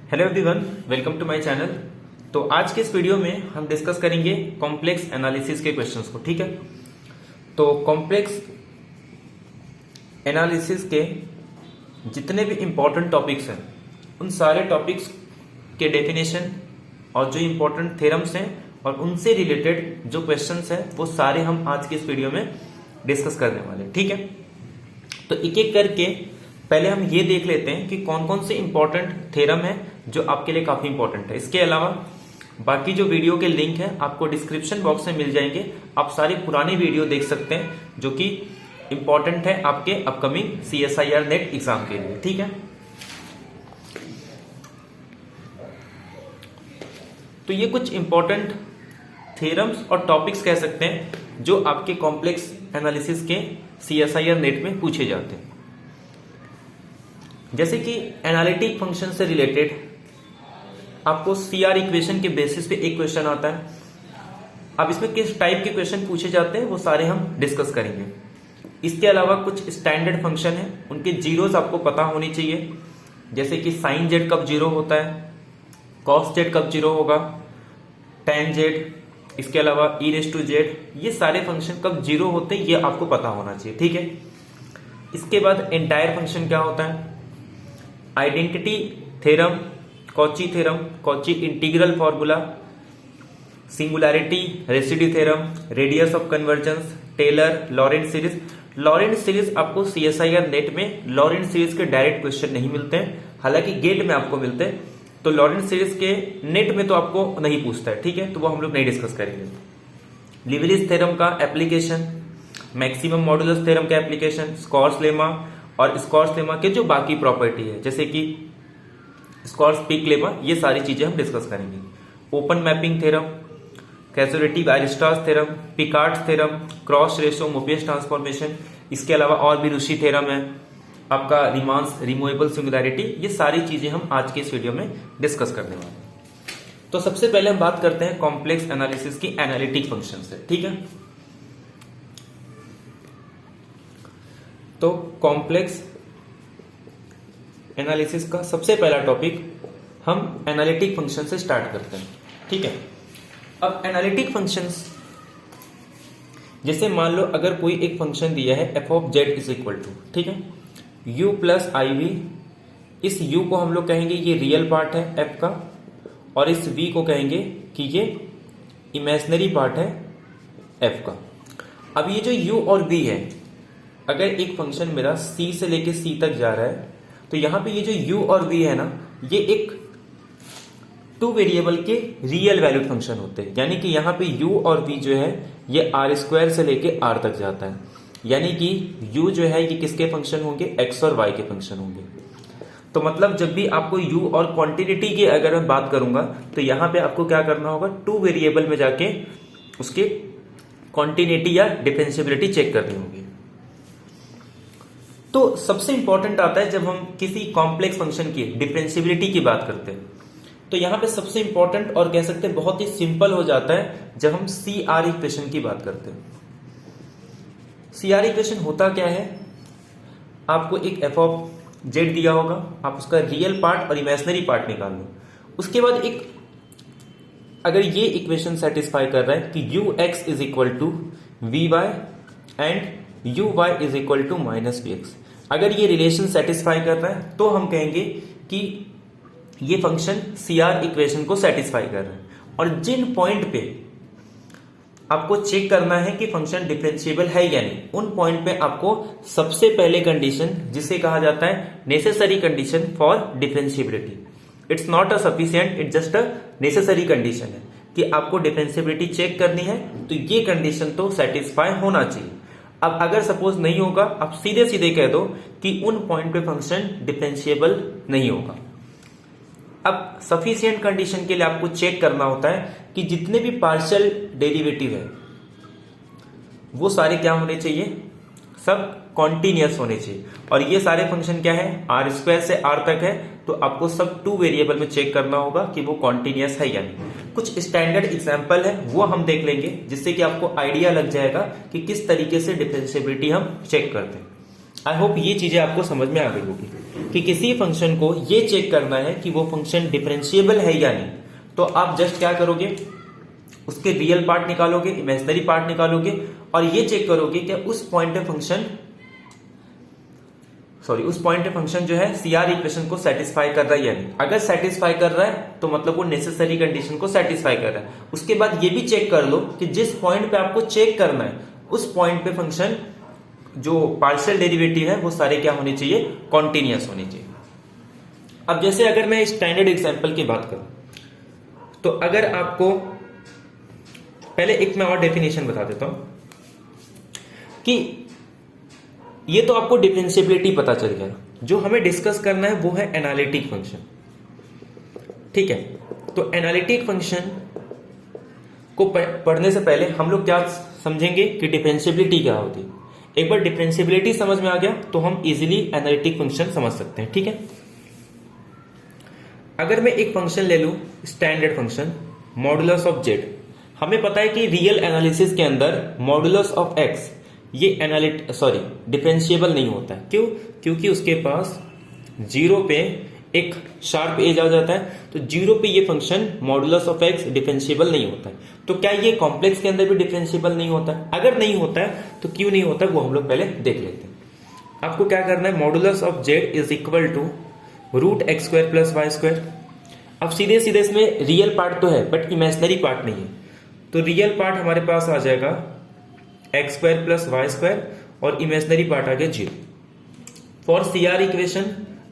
Hello everyone, welcome to my channel. तो आज के इस वीडियो में हम डिस्कस करेंगे कॉम्प्लेक्स एनालिसिस के क्वेश्चंस को। ठीक है, तो कॉम्प्लेक्स एनालिसिस के जितने भी इंपॉर्टेंट टॉपिक्स हैं उन सारे टॉपिक्स के डेफिनेशन और जो इंपॉर्टेंट थ्योरम्स हैं और उनसे रिलेटेड जो क्वेश्चंस हैं वो सारे हम आज के इस वीडियो में डिस्कस करने वाले हैं। ठीक है, तो एक एक करके पहले हम ये देख लेते हैं कि कौन कौन से इंपॉर्टेंट थ्योरम है जो आपके लिए काफी इंपॉर्टेंट है। इसके अलावा बाकी जो वीडियो के लिंक है आपको डिस्क्रिप्शन बॉक्स में मिल जाएंगे। आप सारे पुराने वीडियो देख सकते हैं जो कि इंपॉर्टेंट है आपके अपकमिंग CSIR नेट एग्जाम के लिए। ठीक है, तो ये कुछ इंपॉर्टेंट थ्योरम्स और टॉपिक्स कह सकते हैं जो आपके कॉम्प्लेक्स एनालिसिस के CSIR नेट में पूछे जाते हैं। जैसे कि एनालिटिक फंक्शन से रिलेटेड आपको CR इक्वेशन के बेसिस पे एक क्वेश्चन आता है। अब इसमें किस टाइप के क्वेश्चन पूछे जाते हैं वो सारे हम डिस्कस करेंगे। इसके अलावा कुछ स्टैंडर्ड फंक्शन है, उनके जीरोस आपको पता होनी चाहिए, जैसे कि साइन जेड कब जीरो होता है, कॉस जेड कब जीरो होगा, tan जेड, इसके अलावा e⁻⁻z, ये सारे फंक्शन कब जीरो होते हैं ये आपको पता होना चाहिए। ठीक है, इसके बाद एंटायर फंक्शन क्या होता है, identity theorem, Cauchy theorem, Cauchy integral formula, singularity residue theorem, radius of convergence, Taylor, Laurent series. Laurent series आपको CSIR नेट में लॉरेंट सीरीज के डायरेक्ट क्वेश्चन नहीं मिलते हैं, हालांकि गेट में आपको मिलते हैं। तो लॉरेंट सीरीज के नेट में तो आपको नहीं पूछता है, ठीक है, तो वो हम लोग नहीं डिस्कस करेंगे। लिवरेज थ्योरम का एप्लीकेशन, मैक्सिमम मॉडुलस थ्योरम का एप्लीकेशन, स्कॉर्स लेमा और स्कॉर्स लेमा के जो बाकी प्रॉपर्टी है जैसे कि स्कॉर्स पीक लेमा, ये सारी चीजें हम डिस्कस करेंगे। Open mapping theorem, Casorati Weierstrass theorem, Picard's theorem, cross ratio Mobius transformation, इसके अलावा और भी रूसी थ्योरम है, आपका रिमांस रिमूवेबल सिंगुलैरिटी, ये सारी चीजें हम आज के इस वीडियो में डिस्कस करने वाले हैं। तो सबसे पहले हम बात करते हैं कॉम्प्लेक्स एनालिसिस की एनालिटिक फंक्शन से। ठीक है, तो कॉम्प्लेक्स एनालिसिस का सबसे पहला टॉपिक हम एनालिटिक फंक्शन से स्टार्ट करते हैं। ठीक है, अब एनालिटिक फंक्शंस, जैसे मान लो अगर कोई एक फंक्शन दिया है f(z) इज इक्वल टू, ठीक है, u प्लस IV, इस u को हम लोग कहेंगे ये रियल पार्ट है f का, और इस v को कहेंगे कि ये इमेजिनरी पार्ट है f का। अब ये जो u और v है, अगर एक फंक्शन मेरा c से लेके c तक जा रहा है तो यहां पे ये जो u और v है ना, ये एक टू वेरिएबल के रियल वैल्यूड फंक्शन होते हैं। यानी कि यहाँ पे u और v जो है ये r² से लेके r तक जाता है। यानी कि u जो है ये किसके फंक्शन होंगे, x और y के फंक्शन होंगे। तो मतलब जब भी आपको u और क्वांटिटी की अगर मैं बात करूंगा तो यहाँ पे आपको क्या करना होगा, टू वेरिएबल में जाके उसके क्वांटिटी या डिफरेंशिएबिलिटी चेक करनी होगी। तो सबसे इंपॉर्टेंट आता है जब हम किसी कॉम्प्लेक्स फंक्शन की डिफरेंशिएबिलिटी की बात करते हैं, तो यहां पे सबसे इंपॉर्टेंट और कह सकते हैं बहुत ही सिंपल हो जाता है जब हम CR इक्वेशन की बात करते हैं। CR इक्वेशन होता क्या है, आपको एक f(z) दिया होगा, आप उसका रियल पार्ट और इमेजिनरी पार्ट निकाल लो। उसके बाद एक अगर ये इक्वेशन सेटिस्फाई कर रहा है कि ux is equal to vy and uy is equal to -vx, अगर ये रिलेशन सेटिस्फाई कर रहा है तो हम कहेंगे कि ये फंक्शन CR इक्वेशन को सेटिस्फाई कर रहा है। और जिन पॉइंट पे आपको चेक करना है कि फंक्शन डिफरेंशिएबल है या नहीं, उन पॉइंट पे आपको सबसे पहले कंडीशन, जिसे कहा जाता है necessary condition for differentiability, it's not a sufficient, it's just a necessary condition है कि आपको डिफरेंशिएबिलिटी चेक करनी है तो ये कंडीशन तो सेटिस्फाई होना चाहिए। अब अगर सपोज नहीं होगा, आप सीधे सीधे कह दो कि उन पॉइंट पे फंक्शन डिफरेंशिएबल नहीं होगा। अब सफिशिएंट कंडीशन के लिए आपको चेक करना होता है कि जितने भी पार्शियल डेरिवेटिव है वो सारे क्या होने चाहिए, सब कॉन्टिन्यूअस होने चाहिए। और ये सारे फंक्शन क्या है, r² से r तक है, तो आपको सब टू वेरिएबल में चेक करना होगा कि वो कॉन्टिन्यूअस है या नहीं। कुछ स्टैंडर्ड एग्जांपल है वो हम देख लेंगे जिससे कि आपको आइडिया लग जाएगा कि किस तरीके से डिफरेंशिएबिलिटी हम चेक करते हैं। आई होप ये चीजें आपको समझ में आ गई होगी। कि किसी फंक्शन को ये चेक करना है कि वो फंक्शन डिफरेंशिएबल है या नहीं, तो आप जस्ट क्या करोगे, उसके रियल पार्ट निकालोगे, इमेजिनरी पार्ट निकालोगे और ये चेक करोगे कि उस पॉइंट पे फंक्शन जो है सीआर इक्वेशन को सेटिस्फाई कर रहा है या नहीं। अगर सेटिस्फाई कर रहा है तो मतलब वो नेसेसरी कंडीशन को सेटिस्फाई कर रहा है। उसके बाद ये भी चेक कर लो कि जिस पॉइंट पे आपको चेक करना है उस पॉइंट पे फंक्शन जो पार्शियल डेरिवेटिव है वो सारे क्या होने चाहिए, कॉन्टिन्यूअस होने चाहिए। अब जैसे अगर मैं स्टैंडर्ड एग्जांपल की बात करूं तो अगर आपको पहले एक मैं और डेफिनेशन बता देता हूं कि ये तो आपको डिफरेंशिएबिलिटी पता चल गया, जो हमें डिस्कस करना है वो है एनालिटिक फंक्शन। ठीक है, तो एनालिटिक फंक्शन को पढ़ने से पहले हम लोग क्या समझेंगे कि डिफरेंशिएबिलिटी क्या होती है। एक बार डिफरेंशिएबिलिटी समझ में आ गया तो हम इजीली एनालिटिक फंक्शन समझ सकते हैं। ठीक है, अगर मैं एक फंक्शन ले लूं standard function modulus of Z, हमें पता है कि रियल एनालिसिस के अंदर मॉडुलस ऑफ एक्स ये डिफरेंशिएबल नहीं होता है। क्यों? क्योंकि उसके पास जीरो पे एक शार्प एज आ जाता है, तो जीरो पे ये function modulus of x differentiable नहीं होता है। तो क्या ये कॉम्प्लेक्स के अंदर भी डिफरेंशिएबल नहीं होता है? अगर नहीं होता है तो क्यों नहीं होता है वो हम लोग पहले देख लेते हैं। आपको क्या करना है, modulus of Z is equal to root x square plus Y square. अब सीधे सीधे इसमें रियल पार्ट तो है बट इमेजिनरी पार्ट नहीं है, तो रियल पार्ट हमारे पास आ जाएगा X square plus Y square और इमेजिनरी पार्ट आ गया जीरो। फॉर सीआर इक्वेशन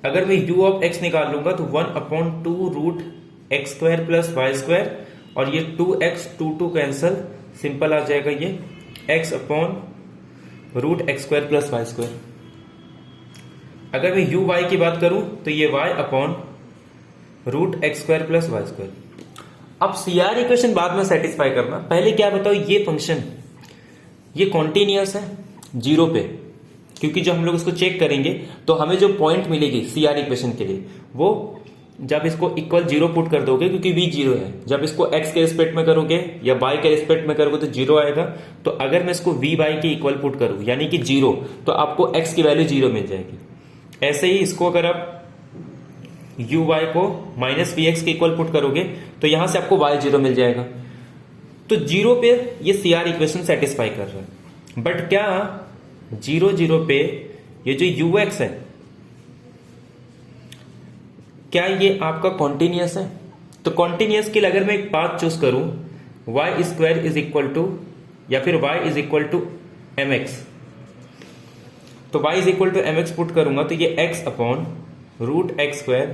अगर मैं u ऑफ x निकाल लूंगा तो 1/2 root x square plus Y square और ये 2x 2 कैंसल, सिंपल आ जाएगा ये x upon root x square plus Y square. अगर मैं u y की बात करूं तो ये y upon root x square plus Y square. अब सीआर इक्वेशन बाद में सेटिस्फाई करना, पहले क्या बताओ, ये फंक्शन ये कॉन्टिन्यूअस है जीरो पे, क्योंकि जब हम लोग इसको चेक करेंगे तो हमें जो पॉइंट मिलेगी सीआर इक्वेशन के लिए वो जब इसको इक्वल जीरो पुट कर दोगे क्योंकि v जीरो है, जब इसको x के रिस्पेक्ट में करोगे या y के रिस्पेक्ट में करोगे तो जीरो आएगा। तो अगर मैं इसको v y के इक्वल पुट करूं यानी कि जीरो, तो आपको x की वैल्यू जीरो मिल जाएगी। ऐसे ही इसको अगर आप u y को माइनस वी एक्स के इक्वल पुट करोगे तो यहां से आपको y जीरो मिल जाएगा। तो जीरो पे ये सीआर इक्वेशन सेटिस्फाई कर रहा है, बट क्या जीरो जीरो पे ये जो ux है क्या ये आपका कॉन्टिन्यूअस है? तो कॉन्टिन्यूअस के लिए अगर मैं एक पाथ चूज करूं y square is equal to या फिर y is equal to mx, तो y is equal to mx put करूंगा तो ये x upon root x square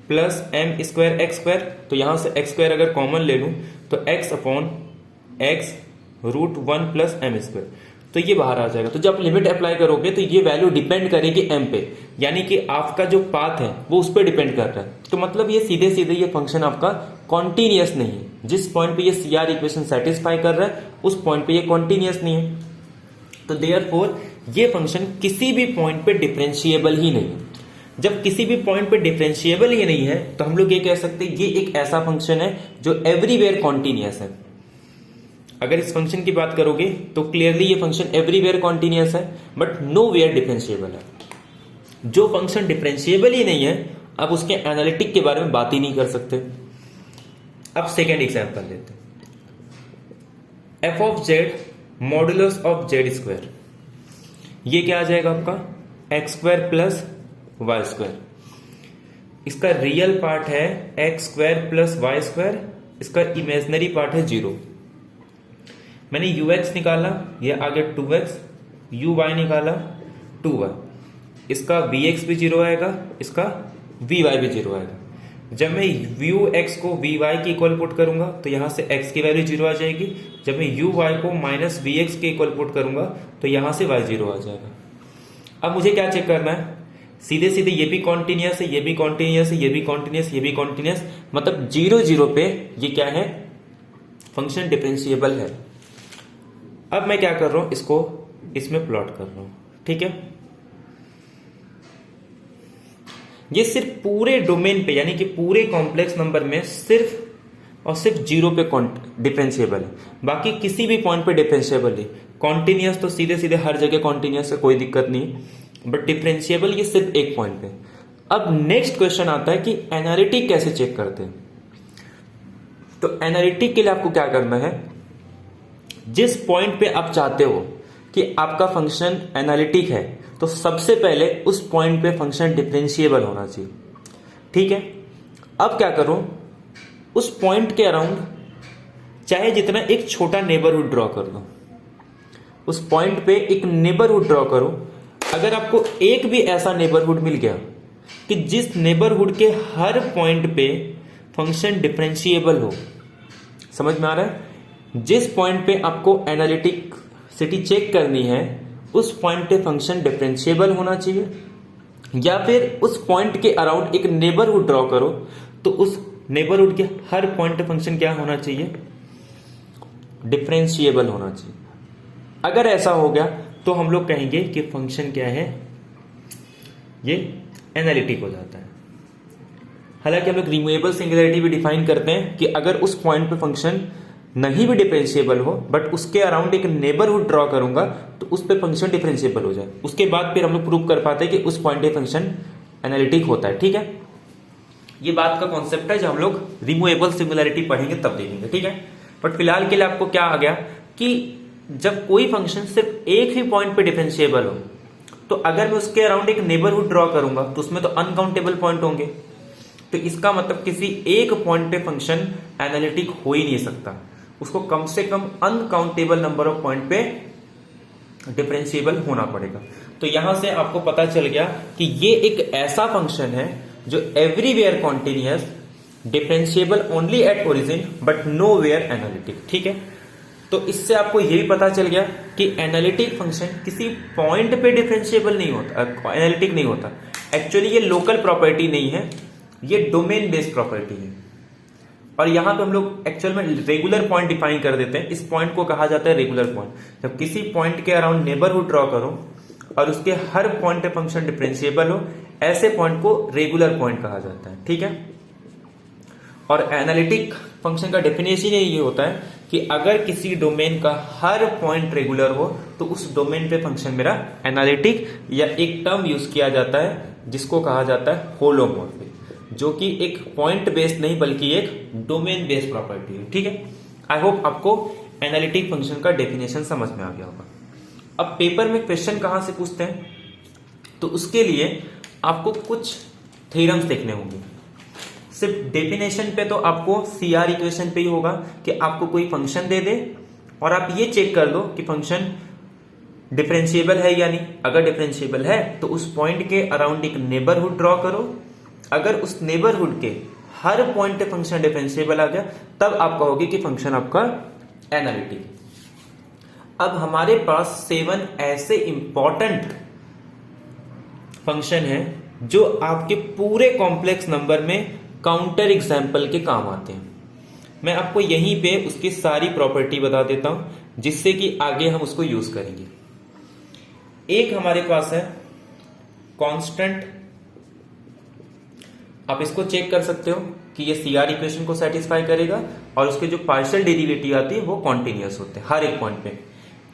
plus m square x square, तो यहां से एक्स स्क्वायर अगर कॉमन ले लूं तो x upon x root 1 plus m square, तो ये बाहर आ जाएगा। तो जब लिमिट अप्लाई करोगे तो ये वैल्यू डिपेंड करेगी m पे, यानी कि आपका जो पाथ है वो उस पर डिपेंड कर रहा है। तो मतलब ये सीधे सीधे ये फंक्शन आपका कॉन्टिन्यूअस नहीं है। जिस पॉइंट पे ये सीआर इक्वेशन सेटिस्फाई कर रहा है उस पॉइंट पे ये कॉन्टिन्यूअस नहीं है, तो देयरफॉर ये फंक्शन किसी भी पॉइंट पे डिफरेंशिएबल ही नहीं है। जब किसी भी पॉइंट पे डिफरेंशिएबल ही नहीं है तो हम लोग ये कह सकते हैं ये एक ऐसा फंक्शन है जो एवरीवेयर कॉन्टिन्यूअस है। अगर इस फंक्शन की बात करोगे तो क्लियरली ये फंक्शन एवरीवेयर कॉन्टिन्यूअस है बट नोवेयर डिफरेंशिएबल है। जो फंक्शन डिफरेंशिएबल ही नहीं है अब उसके एनालिटिक के बारे में बात ही नहीं कर सकते। अब सेकेंड एग्जांपल लेते हैं, f of z modulus of z square, ये क्या आ जाएगा आपका x square plus Y square. इसका रियल पार्ट है x square plus Y square, इसका इमेजिनरी पार्ट है जीरो। मैंने ux निकाला, ये आ गया 2x, uy निकाला 2y, इसका vx भी जीरो आएगा, इसका vy भी जीरो आएगा। जब मैं ux को vy के इक्वल पुट करूंगा तो यहां से x की वैल्यू जीरो आ जाएगी। जब मैं uy को माइनस vx के इक्वल पुट करूंगा तो यहां से y जीरो आ जाएगा। अब मुझे क्या चेक करना है, सीधे सीधे ये भी कॉन्टिन्यूअस है, ये भी कॉन्टिन्यूअस है, ये भी कॉन्टिन्यूअस, ये भी कॉन्टिन्यूअस, मतलब जीरो जीरो पे ये क्या है, फंक्शन डिफरेंशिएबल है। अब मैं क्या कर रहा हूं, इसको इसमें प्लॉट कर रहा हूं। ठीक है, ये सिर्फ पूरे डोमेन पे यानी कि पूरे कॉम्प्लेक्स नंबर में सिर्फ और सिर्फ जीरो पे डिफरेंशिएबल है, बाकी किसी भी पॉइंट पे डिफरेंशिएबल है। कॉन्टिन्यूअस तो सीधे सीधे हर जगह कॉन्टिन्यूअस है, कोई दिक्कत नहीं, बट डिफरेंशिएबल ये सिर्फ एक पॉइंट पे। अब नेक्स्ट क्वेश्चन आता है कि एनालिटिक कैसे चेक करते हैं। तो एनालिटिक के लिए आपको क्या करना है, जिस पॉइंट पे आप चाहते हो कि आपका फंक्शन एनालिटिक है, तो सबसे पहले उस पॉइंट पे फंक्शन डिफरेंशिएबल होना चाहिए। ठीक है, अब क्या करो, उस पॉइंट के अराउंड चाहे जितना एक छोटा नेबरहुड ड्रॉ कर दो, उस पॉइंट पे एक नेबरहुड ड्रॉ करो। अगर आपको एक भी ऐसा नेबरहुड मिल गया कि जिस नेबरहुड के हर पॉइंट पे फंक्शन डिफरेंशिएबल हो, समझ में आ रहा है, जिस पॉइंट पे आपको एनालिटिक सिटी चेक करनी है उस पॉइंट पे फंक्शन डिफरेंशिएबल होना चाहिए, या फिर उस पॉइंट के अराउंड एक नेबरहुड ड्रॉ करो तो उस नेबरहुड के हर पॉइंट पे फंक्शन क्या होना चाहिए, डिफरेंशिएबल होना चाहिए। अगर ऐसा हो गया तो हम लोग कहेंगे कि फंक्शन क्या है, ये एनालिटिक हो जाता है। हालांकि हम लोग रिमूवेबल सिंगुलैरिटी भी डिफाइन करते हैं कि अगर उस पॉइंट पे फंक्शन नहीं भी डिफरेंशिएबल हो बट उसके अराउंड एक नेबरहुड ड्रॉ करूंगा तो उस पे फंक्शन डिफरेंशिएबल हो जाए, उसके बाद फिर हम लोग प्रूव कर पाते हैं कि उस पॉइंट पे फंक्शन एनालिटिक होता है। ठीक है, ये बात का कॉन्सेप्ट है जो हम लोग रिमूवेबल सिंगुलैरिटी पढ़ेंगे तब देखेंगे। ठीक है, बट फिलहाल के लिए आपको क्या आ गया कि जब कोई फंक्शन सिर्फ एक ही पॉइंट पे डिफरेंशिएबल हो तो अगर मैं उसके अराउंड एक नेबरहुड ड्रॉ करूंगा तो उसमें तो अनकाउंटेबल पॉइंट होंगे, तो इसका मतलब किसी एक पॉइंट पे फंक्शन एनालिटिक हो ही नहीं सकता, उसको कम से कम अनकाउंटेबल नंबर ऑफ पॉइंट पे डिफरेंशिएबल होना पड़ेगा। तो यहां से आपको पता चल गया कि ये एक ऐसा फंक्शन है जो everywhere continuous, differentiable only at origin but nowhere analytic. ठीक है, तो इससे आपको यह भी पता चल गया कि एनालिटिक फंक्शन किसी पॉइंट पे डिफरेंशिएबल नहीं होता, एनालिटिक नहीं होता। एक्चुअली ये लोकल प्रॉपर्टी नहीं है, ये डोमेन बेस्ड प्रॉपर्टी है। और यहां पे हम लोग एक्चुअल में रेगुलर पॉइंट डिफाइन कर देते हैं। इस पॉइंट को कहा जाता है रेगुलर पॉइंट। जब किसी पॉइंट के अराउंड नेबरहुड ड्रॉ करो और उसके हर पॉइंट पे फंक्शन डिफरेंशिएबल हो, ऐसे पॉइंट को रेगुलर पॉइंट कहा जाता है। ठीक है, और एनालिटिक फंक्शन का डेफिनेशन ये होता है कि अगर किसी डोमेन का हर पॉइंट रेगुलर हो तो उस डोमेन पे फंक्शन मेरा एनालिटिक, या एक टर्म यूज किया जाता है जिसको कहा जाता है होलोमोर्फिक, जो कि एक पॉइंट बेस्ड नहीं बल्कि एक डोमेन बेस्ड प्रॉपर्टी है। ठीक है, आई होप आपको एनालिटिक फंक्शन का डेफिनेशन समझ में आ गया होगा। अब पेपर में क्वेश्चन कहां से पूछते हैं, तो उसके लिए आपको कुछ थ्योरम्स देखने होंगे। सिर्फ डेफिनेशन पे तो आपको सीआर इक्वेशन पे ही होगा कि आपको कोई फंक्शन दे दे और आप ये चेक कर दो कि फंक्शन डिफरेंशिएबल है या नहीं। अगर डिफरेंशिएबल है तो उस पॉइंट के अराउंड एक नेबरहुड ड्रॉ करो, अगर उस नेबरहुड के हर पॉइंट पे फंक्शन डिफरेंशिएबल आ गया तब आप कहोगे कि फंक्शन आपका एनालिटिक। अब हमारे पास 7 ऐसे इंपॉर्टेंट फंक्शन है जो आपके पूरे कॉम्प्लेक्स नंबर में काउंटर एग्जाम्पल के काम आते हैं। मैं आपको यहीं पे उसकी सारी प्रॉपर्टी बता देता हूं जिससे कि आगे हम उसको यूज करेंगे। एक हमारे पास है कांस्टेंट, आप इसको चेक कर सकते हो कि ये सीआर इक्वेशन को सेटिस्फाई करेगा और उसके जो पार्शियल डेरिवेटिव आती है वो कॉन्टिन्यूअस होते हैं हर एक पॉइंट पे।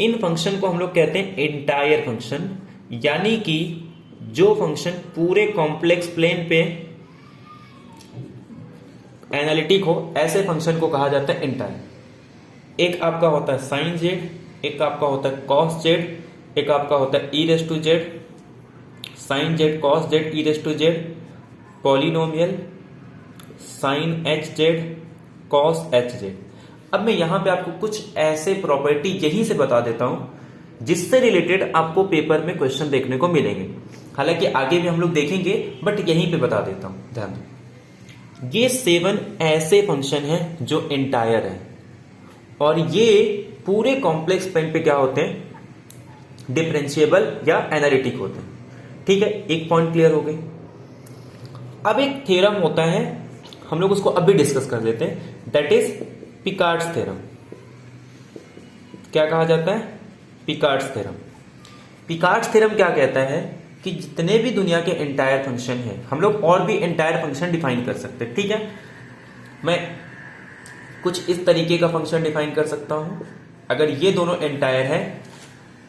इन फंक्शन को हम लोग कहते हैं एंटायर फंक्शन, यानी कि जो फंक्शन पूरे कॉम्प्लेक्स प्लेन पे एनालिटिक हो ऐसे फंक्शन को कहा जाता है एंटायर। एक आपका होता है साइन जेड, एक आपका होता है कॉस जेड, एक आपका होता है e raise to z, sine z cos z e raise to z, polynomial sine h z cos h z. अब मैं यहां पे आपको कुछ ऐसे प्रॉपर्टी यहीं से बता देता हूं जिससे रिलेटेड आपको पेपर में क्वेश्चन देखने को मिलेंगे। हालांकि आगे भी हम लोग देखेंगे बट यहीं पे बता देता हूं, ध्यान दो। ये 7 ऐसे फंक्शन हैं जो एंटायर है और ये पूरे कॉम्प्लेक्स प्लेन पे क्या होते हैं, डिफरेंशिएबल या एनालिटिक होते हैं। ठीक है, एक पॉइंट क्लियर हो गई। अब एक थ्योरम होता है, हम लोग उसको अभी डिस्कस कर लेते हैं, दैट इज पिकार्ड्स थ्योरम। क्या कहा जाता है, पिकार्ड्स थ्योरम। पिकार्ड्स थ्योरम क्या कहता है कि जितने भी दुनिया के एंटायर फंक्शन हैं, हम लोग और भी एंटायर फंक्शन डिफाइन कर सकते हैं। ठीक है, मैं कुछ इस तरीके का फंक्शन डिफाइन कर सकता हूं। अगर ये दोनों एंटायर है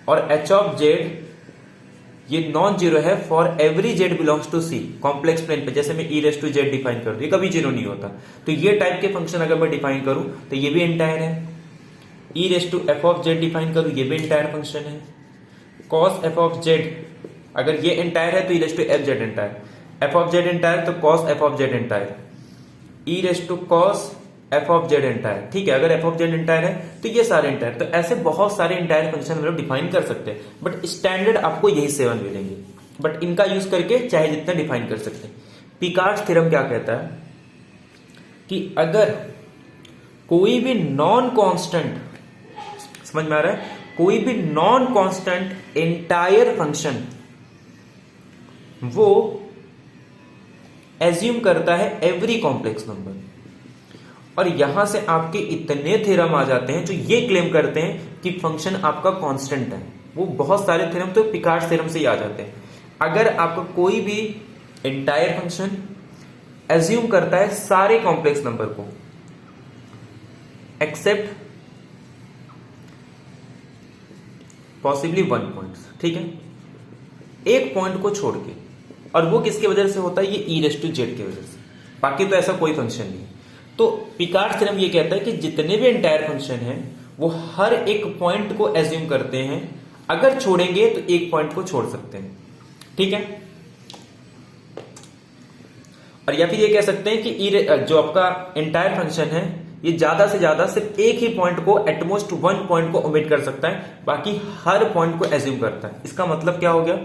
और एच ऑफ जेड ये नॉन जीरो है for every z belongs to C complex plane पे। जैसे मैं e raise to z define कर दूं, ये कभी जीरो नहीं होता। तो ये टाइप के फंक्शन अगर मैं डिफाइन करूं तो ये भी एंटायर है। E raise to f of z define करूं, ये भी एंटायर फंक्शन है। कॉस एफ ऑफ जेड, अगर ये एंटायर है तो e raise to f z entire, f of z entire तो cos f of z entire, e raise to cos f of z entire. ठीक है, अगर एफ ऑफ जेड एंटायर है तो ये सारे एंटायर। तो ऐसे बहुत सारे एंटायर फंक्शन हम लोग डिफाइन कर सकते हैं, बट स्टैंडर्ड आपको यही 7 मिलेंगे, बट इनका यूज करके चाहे जितना डिफाइन कर सकते हैं। पिकार्ड्स थ्योरम क्या कहता है कि अगर कोई भी नॉन कांस्टेंट, समझ में आ रहा है, कोई भी नॉन कांस्टेंट एंटायर फंक्शन वो एज्यूम करता है एवरी कॉम्प्लेक्स नंबर, और यहां से आपके इतने थ्योरम आ जाते हैं जो ये क्लेम करते हैं कि फंक्शन आपका कांस्टेंट है। वो बहुत सारे थ्योरम तो पिकार्ड्स थ्योरम से ही आ जाते हैं। अगर आपका कोई भी एंटायर फंक्शन एज्यूम करता है सारे कॉम्प्लेक्स नंबर को एक्सेप्ट पॉसिबली 1 पॉइंट, ठीक है, एक पॉइंट को छोड़ के, और वो किसकी वजह से होता है, ये ई रेस टू जेड की वजह से, बाकी तो ऐसा कोई फंक्शन नहीं। तो पिकार्ड थ्योरम ये कहता है कि जितने भी एंटायर फंक्शन हैं वो हर एक पॉइंट को एज्यूम करते हैं, अगर छोड़ेंगे तो एक पॉइंट को छोड़ सकते हैं। ठीक है, और या फिर ये कह सकते हैं कि जो आपका एंटायर फंक्शन है ये ज्यादा से ज्यादा सिर्फ एक ही पॉइंट को, एटमोस्ट 1 पॉइंट को ओमिट कर सकता है, बाकी हर पॉइंट को एज्यूम करता है। इसका मतलब क्या हो गया,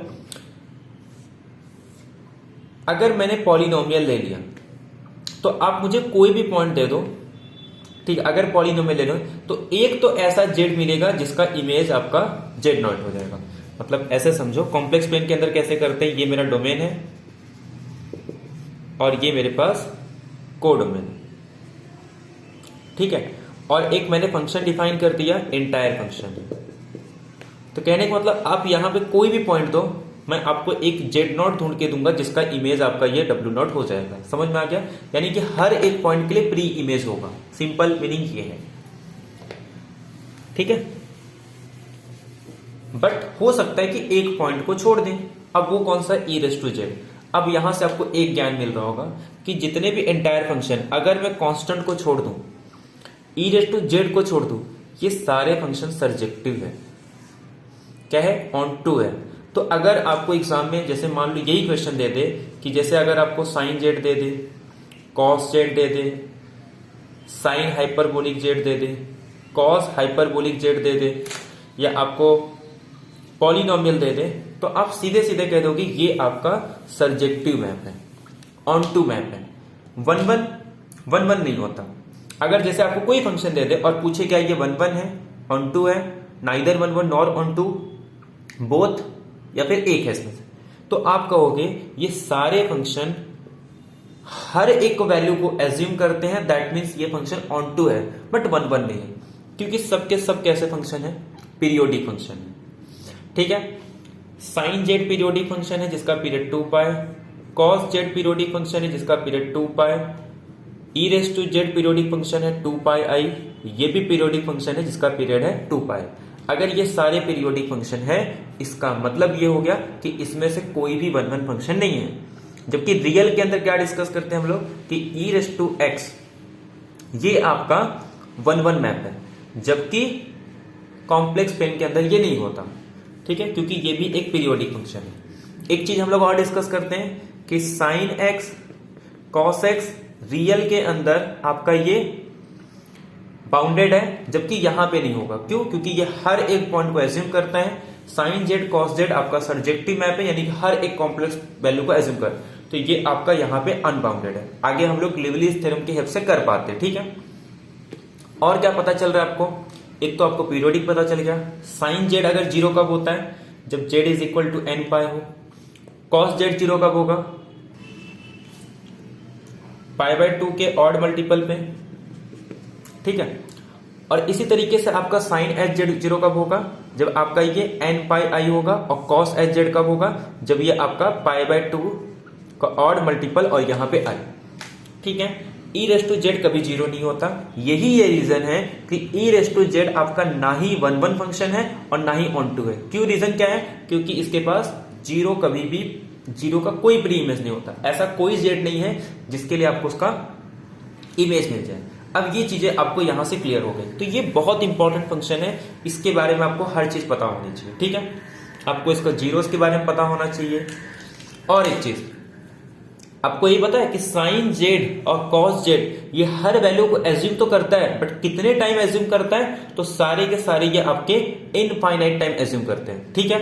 अगर मैंने पॉलिनोमियल ले लिया तो आप मुझे कोई भी पॉइंट दे दो, ठीक है, अगर पॉलिनोमियल ले लो तो एक तो ऐसा जेड मिलेगा जिसका इमेज आपका जेड नॉट हो जाएगा। मतलब ऐसे समझो, कॉम्प्लेक्स प्लेन के अंदर कैसे करते हैं, ये मेरा डोमेन है और ये मेरे पास कोडोमेन, ठीक है, और एक मैंने फंक्शन डिफाइन कर दिया एंटायर फंक्शन। तो कहने का मतलब आप यहां पे कोई भी पॉइंट दो, मैं आपको एक जेड नॉट ढूंढ के दूंगा जिसका इमेज आपका ये डब्ल्यू नॉट हो जाएगा। समझ में आ गया, यानी कि हर एक पॉइंट के लिए प्री इमेज होगा। सिंपल मीनिंग ये है, ठीक है। बट हो सकता है कि एक पॉइंट को छोड़ दें, अब वो कौन सा, ई रेस टू जेड। अब यहां से आपको एक ज्ञान मिल रहा होगा कि जितने भी एंटायर फंक्शन, अगर मैं कांस्टेंट को छोड़ दूं, ई रेस टू जेड को छोड़ दूं, ये सारे फंक्शन सर्जेक्टिव है, क्या है, ऑन टू है। तो अगर आपको एग्जाम में जैसे मान लो यही क्वेश्चन दे दे कि जैसे अगर आपको साइन जेड दे दे, कॉस जेड दे दे, साइन हाइपरबोलिक जेड दे दे, कॉस हाइपरबोलिक जेड दे दे, या आपको पॉलिनोमियल दे दे, तो आप सीधे सीधे कह दोगे ये आपका सर्जेक्टिव मैप है, ऑन टू मैप है। 1-1 नहीं होता। अगर जैसे आपको कोई फंक्शन दे दे और पूछे क्या ये 1-1 है, ऑन टू है, neither 1-1 nor onto, both, या फिर एक है इसमें से, तो आप कहोगे ये सारे फंक्शन हर एक वैल्यू को एज्यूम करते हैं, दैट मीन्स ये फंक्शन ऑन टू है, बट 1-1 नहीं है, क्योंकि सबके सब कैसे फंक्शन है, पीरियोडिक फंक्शन है। ठीक है, साइन जेड पीरियोडिक फंक्शन है जिसका period 2π, cos z periodic function है जिसका period 2π, e raise to z periodic function है 2πi, ये भी पीरियोडिक फंक्शन है जिसका पीरियड है 2π। अगर ये सारे पीरियोडिक फंक्शन है, इसका मतलब ये हो गया कि इसमें से कोई भी 1-1 फंक्शन नहीं है। जबकि रियल के अंदर क्या डिस्कस करते हैं हम लोग कि ई रेस टू एक्स ये आपका 1-1 मैप है, जबकि कॉम्प्लेक्स प्लेन के अंदर ये नहीं होता। ठीक है, क्योंकि ये भी एक पीरियोडिक फंक्शन है। एक चीज हम लोग और डिस्कस करते हैं कि sine x cos x real के अंदर आपका ये बाउंडेड है, जबकि यहां पे नहीं होगा। क्यों? क्योंकि ये हर एक पॉइंट को एज्यूम करता है। साइन जेड कॉस जेड आपका सर्जेक्टिव मैप है, यानी कि हर एक कॉम्प्लेक्स वैल्यू को एज्यूम कर, तो ये आपका यहां पे अनबाउंडेड है। आगे हम लोग लिवलीज थ्योरम की हेल्प से कर पाते हैं। ठीक है, और क्या पता चल रहा है आपको, एक तो आपको पीरियोडिक पता चल गया, साइन जेड अगर 0 कब होता है, जब Z is equal to nπ हो। कॉस जेड 0 कब होगा, π/2 के ऑड मल्टीपल पे। ठीक है, और इसी तरीके से आपका साइन एच जेड 0 कब होगा, जब आपका ये nπi होगा। और कॉस एच जेड कब होगा, जब ये आपका π/2 का ऑड मल्टीपल और यहां पे i। ठीक है, ई रेस टू जेड कभी 0 नहीं होता। यही ये रीजन है कि ई रेस टू जेड आपका ना ही 1-1 फंक्शन है और ना ही ऑन टू है। क्यों, रीजन क्या है, क्योंकि इसके पास जीरो कभी भी, जीरो का कोई प्री इमेज नहीं होता। ऐसा कोई जेड नहीं है जिसके लिए आपको उसका इमेज मिल जाए। अब ये चीजें आपको यहां से क्लियर हो गई। तो ये बहुत इंपॉर्टेंट फंक्शन है, इसके बारे में आपको हर चीज पता होनी चाहिए, ठीक है। आपको इसका जीरोस के बारे में पता होना चाहिए। और एक चीज आपको ये पता है कि साइन जेड और कॉस जेड ये हर वैल्यू को एज्यूम तो करता है, बट कितने टाइम एज्यूम करता है, तो सारे के सारे ये आपके इनफाइनाइट टाइम एज्यूम करते हैं, ठीक है।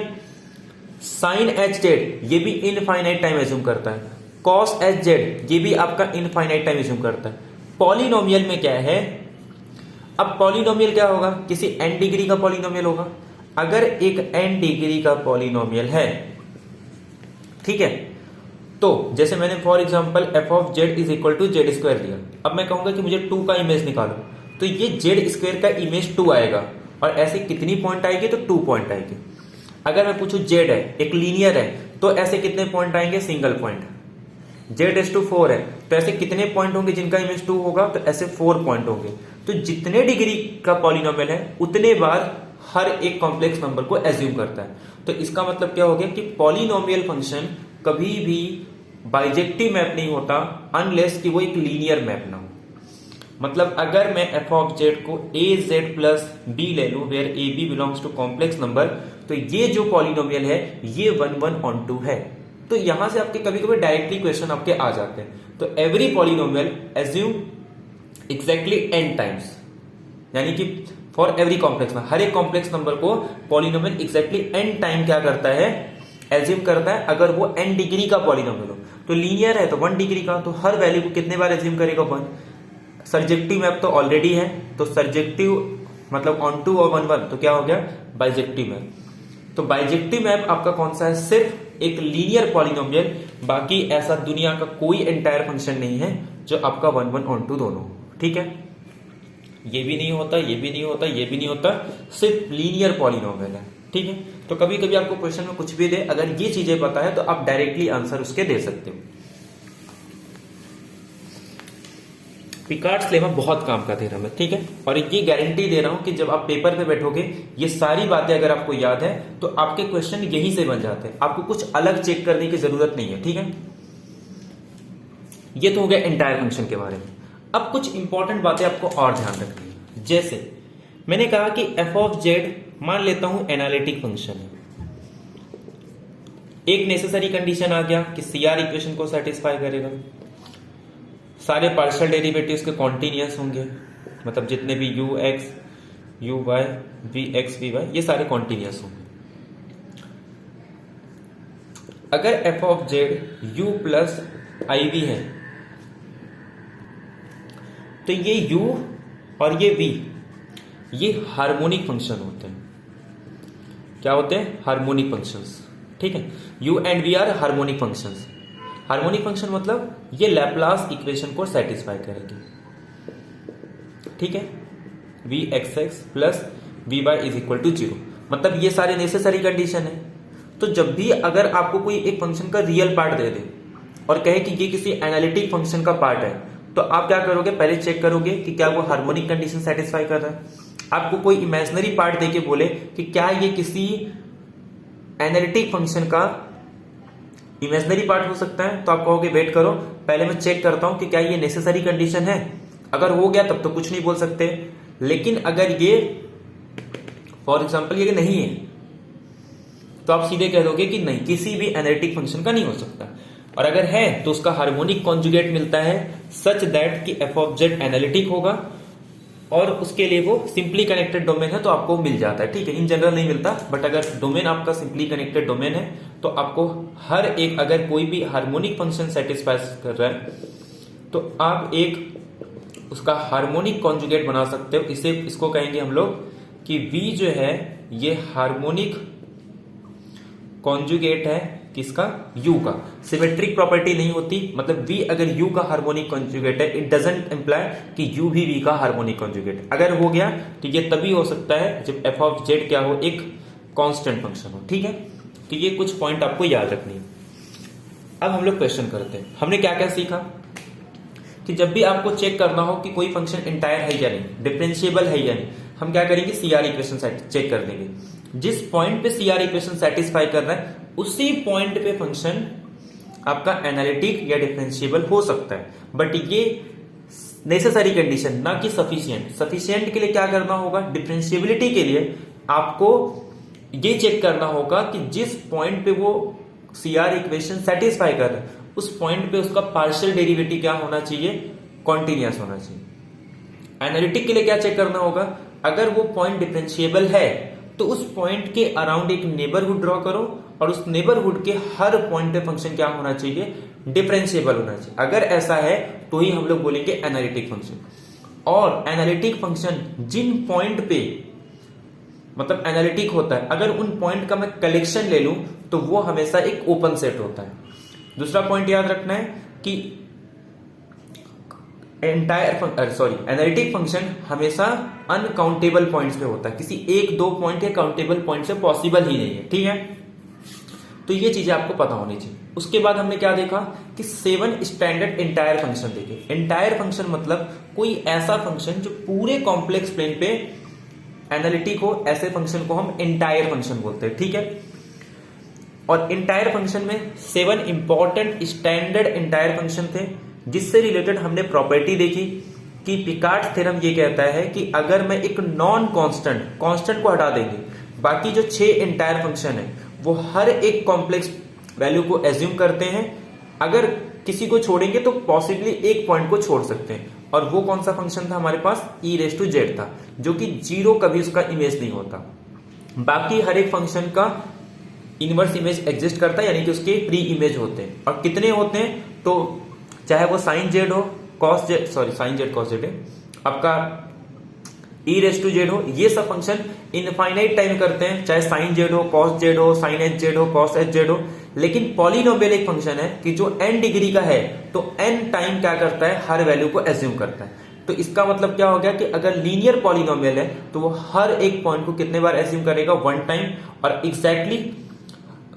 साइन एच जेड ये भी इनफाइनाइट टाइम एज्यूम करता है, कॉस एच जेड ये भी आपका इनफाइनाइट टाइम एज्यूम करता है। पॉलिनोमियल में क्या है, अब पॉलिनोमियल क्या होगा, किसी n डिग्री का पॉलिनोमियल होगा। अगर एक n डिग्री का पॉलिनोमियल है, ठीक है, तो जैसे मैंने for example f of z is equal to z square दिया। अब मैं कहूंगा कि मुझे 2 का इमेज निकालो, तो ये जेड स्क्वायर का इमेज 2 आएगा, और ऐसे कितनी पॉइंट आएगी, तो 2 पॉइंट आएगी। अगर मैं पूछूं z है, एक लीनियर है, तो ऐसे कितने पॉइंट आएंगे, सिंगल पॉइंट। z⁴ है, तो ऐसे कितने पॉइंट होंगे जिनका इमेज 2 होगा, तो ऐसे 4 पॉइंट होंगे। तो जितने डिग्री का पॉलिनोमियल है उतने बार हर एक कॉम्प्लेक्स नंबर को एज्यूम करता है। तो इसका मतलब क्या हो गया कि पॉलिनोमियल फंक्शन कभी भी बाइजेक्टिव मैप नहीं होता अनलेस कि वो एक लीनियर मैप ना हो। मतलब अगर मैं f ऑफ z को az प्लस b ले लूं where ab belongs to complex number, तो ये जो पॉलिनोमियल है ये 1 1 ऑन 2 है। तो यहां से आपके कभी कभी डायरेक्टली क्वेश्चन आपके आ जाते हैं। तो every polynomial assume exactly n times, यानी कि फॉर एवरी कॉम्प्लेक्स नंबर, हर एक कॉम्प्लेक्स नंबर को पॉलिनोमियल एग्जैक्टली n टाइम क्या करता है, एज्यूम करता है। अगर वो n डिग्री का पॉलिनोमियल हो, तो लीनियर है तो 1 डिग्री का, तो हर वैल्यू को कितने बार एज्यूम करेगा, 1। सर्जेक्टिव मैप तो ऑलरेडी है, तो सर्जेक्टिव मतलब ऑन टू और 1 1, तो क्या हो गया, बाइजेक्टिव मैप। तो बाइजेक्टिव मैप आपका कौन सा है, सिर्फ एक लीनियर पॉलिनोमियल। बाकी ऐसा दुनिया का कोई एंटायर फंक्शन नहीं है जो आपका 1 1 ऑन टू दोनों, ठीक है। ये भी नहीं होता, ये भी नहीं होता, ये भी नहीं होता, सिर्फ लीनियर पॉलिनोमियल है, ठीक है। तो कभी कभी आपको क्वेश्चन में कुछ भी दे, अगर ये चीजें पता है तो आप डायरेक्टली आंसर उसके दे सकते हो। पिकार्ड्स लेमा बहुत काम का थ्योरम है, ठीक है। और ये गारंटी दे रहा हूं कि जब आप पेपर पे बैठोगे, ये सारी बातें अगर आपको याद है तो आपके क्वेश्चन यहीं से बन जाते हैं, आपको कुछ अलग चेक करने की जरूरत नहीं है, ठीक है। ये तो हो गया एंटायर फंक्शन के बारे में। अब कुछ इंपॉर्टेंट बातें आपको और ध्यान रखनी है। जैसे मैंने कहा कि f ऑफ z मान लेता हूं एनालिटिक फंक्शन है। एक नेसेसरी कंडीशन आ गया कि CR इक्वेशन को सेटिस्फाई करेगा, सारे पार्शियल डेरिवेटिव्स के कॉन्टिन्यूअस होंगे, मतलब जितने भी ux, uy, vx, vy ये सारे कॉन्टिन्यूअस होंगे। अगर f of z u plus iv है, तो ये u और ये v ये हार्मोनिक फंक्शन होते हैं। क्या होते हैं, हार्मोनिक फंक्शंस, ठीक है। u and v are harmonic functions. Harmonic function मतलब ये लैप्लास इक्वेशन को सेटिस्फाई करेंगे, ठीक है। vxx plus vy is equal to 0, मतलब ये सारे नेसेसरी कंडीशन है। तो जब भी अगर आपको कोई एक फंक्शन का रियल पार्ट दे दे और कहे कि ये किसी एनालिटिक फंक्शन का पार्ट है, तो आप क्या करोगे, पहले चेक करोगे कि क्या वो हार्मोनिक कंडीशन सेटिस्फाई कर रहा है। आपको कोई इमेजिनरी पार्ट देके बोले कि क्या ये किसी एनालिटिक फंक्शन का इमेजिनरी पार्ट हो सकता है, तो आप कहोगे वेट करो, पहले मैं चेक करता हूं कि क्या ये नेसेसरी कंडीशन है। अगर हो गया तब तो कुछ नहीं बोल सकते, लेकिन अगर ये फॉर एग्जांपल ये नहीं है, तो आप सीधे कह दोगे कि नहीं, किसी भी एनालिटिक फंक्शन का नहीं हो सकता। और अगर है तो उसका हार्मोनिक कॉन्जुगेट मिलता है सच दैट कि f ऑफ z एनालिटिक होगा, और उसके लिए वो सिंपली कनेक्टेड डोमेन है तो आपको मिल जाता है, ठीक है। इन जनरल नहीं मिलता, बट अगर डोमेन आपका सिंपली कनेक्टेड डोमेन है तो आपको हर एक, अगर कोई भी हार्मोनिक फंक्शन सेटिस्फाई कर रहा है तो आप एक उसका हार्मोनिक कॉन्जुगेट बना सकते हो। इसको कहेंगे हम लोग कि v जो है ये हार्मोनिक कॉन्जुगेट है किसका, u का। सिमेट्रिक प्रॉपर्टी नहीं होती, मतलब v अगर u का हार्मोनिक कॉन्जुगेट है, इट डजंट इंप्लाई कि u भी v का हार्मोनिक कॉन्जुगेट। अगर हो गया तो ये तभी हो सकता है जब f ऑफ z क्या हो, एक कांस्टेंट फंक्शन हो, ठीक है। तो ये कुछ पॉइंट आपको याद रखनी है। अब हम लोग क्वेश्चन करते हैं। हमने क्या क्या सीखा कि जब भी आपको चेक करना हो कि कोई फंक्शन एंटायर है या नहीं, डिफरेंशिएबल है या नहीं, हम क्या करेंगे, CR इक्वेशन चेक कर देंगे। जिस पॉइंट पे CR इक्वेशन सेटिस्फाई कर रहा है उसी पॉइंट पे फंक्शन आपका एनालिटिक या डिफरेंशिएबल हो सकता है, बट ये नेसेसरी कंडीशन ना कि सफिशिएंट। सफिशिएंट के लिए क्या करना होगा, डिफरेंशिएबिलिटी के लिए आपको ये चेक करना होगा कि जिस पॉइंट पे वो सीआर इक्वेशन सेटिस्फाई कर रहा है उस पॉइंट पे उसका पार्शियल डेरिवेटिव क्या होना चाहिए, कॉन्टिन्यूअस होना चाहिए। एनालिटिक के लिए क्या चेक करना होगा, अगर वो पॉइंट डिफरेंशिएबल है तो उस पॉइंट के अराउंड एक नेबरहुड ड्रॉ करो और उस नेबरहुड के हर पॉइंट पे फंक्शन क्या होना चाहिए, डिफरेंशिएबल होना चाहिए। अगर ऐसा है तो ही हम लोग बोलेंगे एनालिटिक फंक्शन। और एनालिटिक फंक्शन जिन पॉइंट पे मतलब एनालिटिक होता है, अगर उन पॉइंट का मैं कलेक्शन ले लूं तो वो हमेशा एक ओपन सेट होता है। दूसरा पॉइंट याद रखना है कि एनालिटिक फंक्शन हमेशा अनकाउंटेबल पॉइंट्स पे होता है, किसी एक दो पॉइंट या काउंटेबल पॉइंट से पॉसिबल ही नहीं है, ठीक है। तो ये चीजें आपको पता होनी चाहिए। उसके बाद हमने क्या देखा कि 7 स्टैंडर्ड एंटायर फंक्शन देखे। एंटायर फंक्शन मतलब कोई ऐसा फंक्शन जो पूरे कॉम्प्लेक्स प्लेन पे एनालिटिक हो, ऐसे फंक्शन को हम एंटायर फंक्शन बोलते हैं, ठीक है। और एंटायर फंक्शन में 7 इंपॉर्टेंट स्टैंडर्ड एंटायर फंक्शन थे, जिससे रिलेटेड हमने प्रॉपर्टी देखी कि पिकार्ड थ्योरम ये कहता है कि अगर मैं एक नॉन कांस्टेंट को हटा देंगे, बाकी जो 6 एंटायर फंक्शन है वो हर एक कॉम्प्लेक्स वैल्यू को एज्यूम करते हैं। अगर किसी को छोड़ेंगे तो पॉसिबली एक पॉइंट को छोड़ सकते हैं, और वो कौन सा फंक्शन था हमारे पास, e⁻z था, जो कि 0 कभी उसका इमेज नहीं होता। बाकी हर एक फंक्शन का इनवर्स इमेज एग्जिस्ट करता है, यानी कि उसके प्री इमेज होते हैं। और कितने होते हैं, तो चाहे वो साइन जेड हो, cos Z, sorry sine z cos Z है आपका, e⁻z हो, ये सब फंक्शन इनफाइनाइट टाइम करते हैं, चाहे साइन जेड हो, कॉस जेड हो, साइन एच जेड हो, कॉस एच जेड हो। लेकिन पॉलिनोमियल एक फंक्शन है कि जो n डिग्री का है तो n टाइम क्या करता है, हर वैल्यू को एज्यूम करता है। तो इसका मतलब क्या हो गया कि अगर लीनियर पॉलिनोमियल है तो वो हर एक पॉइंट को कितने बार एज्यूम करेगा, 1 टाइम, और एग्जैक्टली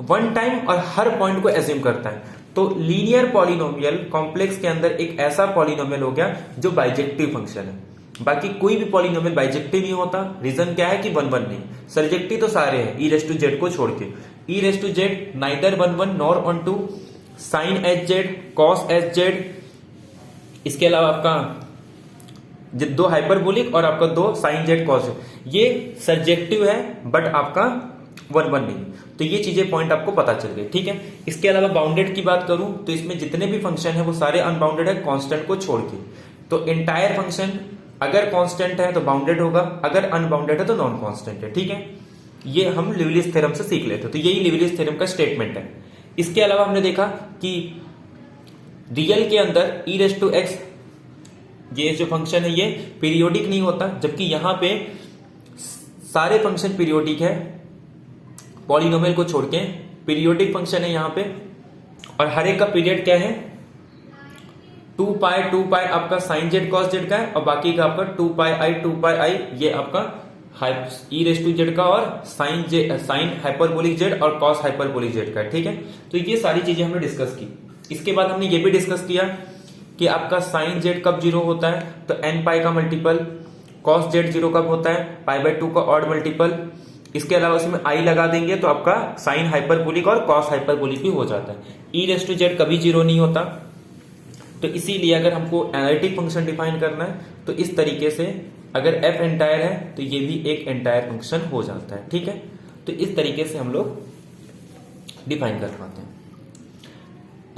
1 टाइम, और हर पॉइंट को एज्यूम करता है। तो लीनियर पॉलिनोमियल कॉम्प्लेक्स के अंदर एक ऐसा पॉलिनोमियल हो गया जो बाइजेक्टिव फंक्शन है। बाकी कोई भी पॉलिनोमियल बाइजेक्टिव नहीं होता। रीजन क्या है कि 1 1 नहीं, सब्जेक्टिव तो सारे हैं e⁻z को छोड़ के। e⁻z neither 1 1 nor onto sine h z, cos h z, इसके अलावा आपका 2 हाइपरबोलिक और आपका 2 साइन जेड कॉस जेड, ये सब्जेक्टिव है बट आपका 1 1 नहीं। तो ये चीजें पॉइंट आपको पता चल गए, ठीक है। इसके अलावा बाउंडेड की बात करूं तो इसमें जितने भी फंक्शन है वो सारे अनबाउंडेड है, कांस्टेंट को छोड़ के। तो एंटायर फंक्शन अगर कांस्टेंट है तो बाउंडेड होगा, अगर अनबाउंडेड है तो नॉन कांस्टेंट है, ठीक है। ये हम लिवलिस थ्योरम से सीख लेते, तो यही लिवलिस थ्योरम का स्टेटमेंट है। इसके अलावा हमने देखा कि रियल के अंदर e⁻x ये जो फंक्शन है ये पीरियोडिक नहीं होता, जबकि यहां पे सारे फंक्शन पीरियोडिक है, पॉलिनोमियल को छोड़ के पीरियोडिक फंक्शन है यहां पे। और हर एक का पीरियड क्या है, 2 पाई आपका साइन जेड कॉस जेड का है, और बाकी का आपका 2 पाई ये आपका e⁻z का और साइन हाइपरबोलिक जेड और कॉस हाइपरबोलिक जेड का है, ठीक है। तो ये सारी चीजें हमने डिस्कस की। इसके बाद हमने ये भी डिस्कस किया कि आपका साइन जेड कब 0 होता है, तो n पाई का मल्टीपल, कॉस जेड 0 कब होता है, π/2 का ऑड मल्टीपल। इसके अलावा उसमें i लगा देंगे तो आपका साइन हाइपरबोलिक और कॉस हाइपरबोलिक भी हो जाता है। e⁻z कभी 0 नहीं होता। तो इसीलिए अगर हमको एनालिटिक फंक्शन डिफाइन करना है तो इस तरीके से, अगर f एंटायर है तो ये भी एक एंटायर फंक्शन हो जाता है, ठीक है। तो इस तरीके से हम लोग डिफाइन कर पाते हैं।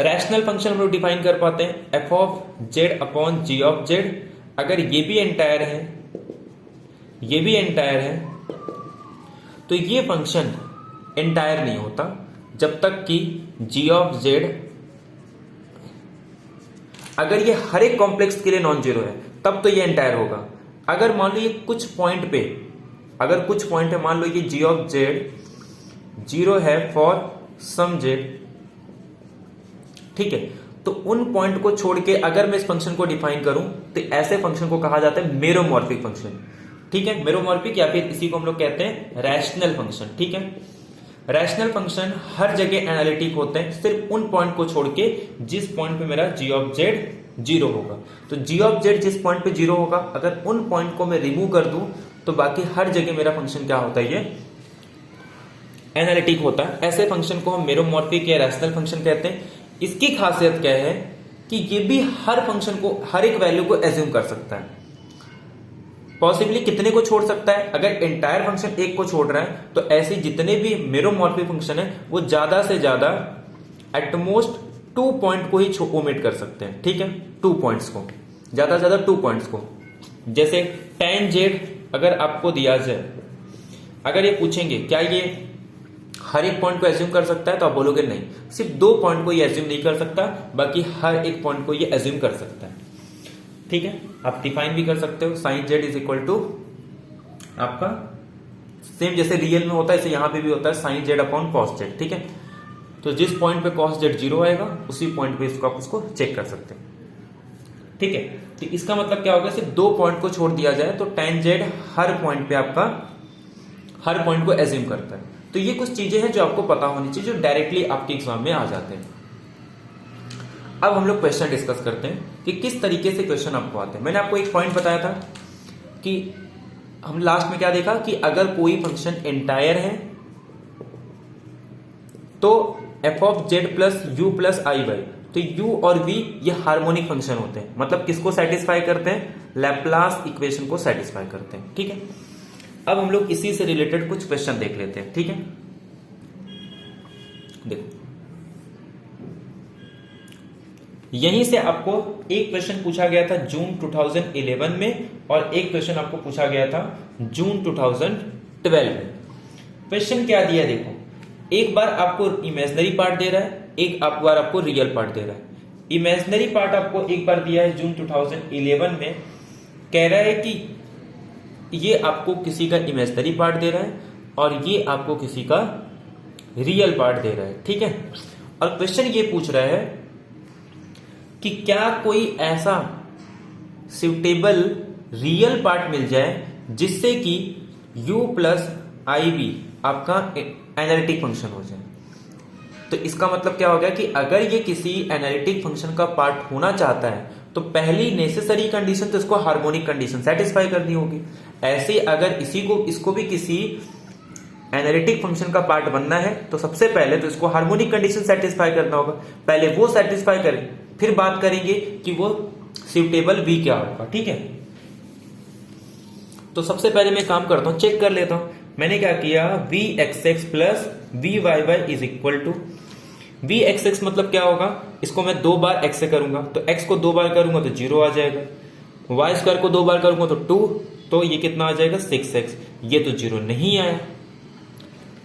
रैशनल फंक्शन हम लोग डिफाइन कर पाते हैं f(z)(g)(z). अगर ये भी एंटायर है, ये भी एंटायर है, तो ये फंक्शन एंटायर नहीं होता जब तक कि g(z) अगर ये हर एक कॉम्प्लेक्स के लिए नॉन जीरो है, तब तो ये एंटायर होगा। अगर मान लो ये कुछ पॉइंट पे, अगर कुछ पॉइंट है, मान लो ये g(z) 0 है फॉर सम z, ठीक है, तो उन पॉइंट को छोड़ के अगर मैं इस फंक्शन को डिफाइन करूं तो ऐसे फंक्शन को कहा जाता है मेरोमॉर्फिक फंक्शन, ठीक है। मेरोमॉर्फिक या फिर इसी को हम लोग कहते हैं रैशनल फंक्शन, ठीक है। रैशनल फंक्शन हर जगह एनालिटिक होते हैं, सिर्फ उन पॉइंट को छोड़ के जिस पॉइंट पे मेरा g(z) 0 होगा। तो g(z) जिस पॉइंट पे 0 होगा, अगर उन पॉइंट को मैं रिमूव कर दूं तो बाकी हर जगह मेरा फंक्शन क्या होता है, ये एनालिटिक होता है, ऐसे फंक्शन को हम मेरोमॉर्फिक या रैशनल फंक्शन कहते हैं। इसकी खासियत क्या है कि ये भी हर फंक्शन को, हर एक वैल्यू को एज्यूम कर सकता है। पॉसिबली कितने को छोड़ सकता है? अगर एंटायर फंक्शन एक को छोड़ रहा है तो ऐसे जितने भी मेरोमॉर्फिक फंक्शन है वो ज्यादा से ज्यादा एटमोस्ट 2 पॉइंट को ही ओमिट कर सकते हैं। ठीक है, 2 पॉइंट्स को, ज्यादा से ज्यादा 2 पॉइंट्स को। जैसे tan z अगर आपको दिया जाए, अगर ये पूछेंगे क्या ये हर एक पॉइंट को एज्यूम कर सकता है, तो आप बोलोगे नहीं, सिर्फ 2 पॉइंट को ये एज्यूम नहीं कर सकता, बाकी हर एक पॉइंट को ये एज्यूम कर सकता है। ठीक है, आप डिफाइन भी कर सकते हो, sin z is equal to आपका सेम जैसे रियल में होता है ऐसे यहां पे भी होता है sin z upon cos z। ठीक है, तो जिस पॉइंट पे cos z 0 आएगा उसी पॉइंट पे इसको आप उसको चेक कर सकते हैं। ठीक है, तो इसका मतलब क्या होगा, सिर्फ 2 पॉइंट को छोड़ दिया जाए तो tan z हर पॉइंट पे आपका हर पॉइंट को एज्यूम करता है। तो ये कुछ चीजें हैं जो आपको पता होनी चाहिए, जो डायरेक्टली आपके एग्जाम में आ जाते हैं। अब हम लोग क्वेश्चन डिस्कस करते हैं कि किस तरीके से क्वेश्चन आपको आते हैं। मैंने आपको एक पॉइंट बताया था कि हम लास्ट में क्या देखा कि अगर कोई फंक्शन एंटायर है तो f of z plus u plus i y, तो u और v ये हार्मोनिक फंक्शन होते हैं। मतलब किसको सेटिस्फाई करते हैं? लैप्लास इक्वेशन को सेटिस्फाई करते हैं। ठीक है, अब हम लोग इसी से रिलेटेड कुछ क्वेश्चन देख लेते हैं। ठीक है, देखो यहीं से आपको एक क्वेश्चन पूछा गया था जून 2011 में और एक क्वेश्चन आपको पूछा गया था जून 2012 में। क्वेश्चन क्या दिया देखो, एक बार आपको इमेजिनरी पार्ट दे रहा है, एक बार आपको रियल पार्ट दे रहा है। इमेजिनरी पार्ट आपको एक बार दिया है जून 2011 में, कह रहा है कि ये आपको किसी का इमेजिनरी पार्ट दे रहा है और ये आपको किसी का रियल पार्ट दे रहा है। ठीक है, और क्वेश्चन ये पूछ रहा है कि क्या कोई ऐसा सुटेबल रियल पार्ट मिल जाए जिससे कि u प्लस आई बी आपका एनालिटिक फंक्शन हो जाए। तो इसका मतलब क्या हो गया कि अगर ये किसी एनालिटिक फंक्शन का पार्ट होना चाहता है तो पहली नेसेसरी कंडीशन तो इसको हार्मोनिक कंडीशन सेटिस्फाई करनी होगी। ऐसे अगर इसको भी किसी एनालिटिक फंक्शन का पार्ट बनना है तो सबसे पहले तो इसको हार्मोनिक कंडीशन सेटिस्फाई करना होगा। पहले वो सेटिस्फाई करें, फिर बात करेंगे कि वो सुटेबल v क्या होगा। ठीक है, तो सबसे पहले मैं काम करता हूं, चेक कर लेता हूं। मैंने क्या किया, v x x plus v y y is equal to v x x मतलब क्या होगा, इसको मैं 2 बार x से करूंगा तो x को 2 बार करूंगा तो 0 आ जाएगा, y स्क्वायर को 2 बार करूंगा तो 2, तो ये कितना आ जाएगा 6x, ये तो 0 नहीं आया।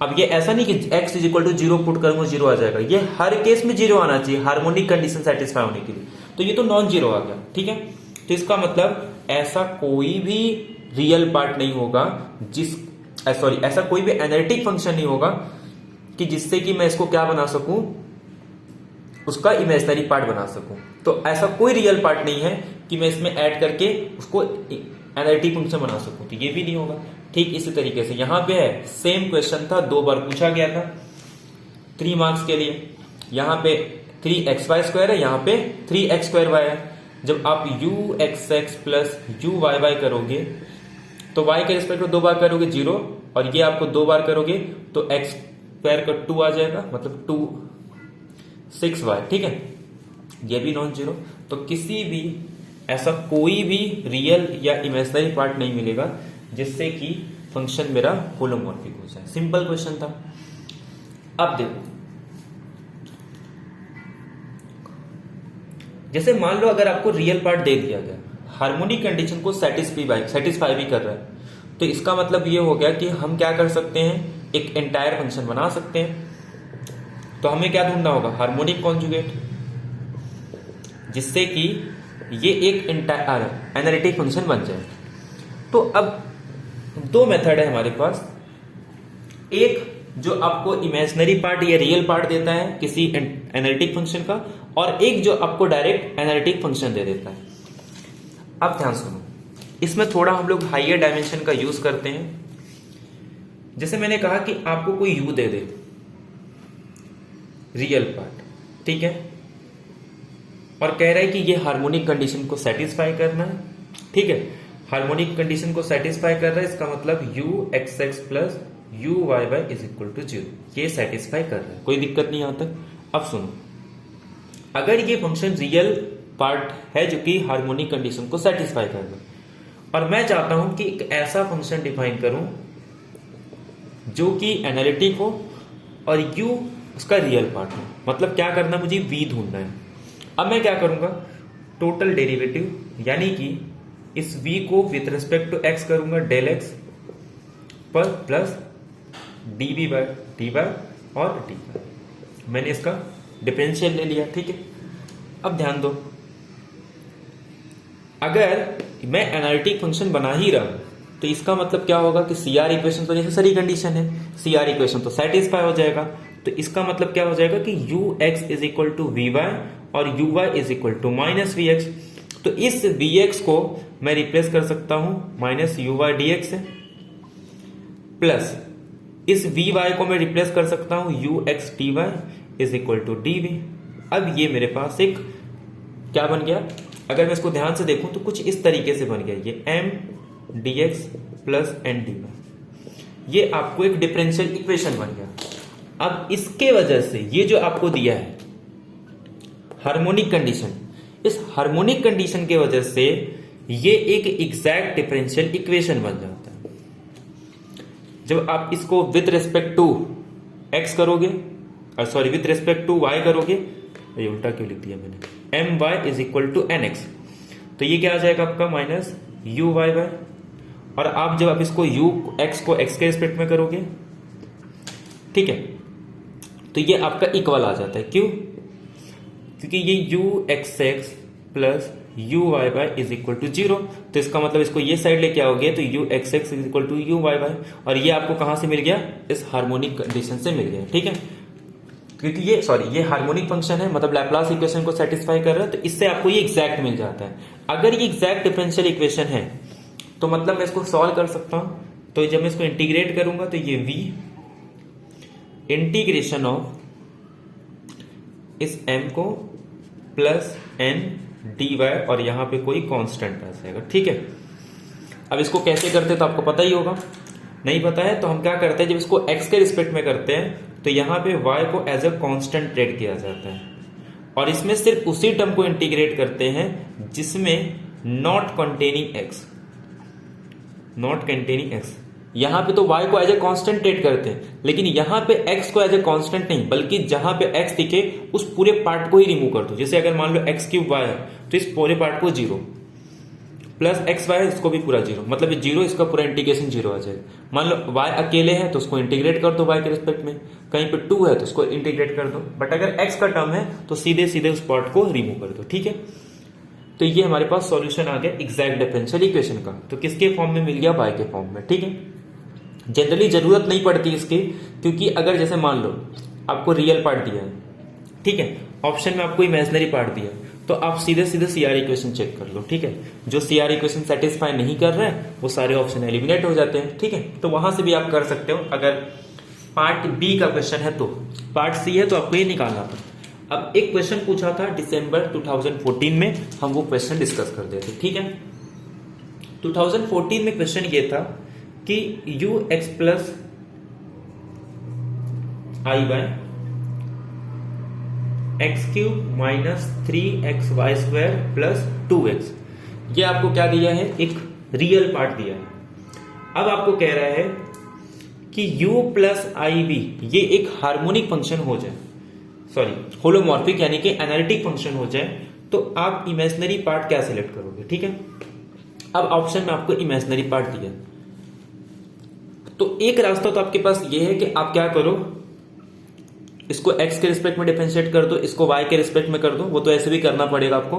अब ये ऐसा नहीं कि x is equal to 0 put करूंगा 0 आ जाएगा, ये हर केस में 0 आना चाहिए हार्मोनिक कंडीशन सेटिस्फाई होने के लिए, तो ये तो नॉन जीरो आ गया। ठीक है, तो इसका मतलब ऐसा कोई भी रियल पार्ट नहीं होगा ऐसा कोई भी एनालिटिक फंक्शन नहीं होगा कि जिससे कि मैं इसको क्या बना सकूं, उसका इमेजिनरी पार्ट बना सकूं। तो ऐसा कोई रियल पार्ट नहीं है कि मैं इसमें ऐड करके उसको एनालिटिक फंक्शन बना सकूं, तो ये भी नहीं होगा। ठीक इसी तरीके से यहां पे है, सेम क्वेश्चन था, 2 बार पूछा गया था 3 मार्क्स के लिए। यहां पे 3xy स्क्वायर है, यहां पे 3x स्क्वायर वाई है। जब आप ux प्लस uy करोगे तो y के रिस्पेक्ट में 2 बार करोगे 0, और ये आपको 2 बार करोगे तो x स्क्वायर का 2 आ जाएगा, मतलब 2 6y। ठीक है, ये भी नॉन जीरो। तो किसी भी ऐसा कोई भी रियल या इमेजिनरी पार्ट नहीं मिलेगा जिससे कि फंक्शन मेरा होलोमॉर्फिक हो जाए। सिंपल क्वेश्चन था। अब देखो, जैसे मान लो अगर आपको रियल पार्ट दे दिया गया, हार्मोनिक कंडीशन को सेटिस्फाई भी कर रहा है, तो इसका मतलब ये हो गया कि हम क्या कर सकते हैं, एक एंटायर फंक्शन बना सकते हैं। तो हमें क्या ढूंढना होगा, हार्मोनिक कॉन्जुगेट, जिससे कि ये एक एनालिटिक फंक्शन बन जाए। तो अब 2 मेथड है हमारे पास, एक जो आपको इमेजिनरी पार्ट या रियल पार्ट देता है किसी एनालिटिक फंक्शन का, और एक जो आपको डायरेक्ट एनालिटिक फंक्शन दे देता है। अब ध्यान सुनो, इसमें थोड़ा हम लोग हाइयर डायमेंशन का यूज करते हैं। जैसे मैंने कहा कि आपको कोई u दे दे, रियल पार्ट, ठीक है, और कह रहा है कि ये हार्मोनिक कंडीशन को सेटिस्फाई करना है। ठीक है, हार्मोनिक कंडीशन को सेटिस्फाई कर रहा है, इसका मतलब u x x plus u y y is equal to 0, ये सेटिस्फाई कर रहा है, कोई दिक्कत नहीं यहाँ तक। अब सुनो, अगर ये फंक्शन रियल पार्ट है जो कि हार्मोनिक कंडीशन को सेटिस्फाई कर रहा है, और मैं चाहता हूं कि एक ऐसा फंक्शन डिफाइन करूं जो कि एनालिटिक हो और यू उसका रियल पार्ट हो, मतलब क्या करना, मुझे v ढूंढना है। अब मैं क्या करूंगा, टोटल डेरिवेटिव यानी कि इस v को विथ रिस्पेक्ट टू x करूंगा डेल x पर प्लस dv बाय dy और dy, मैंने इसका डिफरेंशियल ले लिया, ठीक है। अब ध्यान दो, अगर मैं एनालिटिक फंक्शन बना ही रहा तो इसका मतलब क्या होगा कि CR इक्वेशन तो नेसेसरी कंडीशन है, CR इक्वेशन तो सेटिस्फाई हो जाएगा, तो इसका मतलब क्या हो जाएगा कि ux is equal to v y और uy is equal to minus v x. तो इस vx को मैं रिप्लेस कर सकता हूं माइनस uy dx से, प्लस इस vy को मैं रिप्लेस कर सकता हूं ux dy is equal to dv। अब ये मेरे पास एक क्या बन गया, अगर मैं इसको ध्यान से देखूं तो कुछ इस तरीके से बन गया, ये m dx plus n dy, ये आपको एक डिफरेंशियल इक्वेशन बन गया। अब इसके वजह से ये जो आपको दिया है हार्मोनिक कंडीशन, इस हार्मोनिक कंडीशन के वजह से ये एक एग्जैक्ट डिफरेंशियल इक्वेशन बन जाता है। जब आप इसको विथ रिस्पेक्ट टू x करोगे, sorry with respect to y करोगे, ये उल्टा क्यों लिख दिया मैंने, m y is equal to n x, तो ये क्या आ जाएगा आपका माइनस यू वाई वाई। और आप जब आप इसको यू एक्स को एक्स के रिस्पेक्ट में करोगे, ठीक है, तो ये आपका इक्वल आ जाता है, क्यों, क्योंकि ये u x x plus u y y is equal to 0, तो इसका मतलब इसको ये साइड लेके आओगे तो u x x is equal to u y y, और ये आपको कहां से मिल गया, इस हार्मोनिक कंडीशन से मिल गया, ठीक है, क्योंकि ये हार्मोनिक फंक्शन है, मतलब लैप्लास इक्वेशन को सेटिस्फाई कर रहा है, तो इससे आपको ये एग्जैक्ट मिल जाता है। अगर ये एग्जैक्ट डिफरेंशियल इक्वेशन है तो मतलब मैं इसको सॉल्व कर सकता हूं, तो जब मैं इसको इंटीग्रेट करूंगा तो ये v इंटीग्रेशन ऑफ इस m को प्लस n dy और यहां पे कोई कांस्टेंट आ जाएगा, ठीक है। अब इसको कैसे करते तो आपको पता ही होगा, नहीं पता है तो हम क्या करते हैं, जब इसको x के रिस्पेक्ट में करते हैं तो यहां पे y को एज अ कांस्टेंट ट्रीट किया जाता है, और इसमें सिर्फ उसी टर्म को इंटीग्रेट करते हैं जिसमें not containing x, not containing x, यहां पे तो y को एज ए कांस्टेंट ट्रीट करते हैं, लेकिन यहां पे x को एज ए कांस्टेंट नहीं, बल्कि जहां पे x दिखे उस पूरे पार्ट को ही रिमूव कर दो। जैसे अगर मान लो x क्यूब y है तो इस पूरे पार्ट को 0 प्लस एक्स वाई इसको भी पूरा 0, मतलब ये 0, इसका पूरा इंटीग्रेशन 0 आ जाएगा। मान लो y अकेले है तो उसको इंटीग्रेट कर दो y के रिस्पेक्ट में, कहीं पे 2 है तो उसको इंटीग्रेट कर दो, बट अगर x का टर्म है तो सीधे सीधे उस पार्ट को रिमूव कर दो, ठीक है। तो ये हमारे पास सॉल्यूशन आ गया एग्जैक्ट डिफरेंशियल इक्वेशन का, तो किसके फॉर्म में मिल गया, y के फॉर्म में, ठीक है। जनरली जरूरत नहीं पड़ती इसकी, क्योंकि अगर जैसे मान लो आपको रियल पार्ट दिया है, ठीक है, ऑप्शन में आपको इमेजिनरी पार्ट दिया है, तो आप सीधे सीधे CR इक्वेशन चेक कर लो, ठीक है। जो CR इक्वेशन सेटिस्फाई नहीं कर रहे हैं वो सारे ऑप्शन एलिमिनेट हो जाते हैं, ठीक है। तो वहां से भी आप कर सकते हो। अगर पार्ट बी का क्वेश्चन है तो, पार्ट सी है तो आपको ये निकालना था। अब एक क्वेश्चन पूछा था दिसंबर 2014 में, हम वो क्वेश्चन डिस्कस कर देते, ठीक है। 2014 में क्वेश्चन ये था कि u x plus i by x cube minus 3x y square plus 2x, ये आपको क्या दिया है, एक रियल पार्ट दिया है। अब आपको कह रहा है कि u प्लस आई बी ये एक हार्मोनिक फंक्शन हो जाए, सॉरी होलोमॉर्फिक यानी कि एनालिटिक फंक्शन हो जाए, तो आप इमेजिनरी पार्ट क्या सिलेक्ट करोगे, ठीक है। अब ऑप्शन में आपको इमेजिनरी पार्ट दिया, तो एक रास्ता तो आपके पास ये है कि आप क्या करो, इसको x के रिस्पेक्ट में डिफरेंशिएट कर दो, इसको y के रिस्पेक्ट में कर दो, वो तो ऐसे भी करना पड़ेगा आपको,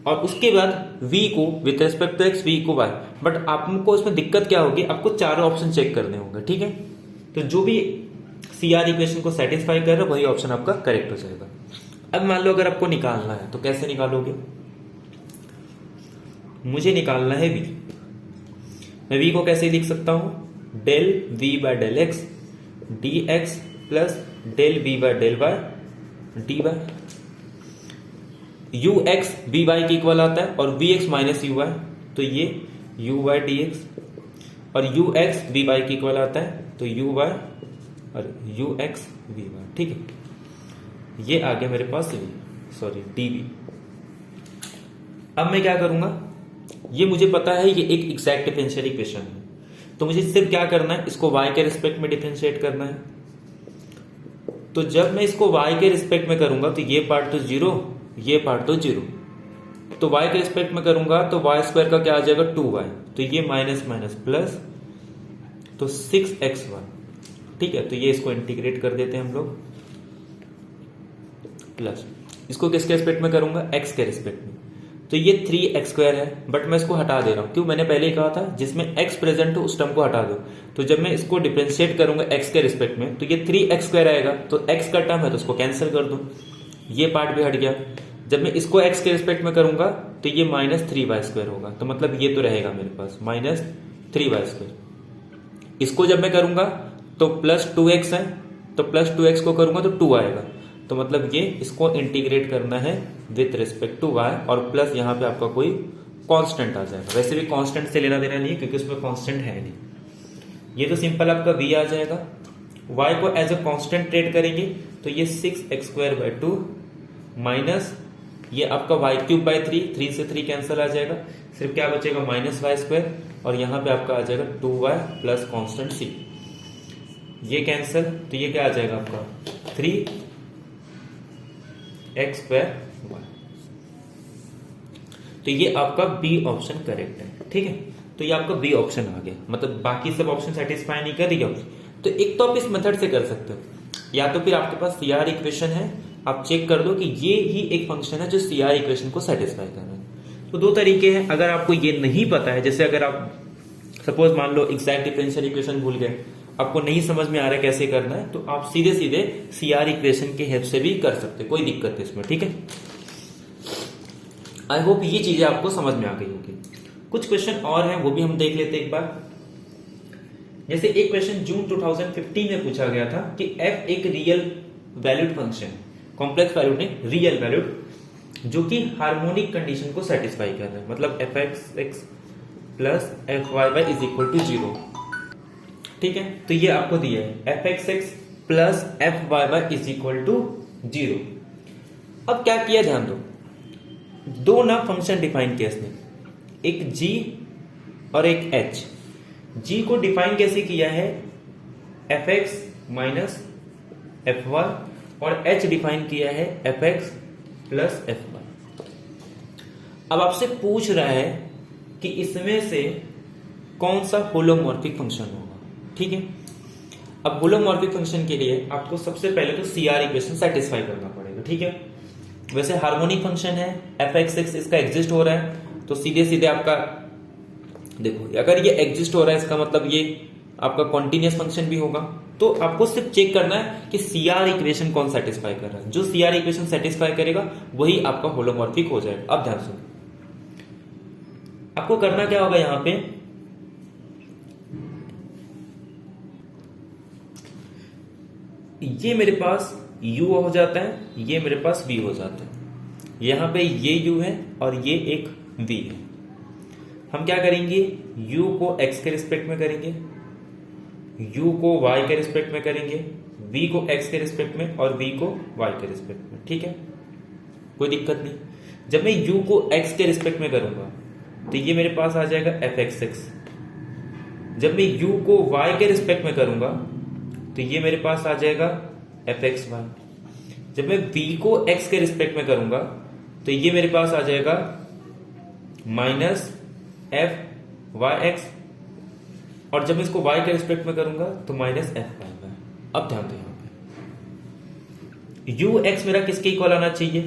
और उसके बाद v को with respect to x, v को y, बट आपको इसमें दिक्कत क्या होगी, आपको चारों ऑप्शन चेक करने होंगे, ठीक है। तो जो भी CR इक्वेशन को सेटिस्फाई कर रहा है वही ऑप्शन आपका करेक्ट हो जाएगा। अब मान लो अगर आपको निकालना है तो कैसे निकालोगे, मुझे निकालना है v, मैं v को कैसे लिख सकता हूं, del v by del x dx plus del v by del y dy, u x v y के इक्वल आता है और v x minus u y, तो ये u y dx, और u x v y के इक्वल आता है तो यू वाई और यू एक्स वी वाई, ठीक है। ये आ गया मेरे पास डी वी। अब मैं क्या करूंगा, ये मुझे पता है ये एक एग्जैक्ट डिफरेंशियल इक्वेशन है, तो मुझे सिर्फ क्या करना है, इसको y के रिस्पेक्ट में डिफरेंशिएट करना है। तो जब मैं इसको y के रिस्पेक्ट में करूंगा तो ये पार्ट तो जीरो, ये पार्ट तो जीरो, तो y के रिस्पेक्ट में करूंगा तो y स्क्वायर का क्या आ जाएगा 2y, तो ये माइनस माइनस प्लस, तो 6xy, ठीक है। तो ये इसको इंटीग्रेट कर देते हैं हम लोग, प्लस इसको किसके रिस्पेक्ट में करूंगा, x के रिस्पेक्ट में, तो ये 3x स्क्वायर है, बट मैं इसको हटा दे रहा हूं, क्यों, मैंने पहले ही कहा था जिसमें x प्रेजेंट हो उस टर्म को हटा दो। तो जब मैं इसको डिफरेंशिएट करूंगा x के रिस्पेक्ट में तो ये 3x स्क्वायर आएगा, तो x का टर्म है तो उसको कैंसिल कर दो, ये पार्ट भी हट गया। जब मैं इसको x के रिस्पेक्ट में करूंगा तो ये माइनस 3y स्क्वायर होगा, तो मतलब ये तो रहेगा मेरे पास माइनस 3y स्क्वायर। इसको जब मैं करूंगा तो प्लस 2x है, तो प्लस 2x को करूंगा तो 2 आएगा, तो मतलब ये इसको इंटीग्रेट करना है विथ रिस्पेक्ट टू y, और प्लस यहाँ पे आपका कोई कांस्टेंट आ जाएगा। वैसे भी कांस्टेंट से लेना देना नहीं है क्योंकि उसमें कांस्टेंट है नहीं। ये तो सिंपल आपका v आ जाएगा। y को एज अ कांस्टेंट ट्रीट करेंगे तो ये 6x स्क्वायर बाय 2 माइनस ये आपका y क्यूब बाय 3 से 3 कैंसिल आ जाएगा, सिर्फ क्या बचेगा माइनस y स्क्वायर, और यहाँ पे आपका आ जाएगा 2y प्लस कांस्टेंट c, ये कैंसिल, तो ये क्या आ जाएगा आपका 3x स्क्वायर y। तो ये आपका बी ऑप्शन करेक्ट है, ठीक है। तो ये आपका बी ऑप्शन आ गया, मतलब बाकी सब ऑप्शन सेटिस्फाई नहीं कर रही है। तो एक तो आप इस मेथड से कर सकते हो, या तो फिर आपके पास सीआर इक्वेशन है, आप चेक कर दो कि ये ही एक फंक्शन है जो सीआर इक्वेशन को सेटिस्फाई कर रहा है। तो दो तरीके हैं, अगर आपको ये नहीं पता है, जैसे अगर आप सपोज मान लो एग्जैक्ट डिफरेंशियल इक्वेशन भूल गए, आपको नहीं समझ में आ रहा है कैसे करना है, तो आप सीधे सीधे सीआर इक्वेशन के हेल्प से भी कर सकते हैं, कोई दिक्कत है इसमें, ठीक है। आई होप ये चीजें आपको समझ में आ गई होगी। कुछ क्वेश्चन और हैं वो भी हम देख लेते एक बार। जैसे एक क्वेश्चन जून 2015 में पूछा गया था कि f एक real valued function, complex valued नहीं, रियल वैल्यूड, जो कि हार्मोनिक कंडीशन को सेटिस्फाई कर रहा है, मतलब f(x) plus f(y)(y) is equal to 0, ठीक है। तो ये आपको दिया है f(x) plus f(y)(y) is equal to 0। अब क्या किया, ध्यान दो, दो ना फंक्शन डिफाइन किया इसने, एक g और एक h। g को डिफाइन कैसे किया है, f(x) माइनस f(y), और h डिफाइन किया है f(x) प्लस f(y). अब आपसे पूछ रहा है कि इसमें से कौन सा होलोमॉर्फिक फंक्शन होगा, ठीक है। अब होलोमॉर्फिक फंक्शन के लिए आपको सबसे पहले तो सीआर इक्वेशन सेटिस्फाई करना पड़ेगा, ठीक है। वैसे हार्मोनिक फंक्शन है, f(x) इसका एग्जिस्ट हो रहा है, तो सीधे सीधे आपका देखो, अगर ये एग्जिस्ट हो रहा है इसका मतलब ये आपका कॉन्टिन्यूअस फंक्शन भी होगा। तो आपको सिर्फ चेक करना है कि सीआर इक्वेशन कौन सेटिस्फाई कर रहा है, जो सीआर इक्वेशन सेटिस्फाई करेगा वही आपका होलोमॉर्फिक हो जाएगा। अब ध्यान सुनो, आपको करना क्या होगा, यहां पे ये मेरे पास u हो जाता है, ये मेरे पास v हो जाता है, यहां पे ये u है और ये एक v है। हम क्या करेंगे, u को x के रिस्पेक्ट में करेंगे, u को y के रिस्पेक्ट में करेंगे, v को x के रिस्पेक्ट में और v को y के रिस्पेक्ट में, ठीक है, कोई दिक्कत नहीं। जब मैं u को x के रिस्पेक्ट में करूंगा तो ये मेरे पास आ जाएगा f(x)। जब मैं u को y के रिस्पेक्ट में करूंगा तो ये मेरे पास आ जाएगा f(x)y। जब मैं v को x के रिस्पेक्ट में करूंगा तो ये मेरे पास आ जाएगा माइनस f(y)(x), और जब मैं इसको y के रिस्पेक्ट में करूंगा तो माइनस f(y)(y). अब ध्यान दो, यहां पे ux मेरा किसके इक्वल आना चाहिए,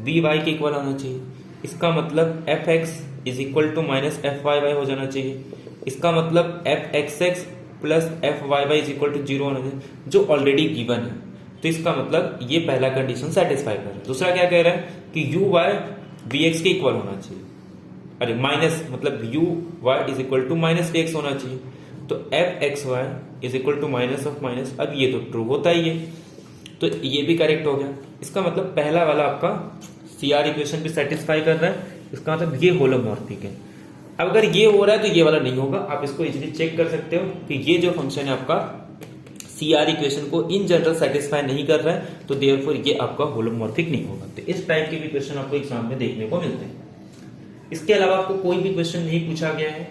vy के इक्वल आना चाहिए। इसका मतलब f(x) is equal to minus f(y)(y) हो जाना चाहिए। इसका मतलब f(x)(x) plus f(y)(y) is equal to 0 होना चाहिए, जो ऑलरेडी गिवन है। तो इसका मतलब ये पहला कंडीशन सेटिस्फाई कर रहा है। दूसरा क्या कह रहा है कि uy vx के इक्वल होना चाहिए, अरे माइनस मतलब uy is equal to minus vx होना चाहिए। तो f(x)y is equal to minus of minus, अब ये तो ट्रू होता ही है, तो ये भी करेक्ट हो गया। इसका मतलब पहला वाला आपका सीआर इक्वेशन भी सेटिस्फाई कर रहा है, इसका मतलब ये होलोमॉर्फिक है। अब अगर ये हो रहा है तो ये वाला नहीं होगा, आप इसको इजीली चेक कर सकते हो कि ये जो फंक्शन है आपका CR इक्वेशन को इन जनरल सेटिस्फाई नहीं कर रहा है, तो देयरफॉर ये आपका होलोमॉर्फिक नहीं होगा। तो इस टाइप के भी क्वेश्चन आपको एग्जाम में देखने को मिलते हैं। इसके अलावा आपको कोई भी क्वेश्चन नहीं पूछा गया है।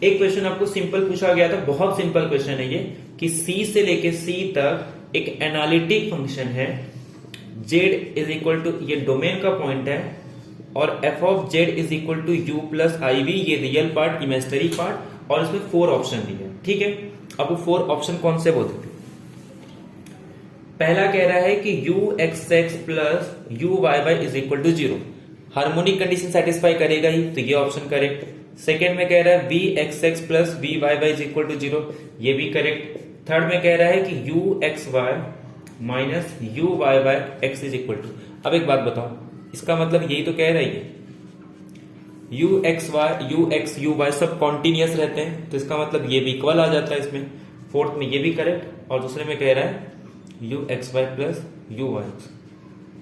एक क्वेश्चन आपको सिंपल पूछा गया था, बहुत सिंपल क्वेश्चन है ये, कि C से लेके C तक एक एनालिटिक फंक्शन है, z इज इक्वल टू, ये डोमेन का पॉइंट है, और f of z is equal to u plus iv, ये रियल पार्ट, इमेजिनरी पार्ट, और इसमें 4 ऑप्शन दिए हैं। ठीक है, अब वो 4 ऑप्शन कौन से बोलते थे? पहला कह रहा है कि uxx plus uy is equal to 0, harmonic condition satisfy करेगा ही, तो ये ऑप्शन करेक्ट। सेकेंड में कह रहा है vxx plus vy is equal to 0, ये भी करेक्ट। थर्ड में कह रहा है कि uxy minus uy/x is equal to, अब एक बात बताओ, इसका मतलब यही तो कह रहा है ux सब कॉन्टिन्यूअस रहते हैं, तो इसका मतलब ये भी इक्वल आ जाता है इसमें। फोर्थ में ये भी करेक्ट, और दूसरे में कह रहा है uxy प्लस uy,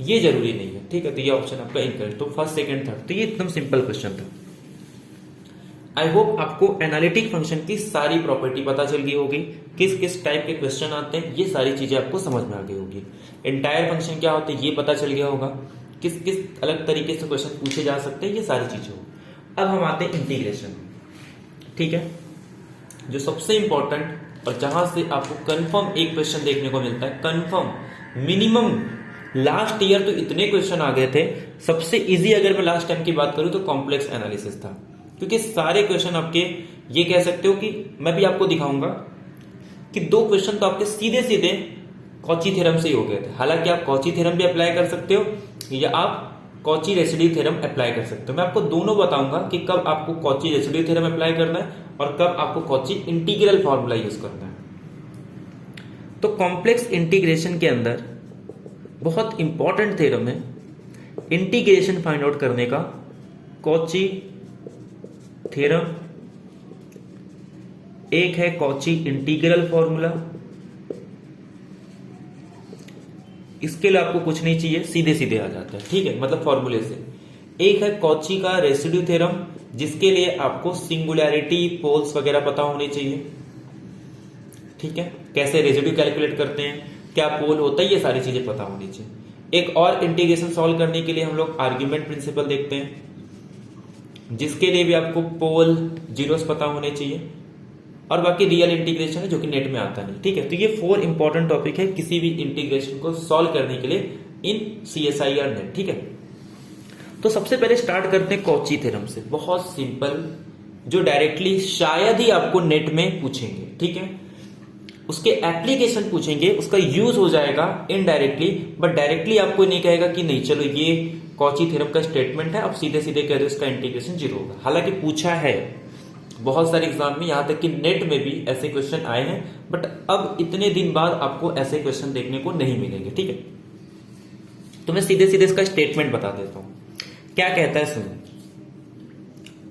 ये जरूरी नहीं है। ठीक है, तो ये ऑप्शन आपका इनकरेक्ट। तो फर्स्ट, सेकंड, थर्ड, तो ये एकदम सिंपल क्वेश्चन था। आई होप आपको एनालिटिक फंक्शन की सारी प्रॉपर्टी पता चल गई होगी, किस किस टाइप के क्वेश्चन आते हैं, ये सारी चीजें आपको समझ में आ गई होगी। एंटायर फंक्शन क्या होते हैं ये पता चल गया होगा, किस किस अलग तरीके से क्वेश्चन पूछे जा सकते हैं, ये सारी चीजें होगी। अब हम आते हैं इंटीग्रेशन। ठीक है, जो सबसे इंपॉर्टेंट और जहां से आपको कंफर्म एक क्वेश्चन देखने को मिलता है, कंफर्म मिनिमम लास्ट ईयर तो इतने क्वेश्चन आ गए थे। सबसे इजी अगर मैं लास्ट टाइम की बात करूं तो कॉम्प्लेक्स एनालिसिस था, क्योंकि सारे क्वेश्चन आपके, ये कह सकते हो कि मैं भी आपको दिखाऊंगा कि 2 क्वेश्चन तो आपके सीधे सीधे कॉची थ्योरम से ही हो गए थे। हालांकि आप कॉची थ्योरम भी अप्लाई कर सकते हो या आप कॉची रेसिड्यू थ्योरम अप्लाई कर सकते हो। मैं आपको दोनों बताऊंगा कि कब आपको कॉची रेसिड्यू थ्योरम अप्लाई करना है और कब आपको कॉची इंटीग्रल फॉर्मूला यूज करना है। तो कॉम्प्लेक्स इंटीग्रेशन के अंदर बहुत इंपॉर्टेंट थ्योरम है इंटीग्रेशन फाइंड आउट करने का, कॉची थ्योरम। एक है कॉची इंटीग्रल फॉर्मूला, इसके लिए आपको कुछ नहीं चाहिए, सीधे सीधे आ जाता है। ठीक है, मतलब फॉर्मूले से। एक है कॉची का रेसिड्यू थ्योरम, जिसके लिए आपको सिंगुलैरिटी, पोल्स वगैरह पता होने चाहिए। ठीक है, कैसे रेसिड्यू कैलकुलेट करते हैं, क्या पोल होता है, ये सारी चीजें पता होनी चाहिए। एक और इंटीग्रेशन सॉल्व करने के लिए हम लोग आर्ग्यूमेंट प्रिंसिपल देखते हैं, जिसके लिए भी आपको पोल, जीरोस पता होने चाहिए, और बाकी रियल इंटीग्रेशन है जो कि नेट में आता नहीं। ठीक है, तो ये 4 इंपॉर्टेंट टॉपिक है किसी भी इंटीग्रेशन को सॉल्व करने के लिए इन CSI और नेट। ठीक है, तो सबसे पहले स्टार्ट करते हैं कॉची थ्योरम से, बहुत सिंपल, जो डायरेक्टली शायद ही आपको नेट में पूछेंगे। ठीक है, उसके एप्लीकेशन पूछेंगे, उसका यूज हो जाएगा इनडायरेक्टली, बट डायरेक्टली आपको नहीं कहेगा कि नहीं चलो ये कॉची थ्योरम का स्टेटमेंट है, अब सीधे सीधे कह दो इसका इंटीग्रेशन 0 होगा। हालांकि पूछा है बहुत सारे एग्जाम में, यहां तक कि नेट में भी ऐसे क्वेश्चन आए हैं, बट अब इतने दिन बाद आपको ऐसे क्वेश्चन देखने को नहीं मिलेंगे। ठीक है, तो मैं सीधे सीधे इसका स्टेटमेंट बता देता हूं। क्या कहता है सुनो,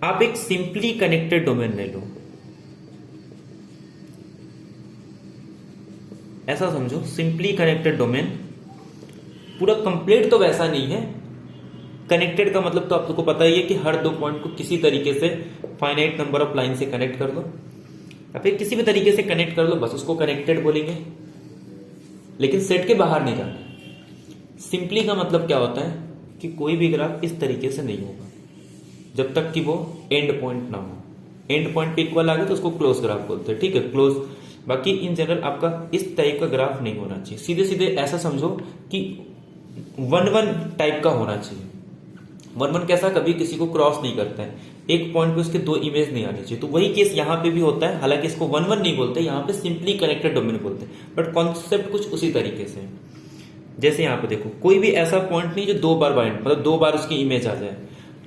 आप एक सिंपली कनेक्टेड डोमेन ले लो, ऐसा समझो, सिंपली कनेक्टेड डोमेन, पूरा कंप्लीट तो वैसा नहीं है। कनेक्टेड का मतलब तो आपको पता ही है कि हर 2 पॉइंट को किसी तरीके से फाइनाइट नंबर ऑफ लाइन से कनेक्ट कर दो, या फिर किसी भी तरीके से कनेक्ट कर दो, बस उसको कनेक्टेड बोलेंगे, लेकिन सेट के बाहर नहीं जाना। सिंपली का मतलब क्या होता है कि कोई भी ग्राफ इस तरीके से नहीं होगा जब तक कि वो एंड पॉइंट ना हो। एंड पॉइंट पे इक्वल आ गया तो उसको क्लोज ग्राफ बोलते हैं। ठीक है, क्लोज। बाकी इन जनरल आपका इस टाइप का ग्राफ नहीं होना चाहिए, सीधे सीधे ऐसा समझो कि 1-1 टाइप का होना चाहिए। 1-1 कैसा, कभी किसी को क्रॉस नहीं करता है, एक पॉइंट पे उसके 2 इमेज नहीं आनी चाहिए। तो वही केस यहाँ पे भी होता है, हालांकि इसको 1-1 नहीं बोलते, यहाँ पे सिंपली कनेक्टेड डोमेन बोलते हैं, बट कॉन्सेप्ट कुछ उसी तरीके से है। जैसे यहाँ पे देखो, कोई भी ऐसा पॉइंट नहीं जो 2 बार बाइंड, मतलब 2 बार उसकी इमेज आ जाए,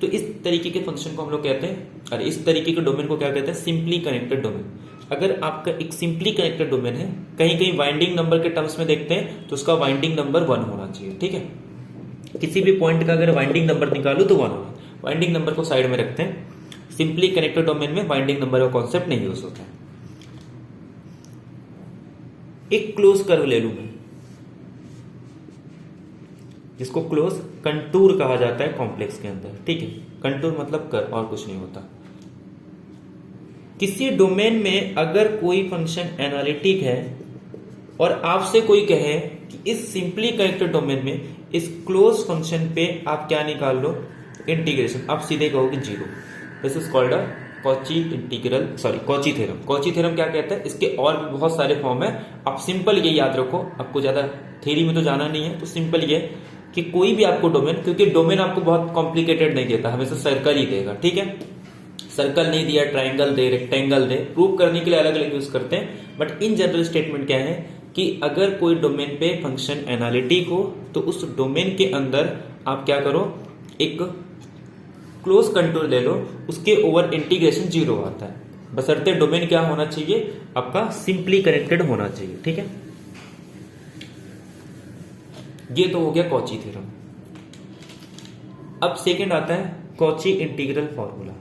तो इस तरीके के फंक्शन को हम लोग कहते हैं, और इस तरीके के डोमेन को क्या कहते हैं, सिंपली कनेक्टेड डोमेन। अगर आपका एक सिंपली कनेक्टेड डोमेन है, कहीं कहीं वाइंडिंग नंबर के टर्म्स में देखते हैं तो उसका वाइंडिंग नंबर 1 होना चाहिए। ठीक है, किसी भी पॉइंट का अगर वाइंडिंग नंबर निकालू तो 1 होगा। वाइंडिंग नंबर को साइड में रखते हैं, सिंपली कनेक्टेड डोमेन में वाइंडिंग नंबर का कॉन्सेप्ट नहीं यूज होता है। एक क्लोज कर्व ले लू मैं, जिसको क्लोज कंटूर कहा जाता है कॉम्प्लेक्स के अंदर। ठीक है, कंटूर मतलब कर्व और कुछ नहीं होता। किसी डोमेन में अगर कोई फंक्शन एनालिटिक है और आपसे कोई कहे कि इस सिंपली कनेक्टेड डोमेन में इस क्लोज फंक्शन पे आप क्या निकाल लो, इंटीग्रेशन, आप सीधे कहोगे zero. This is called a Cauchy theorem. Cauchy theorem क्या कहता है, इसके और भी बहुत सारे फॉर्म है, आप सिंपल ये याद रखो, आपको ज्यादा थ्योरी में तो जाना नहीं है, तो सिंपल ये कि कोई भी आपको डोमेन, क्योंकि डोमेन आपको बहुत कॉम्प्लिकेटेड नहीं देता, हमेशा सर्कल ही देगा, ठीक है, सर्कल नहीं दिया, ट्राइंगल दे, रेक्टेंगल दे, प्रूव करने के लिए अलग अलग यूज करते हैं, बट इन जनरल स्टेटमेंट क्या है कि अगर कोई डोमेन पे फंक्शन एनालिटिक हो तो उस डोमेन के अंदर आप क्या करो, एक क्लोज कंटूर ले लो, उसके ओवर इंटीग्रेशन जीरो आता है, बशर्ते डोमेन क्या होना चाहिए, आपका सिंपली कनेक्टेड होना चाहिए, ठीक है। ये तो हो गया कॉची थ्योरम। अब सेकंड आता है कॉची इंटीग्रल फॉर्मूला,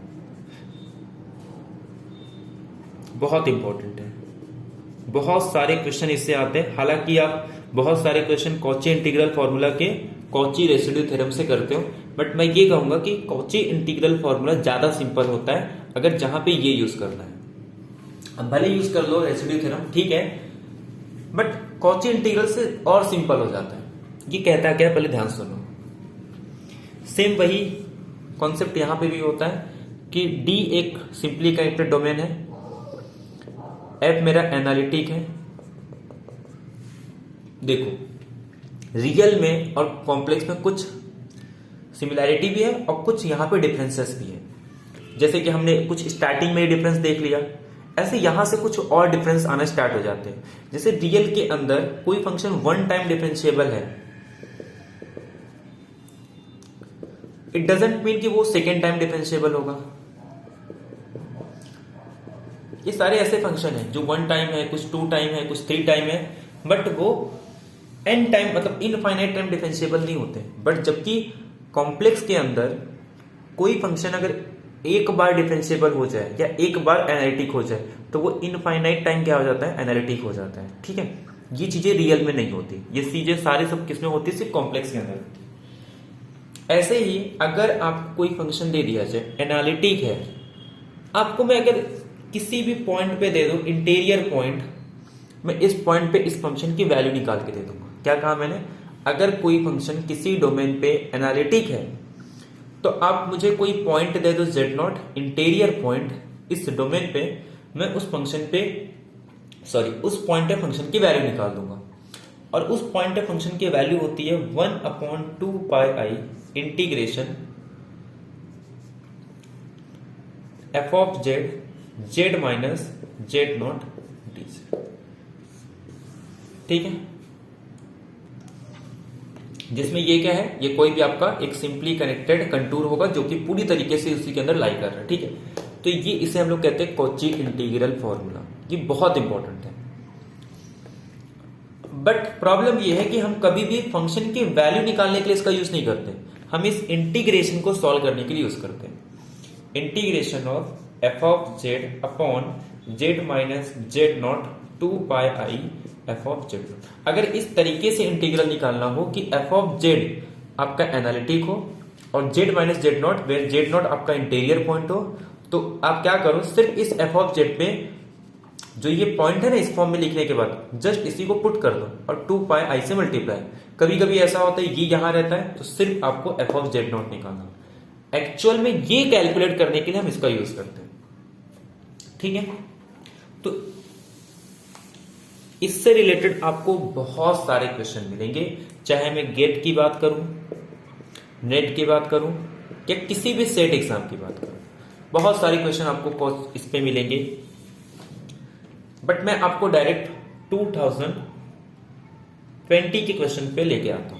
बहुत इंपॉर्टेंट है, बहुत सारे क्वेश्चन इससे आते हैं, हालांकि आप बहुत सारे क्वेश्चन कॉची इंटीग्रल फॉर्मूला के कॉची रेसिड्यू थ्योरम से करते हो, बट मैं ये कहूंगा कि कॉची इंटीग्रल फॉर्मूला ज्यादा सिंपल होता है अगर जहां पे ये यूज करना है। अब भले यूज कर लो रेसिड्यू थ्योरम, ठीक है, बट कॉची इंटीग्रल से और सिंपल हो जाता है। ये कहता है क्या, पहले ध्यान सुनो, सेम वही कॉन्सेप्ट यहां पे भी होता है कि डी एक सिंपली कनेक्टेड डोमेन है, एफ मेरा एनालिटिक है। देखो रियल में और कॉम्प्लेक्स में कुछ सिमिलैरिटी भी है और कुछ यहां पे डिफरेंसेस भी है, जैसे कि हमने कुछ स्टार्टिंग में ही डिफरेंस देख लिया, ऐसे यहां से कुछ और डिफरेंस आना स्टार्ट हो जाते हैं। जैसे रियल के अंदर कोई फंक्शन वन टाइम डिफरेंशिएबल है, इट डजंट मीन कि वो सेकेंड टाइम डिफरेंशिएबल होगा। ये सारे ऐसे फंक्शन है जो वन टाइम है, कुछ टू टाइम है, कुछ थ्री टाइम है, बट वो एन टाइम मतलब इनफाइनाइट टाइम डिफरेंशिएबल नहीं होते। बट जबकि कॉम्प्लेक्स के अंदर कोई फंक्शन अगर एक बार डिफरेंशिएबल हो जाए या एक बार एनालिटिक हो जाए तो वो इनफाइनाइट टाइम क्या हो जाता है, एनालिटिक हो जाता है, ठीक है। ये चीजें रियल में नहीं होती, ये चीजें सारे सब किसमें होती है, सिर्फ कॉम्प्लेक्स के अंदर। ऐसे ही अगर आप कोई फंक्शन दे दिया जाए एनालिटिक है, आपको मैं अगर किसी भी पॉइंट पे दे दो, इंटीरियर पॉइंट, मैं इस पॉइंट पे इस फंक्शन की वैल्यू निकाल के दे दूंगा। क्या कहा मैंने, अगर कोई फंक्शन किसी डोमेन पे एनालिटिक है तो आप मुझे कोई पॉइंट दे दो z0, इंटीरियर पॉइंट, इस डोमेन पे मैं उस फंक्शन पे उस पॉइंट पे फंक्शन की वैल्यू निकाल दूंगा, और उस पॉइंट पे फंक्शन की वैल्यू होती है 1/2πi integration f of z minus z0 dz, ठीक है। जिसमें ये क्या है, ये कोई भी आपका एक सिंपली कनेक्टेड कंटूर होगा जो कि पूरी तरीके से उसी के अंदर लाई कर रहा है, ठीक है। तो ये इसे हम लोग कहते हैं कॉची इंटीग्रल फॉर्मूला, ये बहुत इंपॉर्टेंट है। बट प्रॉब्लम ये है कि हम कभी भी फंक्शन की वैल्यू निकालने के लिए इसका यूज नहीं करते, हम इस इंटीग्रेशन को सॉल्व करने के लिए यूज करते हैं। Integration of f of z upon z minus z0 2πi f of z। अगर इस तरीके से इंटीग्रल निकालना हो कि f ऑफ z आपका एनालिटिक हो और z minus z0 where z0 आपका इंटीरियर पॉइंट हो, तो आप क्या करो, सिर्फ इस f ऑफ z पे जो ये पॉइंट है ना, इस फॉर्म में लिखने के बाद जस्ट इसी को पुट कर दो और 2πi से मल्टीप्लाई। कभी कभी ऐसा होता है ये यहां रहता है तो सिर्फ आपको f ऑफ z0 निकालना। एक्चुअल में ये कैलकुलेट करने के लिए हम इसका यूज करते हैं, ठीक है। तो इससे रिलेटेड आपको बहुत सारे क्वेश्चन मिलेंगे, चाहे मैं गेट की बात करूं, नेट की बात करूं या किसी भी सेट एग्जाम की बात करूं, बहुत सारे क्वेश्चन आपको इस पे मिलेंगे। बट मैं आपको डायरेक्ट 2020 के क्वेश्चन पे लेके आता हूं।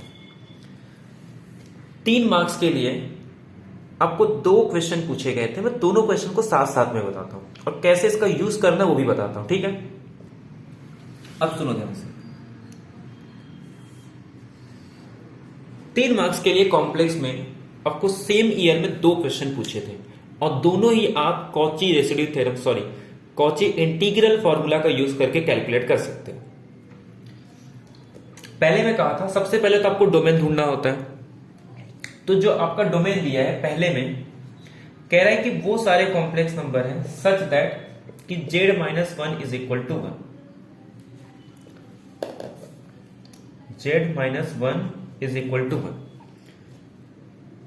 3 मार्क्स के लिए आपको 2 क्वेश्चन पूछे गए थे, मैं दोनों क्वेश्चन को साथ साथ में बताता हूं और कैसे इसका यूज करना वो भी बताता हूं, ठीक है। अब सुनो ध्यान से, 3 मार्क्स के लिए कॉम्प्लेक्स में आपको सेम ईयर में 2 क्वेश्चन पूछे थे और दोनों ही आप Cauchy residue theorem Cauchy integral formula का यूज करके कैलकुलेट कर सकते हैं। पहले मैं कहा था सबसे पहले तो आपको डोमेन ढूंढना होता है, तो जो आपका डोमेन दिया है पहले में कह रहा है कि वो सारे कॉम्प्लेक्स नंबर हैं सच दैट कि z minus one is equal to one, z minus one is equal to one.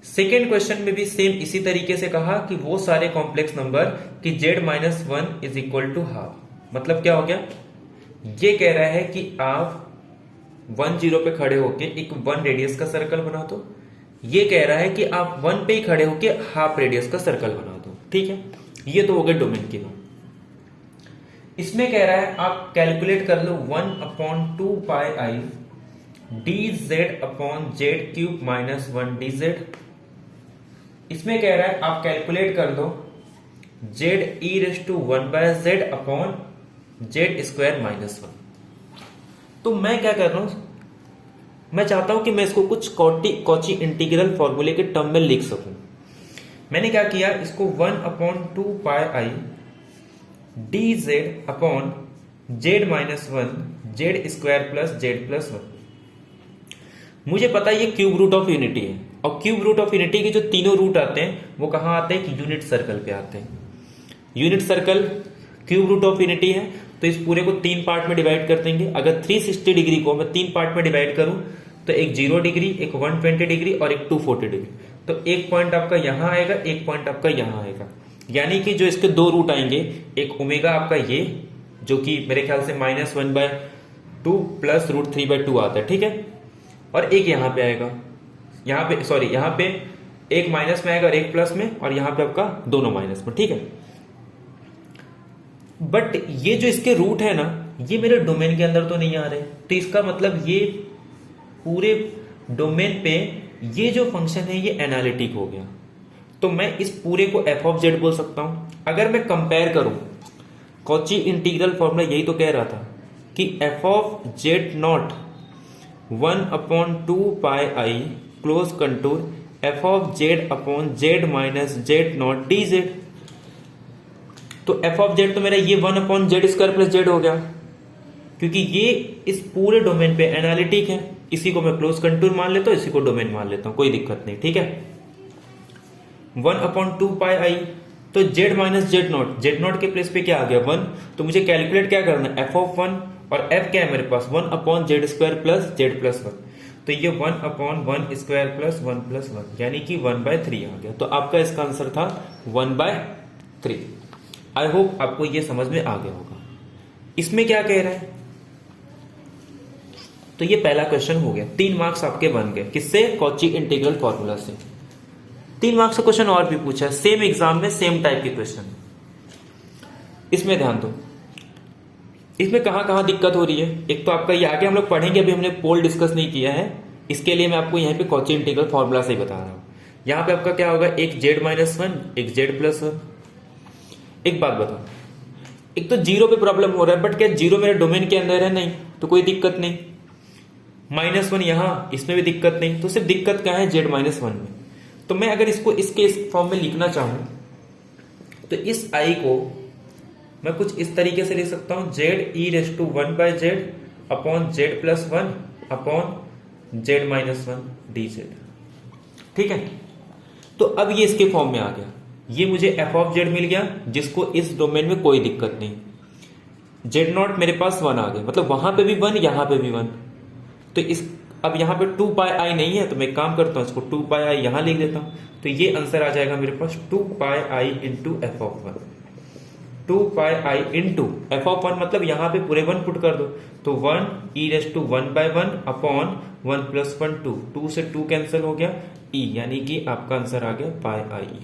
Second question में भी सेम इसी तरीके से कहा कि वो सारे कॉम्प्लेक्स नंबर कि z minus one is equal to half. मतलब क्या हो गया, ये कह रहा है कि आप 1 0 पे खड़े होके एक 1 रेडियस का सर्कल बना दो, ये कह रहा है कि आप 1 पे ही खड़े होके हाफ रेडियस का सर्कल बना दो। ठीक है, ये तो हो गए डोमेन की बात। इसमें कह रहा है आप कैलकुलेट कर लो 1/2 pi i dz upon z cube minus 1 dz। इसमें कह रहा है आप कैलकुलेट कर लो z e raise to 1/z upon z square minus 1। तो मैं क्या कर रहा हूं, मैं चाहता हूं कि मैं इसको कुछ कॉची इंटीग्रल फॉर्मूले के टर्म में लिख सकूं। मैंने क्या किया, इसको 1/2 pi i dz upon z minus 1 Z square plus Z plus 1। मुझे पता है ये क्यूब रूट ऑफ यूनिटी है, और क्यूब रूट ऑफ यूनिटी के जो तीनों रूट आते हैं वो कहां आते हैं, कि यूनिट सर्कल पे आते हैं। Unit circle cube root of unity है, तो इस पूरे को 3 पार्ट में डिवाइड कर देंगे। अगर 360 डिग्री को मैं 3 पार्ट में डिवाइड करूं तो एक 0 डिग्री, एक 120 डिग्री और एक 240 डिग्री। तो एक पॉइंट आपका यहां आएगा, एक पॉइंट आपका यहां आएगा, यानी कि जो इसके 2 रूट आएंगे, एक ओमेगा आपका ये जो कि मेरे ख्याल से -1/2 प्लस √3/2 आता है। ठीक है, और एक यहां पे आएगा, यहां पे सॉरी यहां पे एक माइनस में आएगा और एक प्लस में, और यहां पे आपका दोनों माइनस में। ठीक है, बट ये जो इसके रूट है ना, ये मेरे डोमेन के अंदर तो नहीं आ रहे, तो इसका मतलब ये पूरे डोमेन पे ये जो फंक्शन है ये एनालिटिक हो गया। तो मैं इस पूरे को f ऑफ जेड बोल सकता हूं। अगर मैं कंपेयर करूं, कॉची इंटीग्रल फॉर्मूला यही तो कह रहा था कि f of Z not 1/2 pi I close contour f of z upon z minus z not dz। तो f ऑफ जेड तो मेरा ये 1/z स्क्वायर प्लस जेड हो गया, क्योंकि ये इस पूरे डोमेन पे एनालिटिक है। इसी को मैं क्लोज कंटूर मान लेता हूं, इसी को डोमेन मान लेता हूं, कोई दिक्कत नहीं। ठीक है, 1/2 पाई आई, तो z माइनस जेड नॉट के प्लेस पे क्या आ गया 1, तो मुझे कैलकुलेट क्या करना है f ऑफ 1, और f क्या है मेरे पास 1/z square plus Z plus 1, तो ये 1/1 स्क्वायर प्लस 1 प्लस 1 यानी कि 1/3 आ गया। तो आपका इसका आंसर था 1/3। आई होप आपको ये समझ में आ गया होगा। इसमें क्या कह रहा है, तो ये पहला क्वेश्चन हो गया, 3 मार्क्स आपके बन गए। किससे, कॉची इंटीग्रल फॉर्मूला से। 3 मार्क्स का क्वेश्चन और भी पूछा है सेम एग्जाम में, सेम टाइप के क्वेश्चन। इसमें ध्यान दो, इसमें कहां कहां दिक्कत हो रही है। एक तो आपका ये आगे हम लोग पढ़ेंगे, अभी हमने पोल डिस्कस नहीं किया है, इसके लिए मैं आपको यहाँ पे कॉची इंटीग्रल फॉर्मूला से ही बता रहा हूं। यहां पे आपका क्या होगा, एक z माइनस 1 एक z प्लस 1। एक बात बताओ, एक तो 0 पे प्रॉब्लम हो रहा है, बट क्या 0 मेरे डोमेन के अंदर है, नहीं, तो कोई दिक्कत नहीं। -1 यहां, इसमें भी दिक्कत नहीं, तो सिर्फ दिक्कत क्या है z -1 में। तो मैं अगर इसको इसके इस फॉर्म में लिखना चाहूं तो इस i को मैं कुछ इस तरीके से लिख सकता हूं, z e raise to 1/z upon z plus 1 upon z minus 1 dz। ठीक है, तो अब ये इसके फॉर्म में आ गया, ये मुझे f ऑफ z मिल गया, जिसको इस डोमेन में कोई दिक्कत नहीं। z नॉट मेरे पास 1 आ गया, मतलब वहां पे भी 1 यहां पे भी 1। तो इस अब यहां पे 2 पाई आई नहीं है, तो मैं काम करता हूं, इसको 2 पाई आई यहां लिख देता हूं, तो ये आंसर आ जाएगा मेरे पास 2 pi i into f of 1। 2 pi i into f of 1 मतलब यहां पे पूरे 1 पुट कर दो, तो 1 e raise to 1/1 upon 1 plus 1 2, 2 से 2 कैंसिल हो गया e, यानी कि आपका आंसर आ गया पाई आई।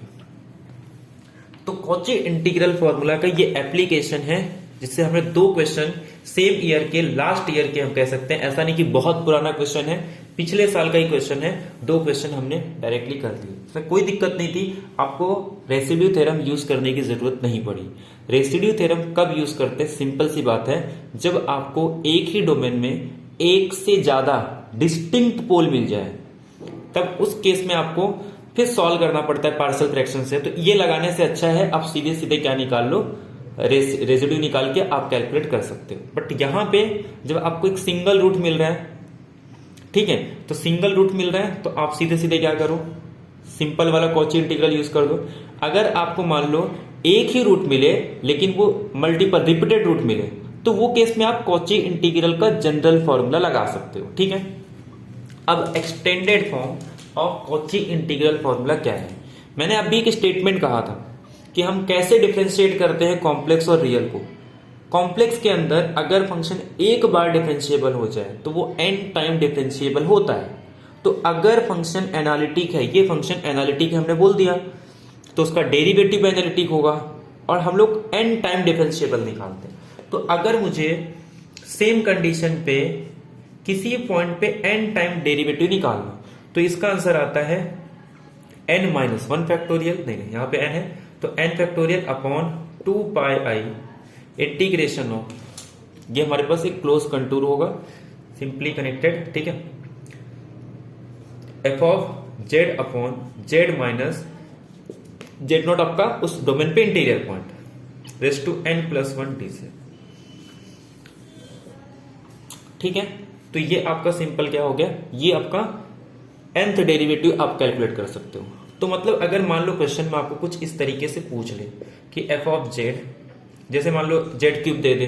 तो कॉची इंटीग्रल फॉर्मूला का ये एप्लीकेशन है, जिससे हमने 2 क्वेश्चन सेम ईयर के, लास्ट ईयर के हम कह सकते हैं, ऐसा नहीं कि बहुत पुराना क्वेश्चन है, पिछले साल का ही क्वेश्चन है, 2 क्वेश्चन हमने डायरेक्टली कर दिए। इसमें कोई दिक्कत नहीं थी, आपको रेसिड्यू थ्योरम यूज करने की जरूरत नहीं पड़ी। रेसिड्यू थ्योरम कब यूज करते हैं, सिंपल सी बात है, जब आपको एक ही डोमेन में एक से ज्यादा डिस्टिंक्ट पोल मिल जाए, तब उस केस में आपको फिर सॉल्व करना पड़ता है पार्शियल फ्रैक्शन से। तो ये लगाने से अच्छा है आप सीधे सीधे क्या निकाल लो, रेसिड्यू निकाल के आप कैलकुलेट कर सकते हो। बट यहां पे जब आपको एक सिंगल रूट मिल रहा है, ठीक है, तो सिंगल रूट मिल रहा है, तो आप सीधे सीधे क्या करो, सिंपल वाला कॉची इंटीग्रल यूज कर दो। अगर आपको मान लो एक ही रूट मिले लेकिन वो मल्टीपल रिपीटेड रूट मिले, तो वो केस में आप कॉची इंटीग्रल का जनरल फॉर्मूला लगा सकते हो, ठीक है। अब extended form of Cauchy integral formula क्या है? मैंने अभी एक स्टेटमेंट कहा था कि हम कैसे डिफरेंशिएट करते हैं कॉम्प्लेक्स और रियल को। कॉम्प्लेक्स के अंदर अगर फंक्शन एक बार डिफरेंशिएबल हो जाए तो वो n टाइम डिफरेंशिएबल होता है। तो अगर फंक्शन एनालिटिक है, ये फंक्शन एनालिटिक है हमने बोल दिया, तो उसका डेरिवेटिव एनालिटिक होगा और हम लोग n टाइम डिफरेंशिएबल निकालते हैं। तो अगर मुझे सेम कंडीशन पे किसी पॉइंट पे n टाइम डेरिवेटिव निकालना, तो इसका आंसर आता है n माइनस वन फैक्टोरियल, नहीं यहाँ पे n है तो n factorial upon 2 pi i integration of, ये हमारे पास एक क्लोज कंटूर होगा सिंपली कनेक्टेड, ठीक है, f of z upon z minus z not आपका उस डोमेन पे interior point raise to n plus one d से, ठीक है। तो ये आपका सिंपल क्या हो गया, ये आपका nth डेरिवेटिव आप कैलकुलेट कर सकते हो। तो मतलब अगर मान लो क्वेश्चन में आपको कुछ इस तरीके से पूछ ले कि एफ ऑफ जेड, जैसे मान लो जेड क्यूब दे दे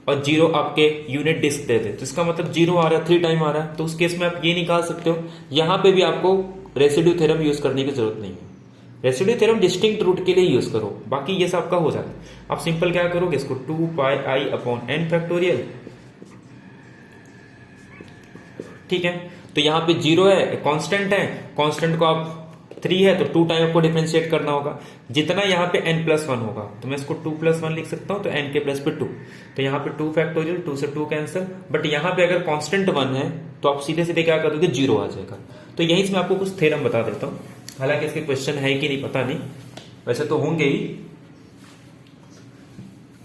और 0 आपके यूनिट डिस्क दे दे, तो इसका मतलब 0 आ रहा है, 3 टाइम आ रहा है, तो उस केस में आप ये निकाल सकते हो। यहां पे भी आपको रेसिड्यू थ्योरम यूज करने की जरूरत नहीं है, रेसिड्यू थ्योरम डिस्टिंक्ट रूट के लिए यूज करो, बाकी ये सब आपका हो जाता है। आप सिंपल क्या करोगे, इसको 2 पाई आई अपॉन n फैक्टोरियल, ठीक है। तो यहाँ पे 0 है, कांस्टेंट है, कांस्टेंट को आप 3 है तो 2 टाइम आपको डिफरेंशिएट करना होगा, जितना यहाँ पे n प्लस वन होगा, तो मैं इसको 2 प्लस वन लिख सकता हूँ, तो n के प्लस पे 2, तो यहाँ पे 2 फैक्टोरियल, 2 से 2 कैंसिल, बट यहाँ पे अगर कांस्टेंट 1 है तो आप सीधे सीधे क्या कर दोगे, 0 आ जाएगा। तो यहीं से मैं आपको कुछ थ्योरम बता देता हूँ, हालांकि इसके क्वेश्चन है कि नहीं पता नहीं, वैसे तो होंगे ही,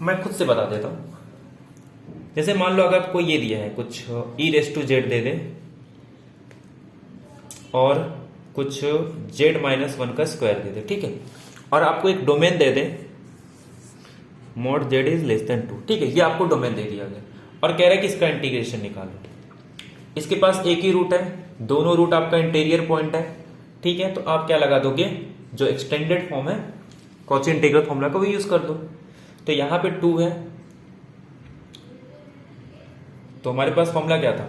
मैं खुद से बता देता हूँ। जैसे मान लो अगर आपको ये दिया है कुछ e रेस टू जेड दे दे और कुछ z माइनस वन का स्क्वायर दे दे, ठीक है, और आपको एक domain they they mode z is less than 2, ठीक है, ये आपको डोमेन दे दिया गया और कह रहा है कि इसका इंटीग्रेशन निकालो। इसके पास एक ही रूट है, दोनों रूट आपका इंटीरियर पॉइंट है, ठीक है, तो आप क्या लगा दोगे, जो एक्सटेंडेड फॉर्म है कॉची इंटीग्रल फॉर्मूला का वो यूज कर दो। तो यहां पे 2 है तो हमारे पास फॉर्मूला क्या था,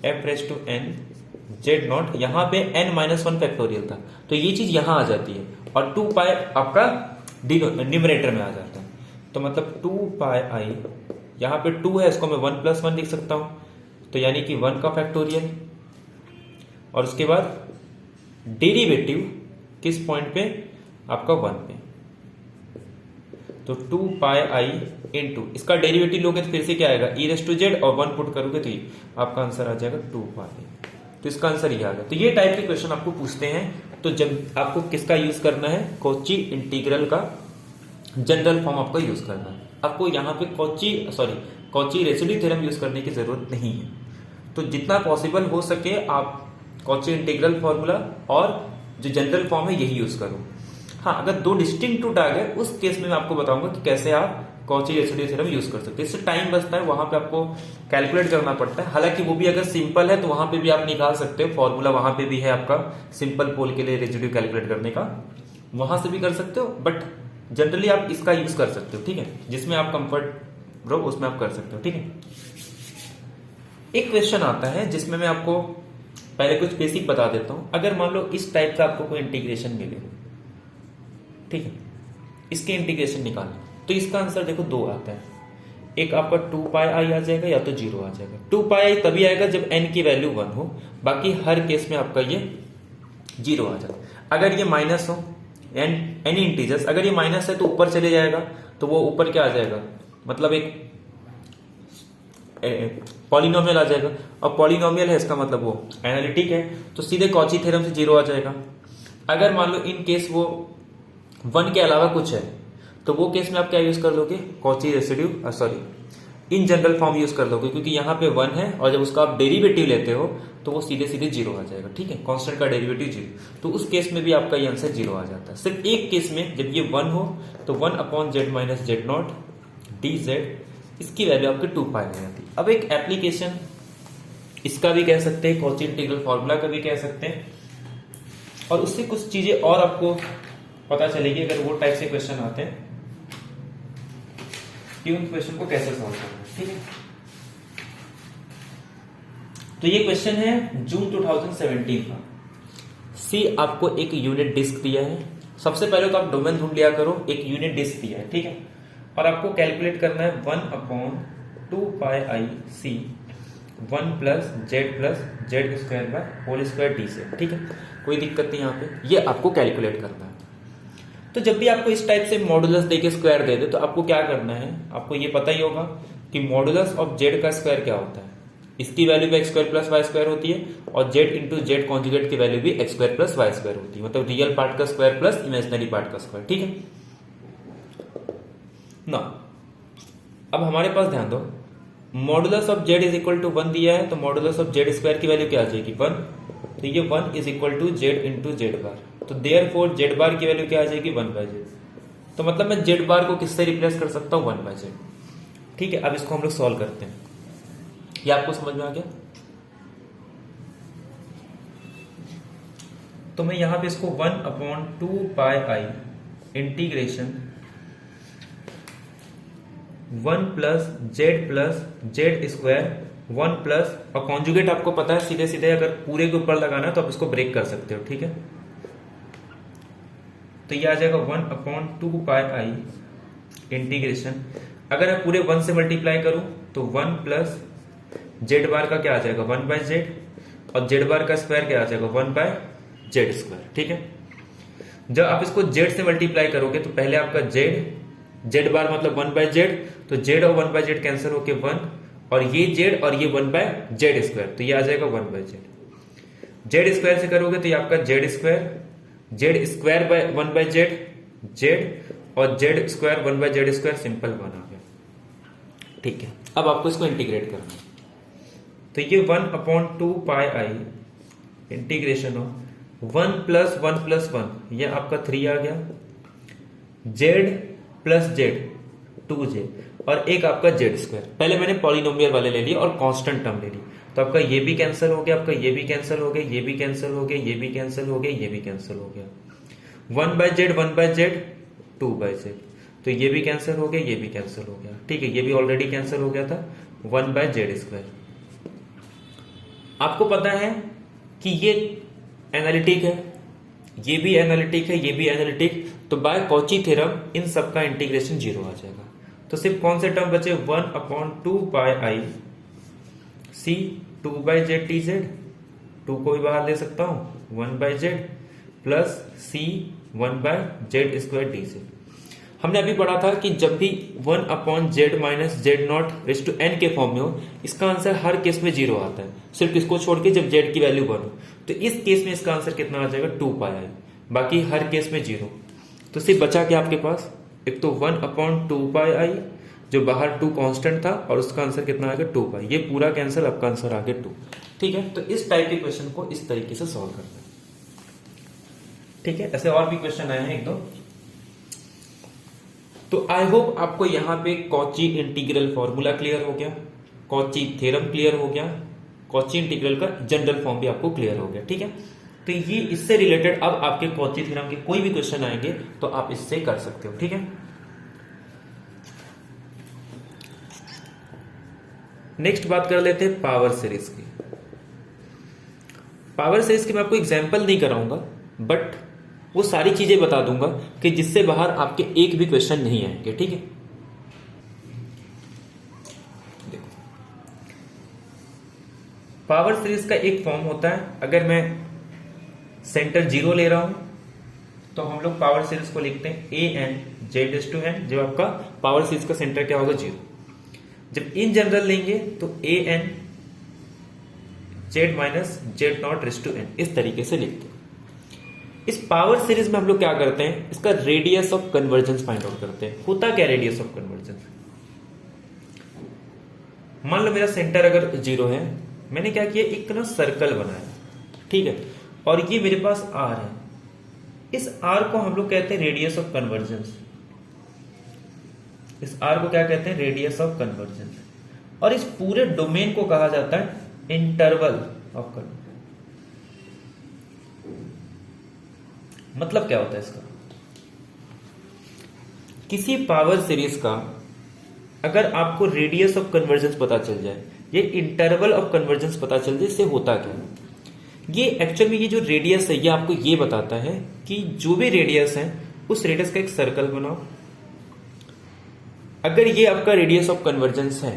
f raise to n z not, यहां पे n माइनस वन फैक्टोरियल था, तो ये चीज यहां आ जाती है और 2 पाई आपका न्यूमरेटर में आ जाता है। तो मतलब 2 पाई आई, यहां पे 2 है, इसको मैं 1 प्लस वन लिख सकता हूं, तो यानी कि 1 का फैक्टोरियल, और उसके बाद डेरिवेटिव किस पॉइंट पे, आपका 1 पे, तो 2 पाई आई इंटू इसका डेरिवेटिव लोगे तो फिर से क्या आएगा, ई रेस टू जेड, और 1 पुट करोगे तो ये आपका आंसर आ जाएगा 2 पाई, तो इसका आंसर ये आ गया। तो ये टाइप के क्वेश्चन आपको पूछते हैं, तो जब आपको किसका यूज करना है, कॉची इंटीग्रल का जनरल फॉर्म आपको यूज करना है। आपको यहाँ पे कॉची रेसिड्यू थ्योरम यूज करने की जरूरत नहीं है। तो जितना पॉसिबल हो सके आप कॉची इंटीग्रल फॉर्मूला और जो जनरल फॉर्म है यही यूज करो। हाँ, अगर 2 डिस्टिंक्ट रूट आ गए उस केस में मैं आपको बताऊंगा कि कैसे आप कॉची रेसिड्यू थ्योरम यूज कर सकते हैं। इससे टाइम बचता है, वहां पे आपको कैलकुलेट करना पड़ता है, हालांकि वो भी अगर सिंपल है तो वहां पे भी आप निकाल सकते हो, फॉर्मूला वहां पे भी है आपका सिंपल पोल के लिए रेसिड्यू कैलकुलेट करने का, वहां से भी कर सकते हो, बट जनरली आप इसका यूज कर सकते हो, ठीक है, जिसमें आप कंफर्ट रहो उसमें आप कर सकते हो, ठीक है। एक क्वेश्चन आता है जिसमें मैं आपको पहले कुछ बेसिक बता देता हूं। अगर मान लो इस टाइप का आपको कोई इंटीग्रेशन मिले, ठीक है, इसके इंटीग्रेशन निकालना, तो इसका आंसर देखो 2 आता है, एक आपका 2 पाई आई आ जाएगा या तो 0 आ जाएगा। 2 पाई आई तभी आएगा जब n की वैल्यू 1 हो, बाकी हर केस में आपका ये 0 आ जाता है। अगर ये माइनस हो, एनी इंटीजर्स, अगर ये माइनस है तो ऊपर चले जाएगा, तो वो ऊपर क्या आ जाएगा, मतलब एक पॉलिनोमियल आ जाएगा, और पॉलिनोमियल है इसका मतलब वो एनालिटिक है, तो सीधे कॉची थ्योरम से 0 आ जाएगा। अगर मान लो इन केस वो 1 के अलावा कुछ है, तो वो केस में आप क्या यूज कर लोगे, Cauchy residue in general form use कर लोगे, क्योंकि यहाँ पे 1 है और जब उसका आप डेरिवेटिव लेते हो तो वो सीधे सीधे 0 आ जाएगा, ठीक है, कांस्टेंट का डेरिवेटिव 0, तो उस केस में भी आपका ये आंसर 0 आ जाता है। सिर्फ एक केस में जब ये 1 हो तो 1 upon z minus z not D Z, इसकी वैल्यू आपकी 2 पाई हो जाती है। अब एक एप्लीकेशन इसका भी कह सकते हैं, कॉची इंटीग्रल फॉर्मूला का भी कह सकते हैं। और उससे कुछ चीजें और आपको पता चलेगी अगर वो टाइप से क्वेश्चन आते हैं कि उन क्वेश्चन को कैसे सॉल्व करना है। ठीक है, तो ये क्वेश्चन है जून 2017 का। सी आपको एक यूनिट डिस्क दिया है। सबसे पहले तो आप डोमेन ढूंढ लिया करो, एक यूनिट डिस्क दिया है। ठीक है, और आपको कैलकुलेट करना है 1/2πic 1 plus z square by whole square d से। ठीक है, कोई दिक्कत नहीं यहाँ पे, ये आपको कैलकुलेट करना है। तो जब भी आपको इस टाइप से मॉडुलस देके स्क्वायर दे दे तो आपको क्या करना है, आपको ये पता ही होगा कि मॉडुलस ऑफ जेड का स्क्वायर क्या होता है। इसकी वैल्यू भी x square plus Y square होती है और जेड इंटू जेड कॉन्जुगेट की वैल्यू भी x square plus Y square होती है, मतलब रियल पार्ट का स्क्वायर प्लस इमेजिनरी पार्ट का स्क्वायर। ठीक है ना, अब हमारे पास ध्यान दो, modulus of Z is equal to 1 दिया है, तो मॉडुलस ऑफ जेड स्क्वायर की वैल्यू क्या आ जाएगी 1, तो ये 1 is equal to z into z bar, तो देयरफॉर जेड बार की वैल्यू क्या आ जाएगी 1/z। तो मतलब मैं जेड बार को किससे रिप्लेस कर सकता हूं 1/z। ठीक है, अब इसको हम लोग सॉल्व करते हैं, ये आपको समझ में आ गया। तो मैं यहां पे इसको 1/2πi integration 1 plus z square 1 plus, और कॉन्जुगेट आपको पता है सीधे सीधे अगर पूरे के ऊपर लगाना है तो आप इसको ब्रेक कर सकते हो। ठीक है, तो ये आ जाएगा 1/2πi इंटीग्रेशन, अगर मैं पूरे 1 से मल्टीप्लाई करूं तो 1 प्लस जेड बार का क्या आ जाएगा 1/z, और जेड बार का स्क्वायर क्या आ जाएगा 1/z स्क्वायर। ठीक है, जब आप इसको जेड से मल्टीप्लाई करोगे तो पहले आपका जेड बार मतलब 1/z, तो जेड और 1/z कैंसिल होके 1, और ये जेड और ये 1/z स्क्वायर, तो ये आ जाएगा 1/z। जेड स्क्वायर से करोगे तो ये आपका Z square by 1/z Z, और Z square 1/z square, simple 1 आ गया। ठीक है, अब आपको इसको इंटीग्रेट करना है, तो ये 1/2πi integration of 1 plus 1 plus 1, ये आपका 3 आ गया, जेड प्लस जेड 2j, और एक आपका जेड स्क्वायर। पहले मैंने पॉलिनोमियल वाले ले लिए और कांस्टेंट टर्म ले ली, तो आपका ये भी कैंसिल हो गया, आपका ये भी कैंसिल हो गया, ये भी कैंसिल हो गया, ये भी कैंसिल हो गया, ये भी कैंसिल हो गया, 1/z 2/z, तो ये भी कैंसिल हो गया, ये भी कैंसिल हो गया। ठीक है, ये भी ऑलरेडी कैंसिल हो गया था, 1/z स्क्वायर। आपको पता है कि ये एनालिटिक है, ये भी एनालिटिक है, ये भी एनालिटिक, तो बाय कॉची थ्योरम इन सब का इंटीग्रेशन 0 आ जाएगा। तो सिर्फ कौन से टर्म बचे 1/2πi c 2/z dz, 2 को भी बाहर ले सकता हूं 1/z plus c 1/z square dz। हमने अभी पढ़ा था कि जब भी 1/z माइनस z0n के फॉर्म में हो, इसका आंसर हर केस में 0 आता है, सिर्फ इसको छोड़ के जब z की वैल्यू 1 हो, तो इस केस में इसका आंसर कितना आ जाएगा 2πi, बाकी हर केस में 0। तो सिर्फ बचा क्या आपके पास, एक तो 1/2πi जो बाहर 2 कांस्टेंट था, और उसका आंसर कितना आएगा 2πi, ये पूरा कैंसिल, आपका आंसर आ गया 2। ठीक है, तो इस टाइप के क्वेश्चन को इस तरीके से सॉल्व करना है। ठीक है, ऐसे और भी क्वेश्चन आए हैं एक दो। तो आई होप आपको यहाँ पे कॉची इंटीग्रल फॉर्मूला क्लियर हो गया, कॉची थ्योरम क्लियर हो गया, कॉची इंटीग्रल का जनरल फॉर्म भी आपको क्लियर हो गया। ठीक है, तो ये इससे रिलेटेड अब आपके कॉची थ्योरम के कोई भी क्वेश्चन आएंगे तो आप इससे कर सकते हो। ठीक है, नेक्स्ट बात कर लेते हैं पावर सीरीज की। पावर सीरीज की मैं आपको एग्जांपल नहीं कराऊंगा, बट वो सारी चीजें बता दूंगा कि जिससे बाहर आपके एक भी क्वेश्चन नहीं आएंगे। ठीक है, देखो पावर सीरीज का एक फॉर्म होता है, अगर मैं सेंटर 0 ले रहा हूं तो हम लोग पावर सीरीज को लिखते हैं an/z/n, जो आपका पावर सीरीज का सेंटर क्या होगा 0। जब इन जनरल लेंगे तो an/z-z0n, इस तरीके से लिखते हैं। इस पावर सीरीज में हम लोग क्या करते हैं, इसका radius of convergence find out करते हैं। होता क्या रेडियस ऑफ कन्वर्जेंस, मान लो मेरा सेंटर अगर 0 है, मैंने क्या किया, एक ना सर्कल बनाया, ठीक है, और ये मेरे पास r है, इस r को हम लोग कहते हैं रेडियस ऑफ कन्वर्जेंस, इस r को क्या कहते हैं रेडियस ऑफ कन्वर्जेंस, और इस पूरे डोमेन को कहा जाता है इंटरवल ऑफ कन्वर्जेंस। मतलब क्या होता है इसका? किसी पावर सीरीज का अगर आपको रेडियस ऑफ कन्वर्जेंस पता चल जाए, ये इंटरवल ऑफ कन्वर्जेंस पता चल जाए, इससे होता क्या है? ये एक्चुअल में ये जो रेडियस है ये आपको ये बताता है कि जो भी रेडियस है उस रेडियस का एक सर्कल बनाओ। अगर ये आपका रेडियस ऑफ कन्वर्जेंस है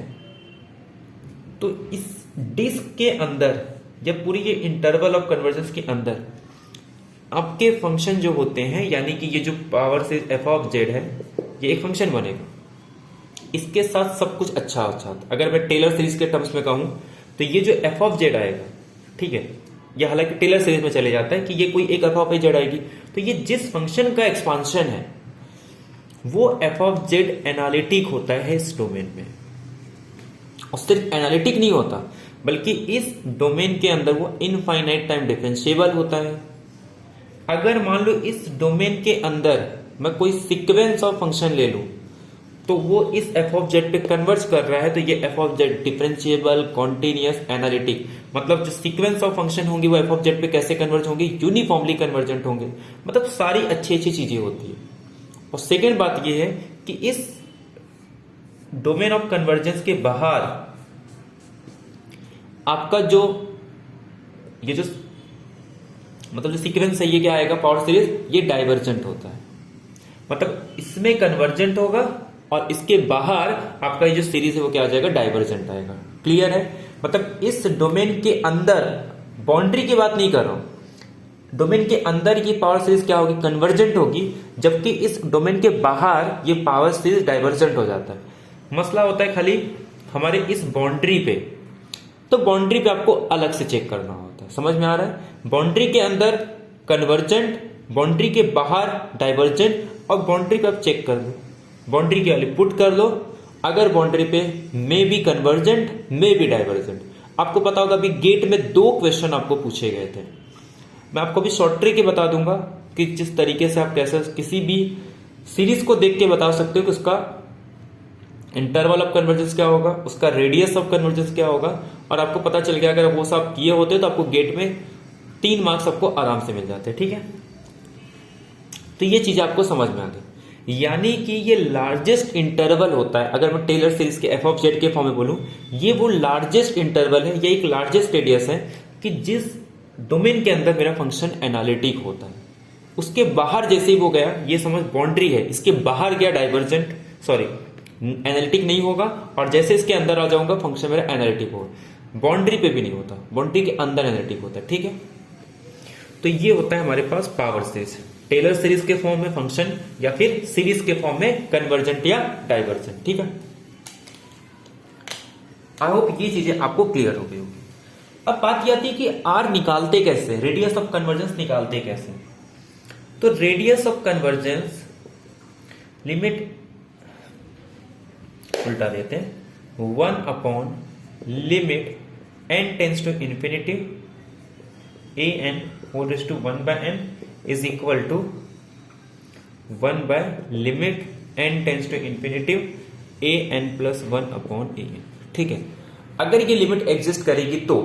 तो इस डिस्क के अंदर या पूरी ये इंटरवल ऑफ कन्वर्जेंस के अंदर आपके फंक्शन जो होते हैं, यानी कि ये जो पावर से एफ ऑफ जेड है, ये एक फंक्शन बनेगा। इसके साथ सब कुछ अच्छा अच्छा। अगर मैं टेलर सीरीज के टर्म्स में कहूं तो ये जो एफ ऑफ जेड आएगा, ठीक है, ये हालांकि टेलर सीरीज में चले जाता है कि ये कोई एक एफ ऑफ जेड आएगी, तो ये जिस फंक्शन का एक्सपांशन है वो एफ ऑफ जेड एनालिटिक होता है इस डोमेन में। और सिर्फ एनालिटिक नहीं होता बल्कि इस डोमेन के अंदर वो इनफाइनाइट टाइम डिफरेंशिएबल होता है। अगर मान लो इस डोमेन के अंदर मैं कोई सीक्वेंस ऑफ फंक्शन ले लूं तो वो इस एफ ऑफ जेड पे कन्वर्ज कर रहा है, तो ये F of Z differentiable, continuous, analytic, मतलब जो सीक्वेंस ऑफ फंक्शन होंगे वो एफ ऑफ जेड पे कैसे कन्वर्ज होंगे? यूनिफॉर्मली कन्वर्जेंट होंगे। मतलब सारी अच्छी अच्छी चीजें होती है। और सेकेंड बात ये है कि इस डोमेन ऑफ कन्वर्जेंस के बाहर आपका जो ये जो मतलब जो सीक्वेंस है ये क्या आएगा? पावर सीरीज, ये डाइवर्जेंट होता है। मतलब इसमें कन्वर्जेंट होगा और इसके बाहर आपका ये जो सीरीज है वो क्या आ जाएगा? डाइवर्जेंट आएगा। क्लियर है? मतलब इस डोमेन के अंदर, बाउंड्री की बात नहीं कर रहा हूं, डोमेन के अंदर की पावर सीरीज क्या होगी? कन्वर्जेंट होगी, जबकि इस डोमेन के बाहर ये पावर सीरीज डाइवर्जेंट हो जाता है। मसला होता है खाली हमारे इस बाउंड्री पे, तो बाउंड्री पे आपको अलग से चेक करना होता है। समझ में आ रहा है? बाउंड्री के अंदर कन्वर्जेंट, बाउंड्री के बाहर डाइवर्जेंट, और बाउंड्री पे आप चेक कर लो, बाउंड्री की वैल्यू पुट कर लो। अगर बाउंड्री पे may be convergent, may be divergent. आपको पता होगा अभी गेट में 2 क्वेश्चन आपको पूछे गए थे। मैं आपको भी शॉर्ट ट्रिक ही बता दूंगा कि जिस तरीके से आप कैसे किसी भी सीरीज को देख के बता सकते हो कि उसका इंटरवल ऑफ कन्वर्जेंस क्या होगा, उसका रेडियस ऑफ कन्वर्जेंस क्या होगा, और आपको पता चल गया। अगर वो सब किए होते तो आपको गेट में 3 मार्क्स आपको आराम से मिल जाते। ठीक है, तो ये चीज आपको समझ में आ गई। यानी कि ये लार्जेस्ट इंटरवल होता है। अगर मैं टेलर सीरीज के एफ ऑफ जेड के फॉर्म में बोलूं, ये वो लार्जेस्ट इंटरवल है, ये एक लार्जेस्ट रेडियस है कि जिस डोमेन के अंदर मेरा फंक्शन एनालिटिक होता है। उसके बाहर जैसे ही वो गया, ये समझ बाउंड्री है, इसके बाहर गया डाइवर्जेंट, सॉरी एनालिटिक नहीं होगा, और जैसे इसके अंदर आ जाऊंगा फंक्शन मेरा एनालिटिक होगा। बाउंड्री पे भी नहीं होता, बाउंड्री के अंदर एनालिटिक होता है। ठीक है, तो ये होता है हमारे पास पावर सीरीज, टेलर सीरीज के फॉर्म में फंक्शन, या फिर सीरीज के फॉर्म में कन्वर्जेंट या डाइवर्जेंट। ठीक है, आई होप ये चीजें आपको क्लियर हो गई होगी। अब बात यह आती है कि आर निकालते कैसे, रेडियस ऑफ कन्वर्जेंस निकालते कैसे? तो रेडियस ऑफ कन्वर्जेंस लिमिट उल्टा देते हैं, 1 upon limit n tends to infinity an whole raise to 1/n is equal to 1 by limit n tends to infinity an plus 1 upon an। ठीक है, अगर ये लिमिट एग्जिस्ट करेगी तो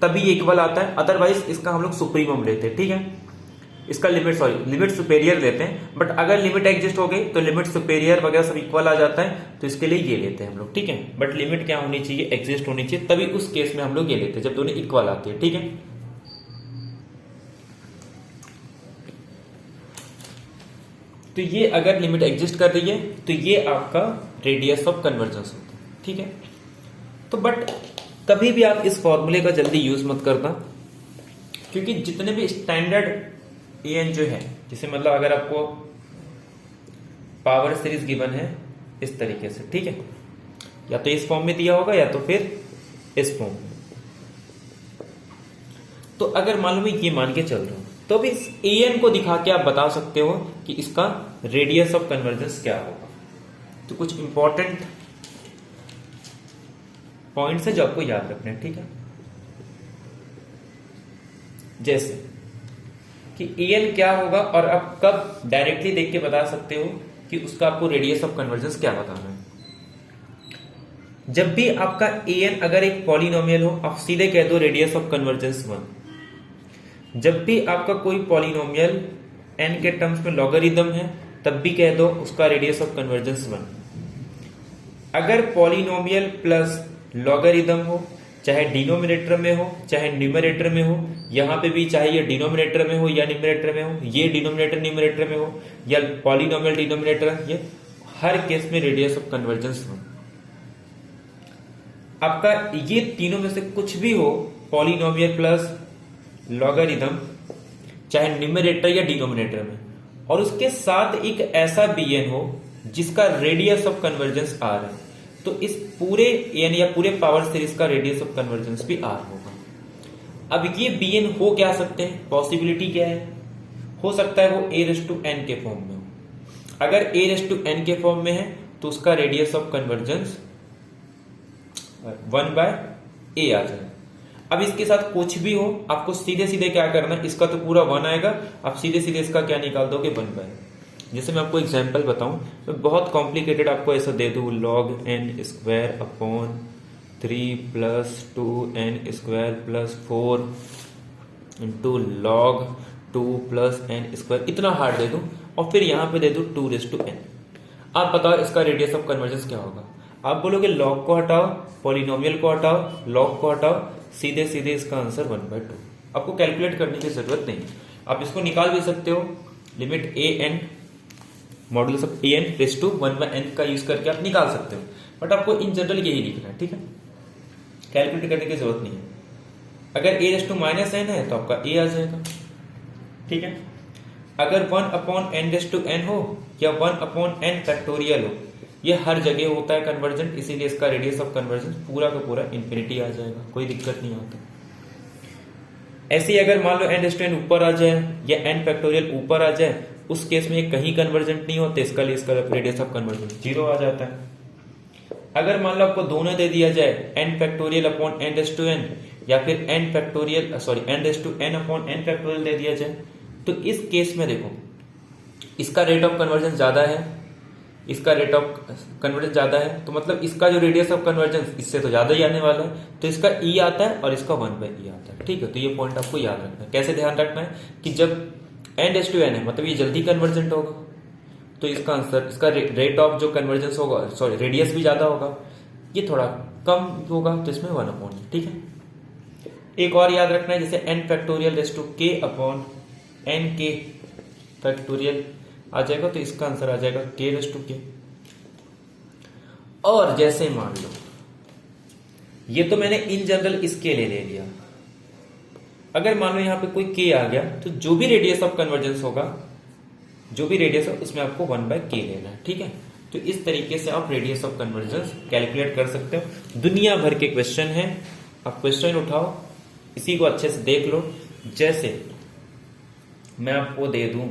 तभी ये इक्वल आता है, अदरवाइज इसका हम लोग सुप्रीमम लेते हैं। ठीक है, इसका लिमिट सुपेरियर लेते हैं, बट अगर लिमिट एग्जिस्ट हो गई तो लिमिट सुपेरियर वगैरह सब इक्वल आ जाता है, तो इसके लिए ये लेते हैं हम लोग। ठीक है, बट लिमिट क्या होनी चाहिए? एग्जिस्ट होनी चाहिए, तभी उस केस में हम लोग ये लेते हैं जब दोनों इक्वल आती है। ठीक है, तो ये अगर लिमिट एग्जिस्ट कर रही है तो ये आपका रेडियस ऑफ कन्वर्जेंस होता है। ठीक है, तो बट कभी भी आप इस फॉर्मूले का जल्दी यूज मत करना, क्योंकि जितने भी स्टैंडर्ड an जो है, जिसे मतलब अगर आपको पावर सीरीज गिवन है इस तरीके से, ठीक है, या तो इस फॉर्म में दिया होगा या तो फिर इस फॉर्म में, तो अगर मान लो मैं ये मान के चल रहा हूं तो भी इस an को दिखा के आप बता सकते हो कि इसका रेडियस ऑफ कन्वर्जेंस क्या होगा। तो कुछ इंपॉर्टेंट पॉइंट्स है जो आपको याद रखने हैं। ठीक है, जैसे कि an क्या होगा, और आप कब डायरेक्टली देख के बता सकते हो कि उसका आपको रेडियस ऑफ कन्वर्जेंस क्या बताना है। जब भी आपका an अगर एक पॉलिनोमियल हो, आप सीधे कह दो रेडियस ऑफ कन्वर्जेंस 1। जब भी आपका कोई पॉलिनोमियल n के टर्म्स में लॉगरिदम है तब भी कह दो उसका रेडियस ऑफ कन्वर्जेंस 1। अगर पॉलिनोमियल प्लस लॉगरिदम हो, चाहे डिनोमिनेटर में हो चाहे न्यूमरेटर में हो, यहां पे भी चाहे ये डिनोमिनेटर में हो या न्यूमरेटर में हो, ये डिनोमिनेटर न्यूमरेटर में हो या पॉलिनोमियल डिनोमिनेटर, ये हर केस में रेडियस ऑफ कन्वर्जेंस 1। आपका ये तीनों में से कुछ भी हो, पॉलिनोमियल प्लस लॉगरिदम, चाहे न्यूमरेटर या डिनोमिनेटर में, और उसके साथ एक ऐसा bn हो जिसका रेडियस ऑफ कन्वर्जेंस r है, तो इस पूरे n या पूरे पावर सीरीज का रेडियस ऑफ कन्वर्जेंस भी r होगा। अब ये bn हो क्या सकते हैं, पॉसिबिलिटी क्या है, हो सकता है वो a⁻n के फॉर्म में हो। अगर a⁻n के फॉर्म में है तो उसका रेडियस ऑफ कन्वर्जेंस 1/a आ जाए। अब इसके साथ कुछ भी हो, आपको सीधे सीधे क्या करना है, इसका तो पूरा 1 आएगा, आप सीधे सीधे इसका क्या निकाल दोगे, 1/। जैसे मैं आपको एग्जांपल बताऊं तो बहुत कॉम्प्लिकेटेड आपको ऐसा दे दूं, log n square upon 3 plus 2n² plus 4 into log 2 plus n square, इतना हार्ड दे दूं और फिर यहां पे दे दूं 2n। आप बताओ इसका रेडियस ऑफ कन्वर्जेंस क्या होगा। आप बोलोगे log को हटाओ, पॉलिनोमियल को हटाओ, log को हटाओ, सीधे सीधे इसका आंसर 1/2। आपको कैलकुलेट करने की जरूरत नहीं, आप इसको निकाल भी सकते हो, limit an modulus of an raise to 1/n का यूज करके आप निकाल सकते हो, बट आपको इन जनरल यही लिखना है, ठीक है, कैलकुलेट करने की जरूरत नहीं है। अगर a⁻n है तो आपका a आ जाएगा, ठीक है। अगर 1/n हो या 1/n फैक्टोरियल हो, ये हर जगह होता है कन्वर्जेंट, इसीलिए इसका रेडियस ऑफ कन्वर्जेंस पूरा का पूरा इंफिनिटी आ जाएगा, कोई दिक्कत नहीं होता। ऐसे ही अगर मान लो n⁻n ऊपर आ जाए या n फैक्टोरियल ऊपर आ जाए, उस केस में कहीं कन्वर्जेंट नहीं होते, इसका लिए इसका रेडियस ऑफ कन्वर्जेंस 0 आ जाता है। अगर मान लो आपको दोनों दे दिया जाए, n फैक्टोरियल अपॉन n⁻n या फिर n n upon n factorial दे दिया जाए, तो इस केस में देखो इसका रेट ऑफ कन्वर्जेंस ज्यादा है, इसका रेट ऑफ कन्वर्जेंस ज्यादा है, तो मतलब इसका जो रेडियस ऑफ कन्वर्जेंस इससे तो ज्यादा ही आने वाला है, तो इसका e आता है और इसका 1/e आता है, ठीक है। तो ये पॉइंट आपको याद रखना है। कैसे ध्यान रखना है कि जब n⁻n है मतलब ये जल्दी कन्वर्जेंट होगा, तो इसका आंसर, इसका रेट ऑफ जो कन्वर्जेंस होगा, सॉरी रेडियस भी ज्यादा होगा, ये थोड़ा कम होगा, तो इसमें 1/n, ठीक है। एक और याद रखना है, जैसे n factorial raise to k upon n k factorial आ जाएगा, तो इसका आंसर आ जाएगा k रेज़ टू k। और जैसे मान लो ये तो मैंने इन जनरल इसके लिए ले लिया, अगर मान लो यहां पे कोई k आ गया, तो जो भी रेडियस ऑफ कन्वर्जेंस होगा, जो भी रेडियस हो, उसमें आपको 1/k लेना है, ठीक है। तो इस तरीके से आप रेडियस ऑफ कन्वर्जेंस कैलकुलेट कर सकते हो। दुनिया भर के क्वेश्चन है, आप क्वेश्चन उठाओ, इसी को अच्छे से देख लो। जैसे मैं आपको दे दूं,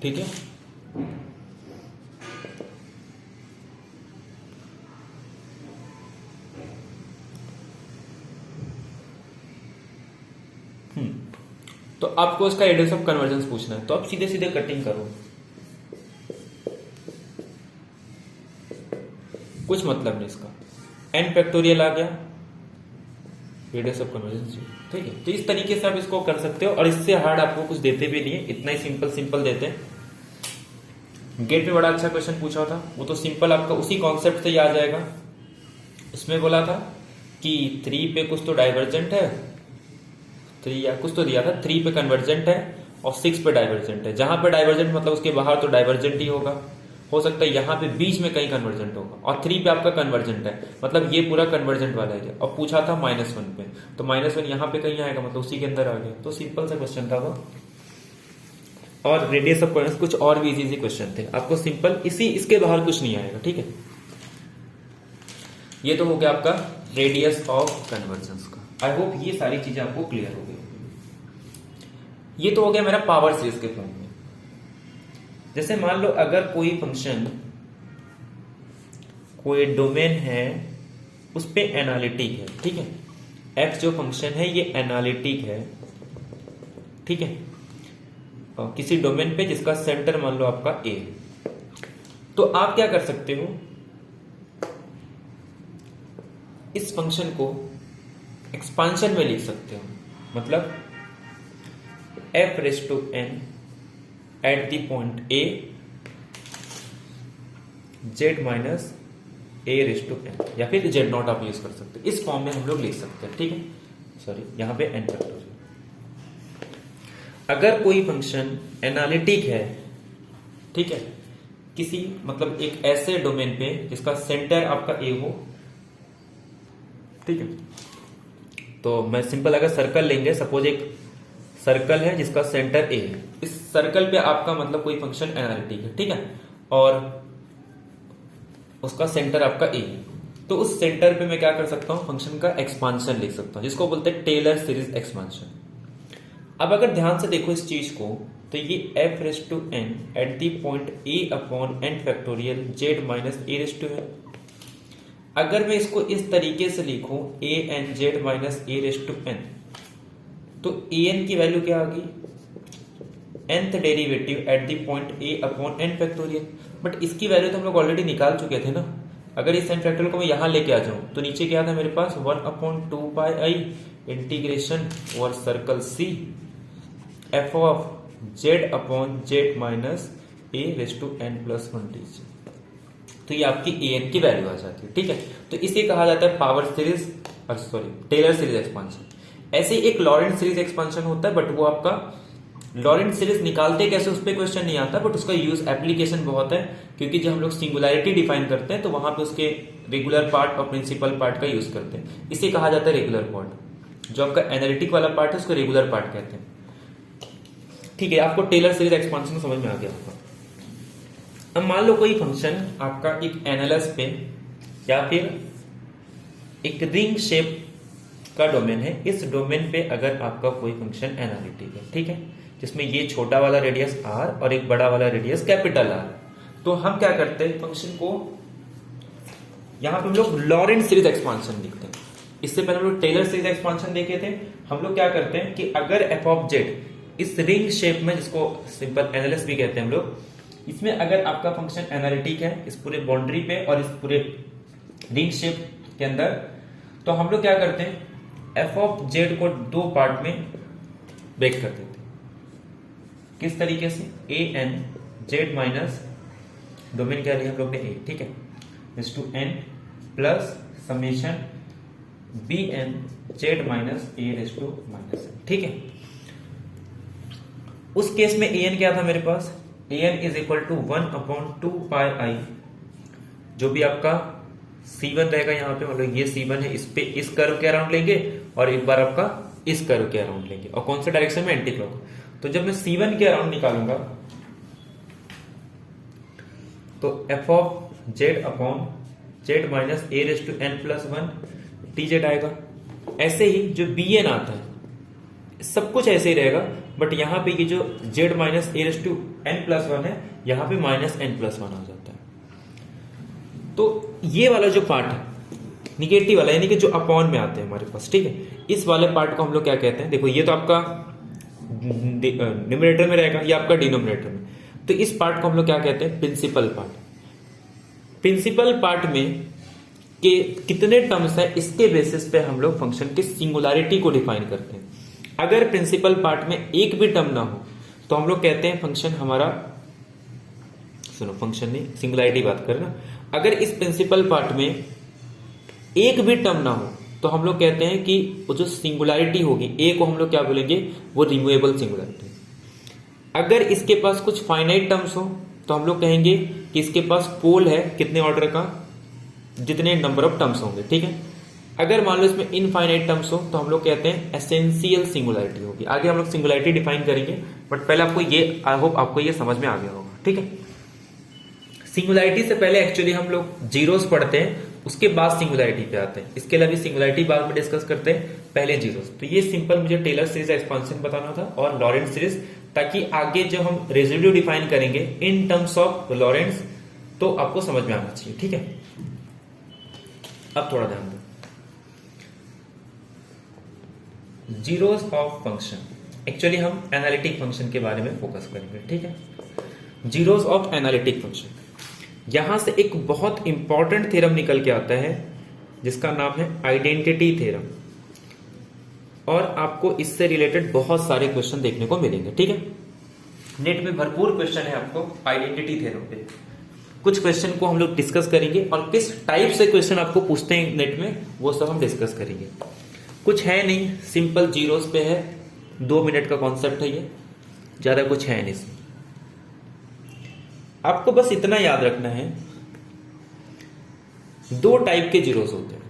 ठीक है, तो आपको इसका रेडियस ऑफ कन्वर्जेंस पूछना है, तो आप सीधे सीधे कटिंग करो, कुछ मतलब नहीं इसका। n फैक्टोरियल आ गया, रेडियस ऑफ कन्वर्जेंस, ठीक है। तो इस तरीके से आप इसको कर सकते हो, और इससे हार्ड आपको कुछ देते भी नहीं है, इतना ही सिंपल देते हैं। गेट में बड़ा अच्छा क्वेश्चन पूछा था, वो तो सिंपल आपका उसी कॉन्सेप्ट से ही आ जाएगा। इसमें बोला था कि 3 पे कुछ तो डाइवर्जेंट है, 3 या कुछ तो दिया था, 3 पे कन्वर्जेंट है और 6 पे डाइवर्जेंट है। जहां पे डाइवर्जेंट मतलब उसके बाहर तो डाइवर्जेंट ही होगा, हो सकता है यहाँ पे बीच में कहीं कन्वर्जेंट होगा, और 3 पे आपका कन्वर्जेंट है, मतलब ये पूरा कन्वर्जेंट वाला एरिया। और पूछा था -1 पे, तो -1 यहाँ पे कहीं आएगा, मतलब उसी के अंदर आ गया। तो सिंपल सा क्वेश्चन था वो, और रेडियस ऑफ कन्वर्जेंस कुछ और भी इजी क्वेश्चन थे, आपको सिंपल इसके बाहर कुछ नहीं आएगा, ठीक है। ये तो हो गया आपका रेडियस ऑफ कन्वर्जेंस का। आई होप ये सारी चीजें आपको क्लियर हो गई। ये तो हो गया मेरा पावर सीरीज के फॉर्म में। जैसे मान लो अगर कोई फंक्शन कोई डोमेन है उस पे एनालिटिक है, ठीक है, f जो फंक्शन है ये एनालिटिक है, ठीक है, और किसी डोमेन पे जिसका सेंटर मान लो आपका a, तो आप क्या कर सकते हो, इस फंक्शन को एक्सपांशन में लिख सकते हो, मतलब f raise to n at the point a z minus a raise to n, या फिर z नॉट आप यूज कर सकते हो, इस फॉर्म में हम लोग लिख सकते हैं, ठीक है, सॉरी यहां पे n फैक्टोरियल। अगर कोई फंक्शन एनालिटिक है, ठीक है, किसी मतलब एक ऐसे डोमेन पे जिसका सेंटर आपका a हो, ठीक है, तो मैं सिंपल अगर सर्कल लेंगे, सपोज एक सर्कल है जिसका सेंटर a है, इस सर्कल पे आपका मतलब कोई फंक्शन एनालिटिक है, ठीक है, और उसका सेंटर आपका a है, तो उस सेंटर पे मैं क्या कर सकता हूं, फंक्शन का एक्सपांशन लिख सकता हूं, जिसको बोलते हैं टेलर सीरीज एक्सपांशन। अब अगर ध्यान से देखो इस चीज को, तो ये f raise to n at the point a upon n factorial z minus a raise to n। अगर मैं इसको इस तरीके से लिखूं a n z minus a raise to n, तो a n की वैल्यू क्या आ गई, nth derivative at the point a upon n factorial. But इसकी वैल्यू तो हम लोग ऑलरेडी निकाल चुके थे ना। अगर इस n फैक्टोरियल को मैं यहां लेके आ जाऊं तो नीचे क्या था मेरे पास, 1 upon 2 pi i integration over circle c f of z upon z minus a raise to n plus 1 dz। तो ये आपकी an की वैल्यू आ जाती है, ठीक है। तो इसे कहा जाता है power series, sorry Taylor series expansion. ऐसे ही एक लॉरेंट सीरीज एक्सपांशन होता है, बट वो आपका लॉरेंट सीरीज निकालते कैसे उस पर क्वेश्चन नहीं आता, बट उसका यूज एप्लीकेशन बहुत है, क्योंकि जब हम लोग सिंगुलैरिटी डिफाइन करते हैं तो वहां पे उसके रेगुलर पार्ट और प्रिंसिपल पार्ट का यूज करते हैं। इसे कहा जाता है रेगुलर पार्ट। जो आपका एनालिटिक वाला पार्ट है उसको रेगुलर पार्ट कहते हैं, ठीक है। आपको टेलर सीरीज एक्सपांशन समझ में आ गया होगा। अब मान लो कोई फंक्शन आपका एक एनालस पे या फिर एक रिंग शेप का डोमेन है, इस डोमेन पे अगर आपका कोई फंक्शन एनालिटिक है, ठीक है, जिसमें ये छोटा वाला रेडियस r और एक बड़ा वाला रेडियस कैपिटल R, तो हम क्या करते हैं, फंक्शन को यहां पे हम लोग लॉरेंट सीरीज एक्सपांशन लिखते हैं। इससे पहले हम लोग टेलर सीरीज एक्सपांशन देखे थे। हम लोग क्या करते हैं कि अगर f ऑफ z इस रिंग शेप में, जिसको सिंपल एनालिस भी कहते हैं हम लोग, इसमें अगर आपका फंक्शन एनालिटिक है इस पूरे बाउंड्री पे और इस पूरे रिंग शेप के अंदर, तो हम लोग क्या करते हैं, f ऑफ z को दो पार्ट में ब्रेक कर देते हैं। किस तरीके से, a n z minus domain क्या लिया हम लोग ने a, ठीक है, इस to n plus summation b n z minus a raise to minus n, ठीक है। उस केस में a n क्या था मेरे पास, a n is equal to 1 upon 2 pi i, जो भी आपका C1 रहेगा यहाँ पे, मतलब ये C1 है, इस पे इस कर्व के अराउंड लेंगे और एक बार आपका इस कर्व के अराउंड लेंगे, और कौन से डायरेक्शन में, एंटी क्लॉक। तो जब मैं C1 के अराउंड निकालूंगा तो f of z upon z minus a raise to n plus 1 dz आएगा। ऐसे ही जो bn आता है सब कुछ ऐसे ही रहेगा, बट यहाँ पे ये जो z minus a raise to n plus 1 है, यहाँ पे माइनस n प्लस 1 आ जाता है। तो ये वाला जो पार्ट है निगेटिव वाला, यानी कि जो अपॉन में आते हैं हमारे पास, ठीक है, इस वाले पार्ट को हम लोग क्या कहते हैं, देखो ये तो आपका न्यूमरेटर में रहेगा, ये आपका डिनोमिनेटर में, तो इस पार्ट को हम लोग क्या कहते हैं, प्रिंसिपल पार्ट। प्रिंसिपल पार्ट में के कितने टर्म्स है, इसके बेसिस पे हम लोग फंक्शन की सिंगुलैरिटी को डिफाइन करते हैं। अगर प्रिंसिपल पार्ट में एक भी टर्म ना हो तो हम लोग कहते हैं फंक्शन हमारा, सुनो फंक्शन नहीं सिंगुलैरिटी बात कर ना, अगर इस प्रिंसिपल पार्ट में एक भी टर्म ना हो तो हम लोग कहते हैं कि वो जो सिंगुलैरिटी होगी ए को हम लोग क्या बोलेंगे, वो रिमूवेबल सिंगुलैरिटी। अगर इसके पास कुछ फाइनाइट टर्म्स हो तो हम लोग कहेंगे कि इसके पास पोल है, कितने ऑर्डर का, जितने नंबर ऑफ टर्म्स होंगे, ठीक है। अगर मान लो इसमें इनफाइनाइट टर्म्स हो तो हम लोग कहते हैं एसेंशियल सिंगुलैरिटी होगी। आगे हम लोग सिंगुलैरिटी डिफाइन करेंगे, बट पहले आपको ये, आई होप आपको ये समझ में आ गया होगा, ठीक है। सिंगुलैरिटी से पहले एक्चुअली हम लोग जीरोस पढ़ते हैं, उसके बाद सिंगुलैरिटी पे आते हैं। इसके अलावा सिंगुलैरिटी बाद में डिस्कस करते हैं, पहले जीरोस। तो ये सिंपल मुझे टेलर सीरीज एक्सपांशन बताना था और लॉरेंट सीरीज ताकि आगे जब हम रेसिड्यू डिफाइन करेंगे इन टर्म्स ऑफ लॉरेंट्ज तो आपको समझ में आना चाहिए। ठीक है, अब थोड़ा ध्यान दो। जीरोस ऑफ फंक्शन, एक्चुअली हम एनालिटिक फंक्शन के बारे में फोकस करेंगे। ठीक है, जीरोस ऑफ एनालिटिक फंक्शन, यहां से एक बहुत इंपॉर्टेंट थ्योरम निकल के आता है जिसका नाम है आइडेंटिटी थ्योरम, और आपको इससे रिलेटेड बहुत सारे क्वेश्चन देखने को मिलेंगे। ठीक है, नेट में भरपूर क्वेश्चन है आपको आइडेंटिटी थ्योरम पे। कुछ क्वेश्चन को हम लोग डिस्कस करेंगे और किस टाइप से क्वेश्चन आपको पूछते हैं नेट में वो सब हम डिस्कस करेंगे। कुछ है नहीं, सिंपल जीरोस पे है, 2 मिनट का कॉन्सेप्ट है ये, ज्यादा कुछ है नहीं इसमें। आपको बस इतना याद रखना है, 2 टाइप के जीरोस होते हैं।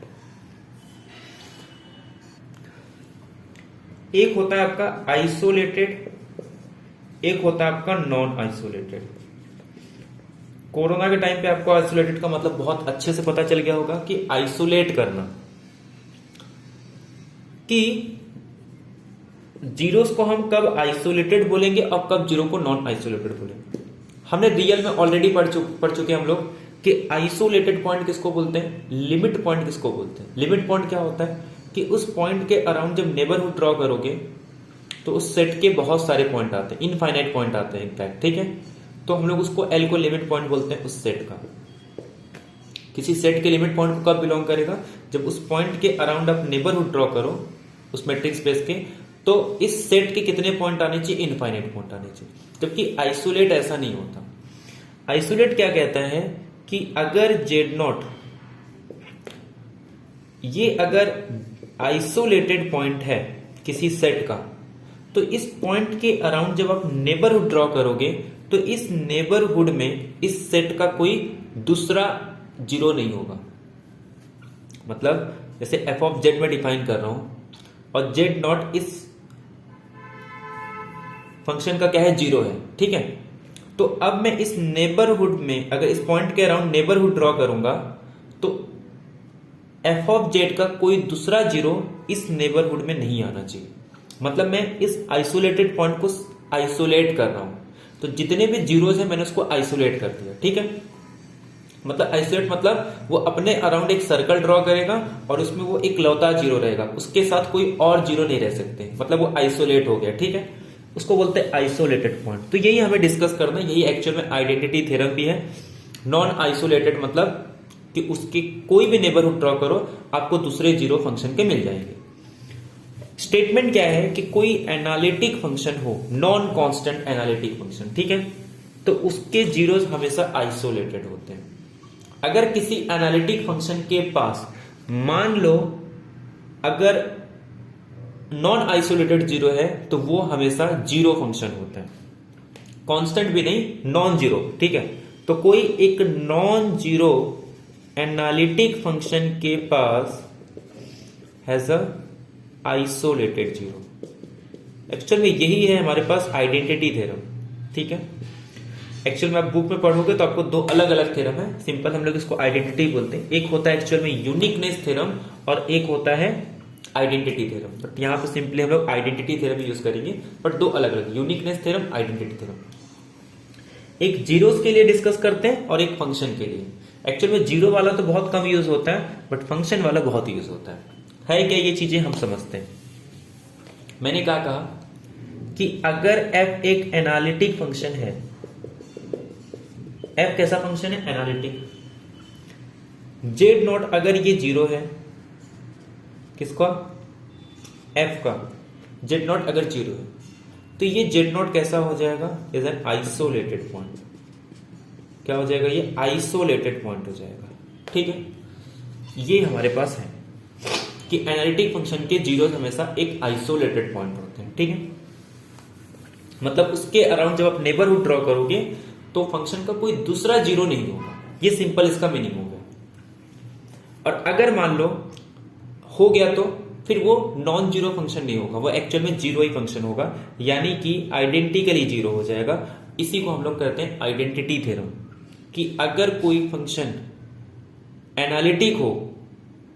एक होता है आपका आइसोलेटेड, एक होता है आपका नॉन आइसोलेटेड। कोरोना के टाइम पे आपको आइसोलेटेड का मतलब बहुत अच्छे से पता चल गया होगा कि आइसोलेट करना, कि जीरोस को हम कब आइसोलेटेड बोलेंगे और कब जीरो को नॉन आइसोलेटेड बोलेंगे। हमने रियल में ऑलरेडी पढ़ चुके हम लोग कि आइसोलेटेड पॉइंट किसको बोलते हैं, लिमिट पॉइंट किसको बोलते हैं। लिमिट पॉइंट क्या होता है कि उस पॉइंट के अराउंड जब नेबरहुड ड्रॉ करोगे तो उस सेट के बहुत सारे पॉइंट आते हैं, इनफाइनाइट पॉइंट आते हैं इनफैक्ट। ठीक है, तो हम लोग उसको एल को लिमिट पॉइंट बोलते हैं उस सेट का। किसी सेट के लिमिट पॉइंट को कब बिलोंग करेगा, जब उस पॉइंट के अराउंड आप नेबरहुड ड्रॉ करो उस मैट्रिक्स स्पेस के, तो इस सेट के कितने पॉइंट आने चाहिए, इनफाइनाइट पॉइंट आने चाहिए। जबकि आइसोलेट ऐसा नहीं होता। आइसोलेट क्या कहता है कि अगर जेड नॉट, ये अगर आइसोलेटेड पॉइंट है किसी सेट का, तो इस पॉइंट के अराउंड जब आप नेबरहुड ड्रॉ करोगे तो इस नेबरहुड में इस सेट का कोई दूसरा जीरो नहीं होगा। मतलब जैसे एफ ऑफ जेड में डिफाइन कर रहा हूं और जेड नॉट इस फंक्शन का क्या है, जीरो है। ठीक है, तो अब मैं इस नेबरहुड में अगर इस पॉइंट के अराउंड नेबरहुड ड्रॉ करूंगा तो एफ ऑफ जेड का कोई दूसरा जीरो इस नेबरहुड में नहीं आना चाहिए। मतलब मैं इस आइसोलेटेड पॉइंट को आइसोलेट कर रहा हूं, तो जितने भी जीरोस हैं मैंने उसको आइसोलेट कर दिया। ठीक है, मतलब आइसोलेट मतलब वो अपने अराउंड एक सर्कल ड्रॉ करेगा और उसमें वो एक लौता जीरो रहेगा, उसके साथ कोई और जीरो नहीं रह सकते, मतलब वो आइसोलेट हो गया। ठीक है, उसको बोलते हैं आइसोलेटेड पॉइंट। तो यही हमें डिस्कस करना है, यही एक्चुअल में आइडेंटिटी थ्योरम भी है। नॉन आइसोलेटेड मतलब कि उसकी कोई भी नेबरहुड ड्रॉ करो आपको दूसरे जीरो फंक्शन के मिल जाएंगे। स्टेटमेंट क्या है कि कोई एनालिटिक फंक्शन हो, नॉन कांस्टेंट एनालिटिक फंक्शन, ठीक है, तो उसके जीरोस हमेशा आइसोलेटेड होते हैं। अगर किसी एनालिटिक फंक्शन के पास मान लो अगर नॉन आइसोलेटेड जीरो है तो वो हमेशा जीरो फंक्शन होता है, कांस्टेंट भी नहीं, नॉन जीरो। ठीक है, तो कोई एक नॉन जीरो एनालिटिक फंक्शन के पास has a isolated zero. Actual में यही है हमारे पास आइडेंटिटी थ्योरम। ठीक है, एक्चुअल में आप बुक में पढ़ोगे तो आपको 2 अलग अलग थ्योरम है, सिंपल हम लोग इसको आइडेंटिटी बोलते हैं। एक होता है एक्चुअल में यूनिकनेस थ्योरम और एक होता है आइडेंटिटी थ्योरम। बट यहां पे सिंपली हम लोग आइडेंटिटी थ्योरम यूज करेंगे, बट 2 अलग अलग, यूनिकनेस थ्योरम, आइडेंटिटी थ्योरम। एक जीरोस के लिए डिस्कस करते हैं और एक फंक्शन के लिए। एक्चुअल में जीरो वाला तो बहुत कम यूज होता है, बट फंक्शन वाला बहुत यूज होता है क्या ये चीजें हम समझते हैं। मैंने क्या कहा कि अगर f एक एनालिटिक फंक्शन है, f कैसा फंक्शन है, एनालिटिक। जेड नॉट अगर ये जीरो है, किसका, f का, जेड नॉट अगर जीरो है तो ये जेड नॉट कैसा हो जाएगा, इज एन आइसोलेटेड पॉइंट। क्या हो जाएगा, ये आइसोलेटेड पॉइंट हो जाएगा। ठीक है, ये हमारे पास है कि एनालिटिक फंक्शन के जीरोस हमेशा एक आइसोलेटेड पॉइंट होते हैं। ठीक है, मतलब उसके अराउंड जब आप नेबरहुड ड्रॉ करोगे तो फंक्शन का कोई दूसरा जीरो नहीं होगा। ये सिंपल इसका मीनिंग होगा। और अगर मान लो हो गया तो फिर वो नॉन जीरो फंक्शन नहीं होगा, वो एक्चुअल में जीरो ही फंक्शन होगा, यानी कि आइडेंटिकली जीरो हो जाएगा। इसी को हम लोग कहते हैं आइडेंटिटी थ्योरम, कि अगर कोई फंक्शन एनालिटिक हो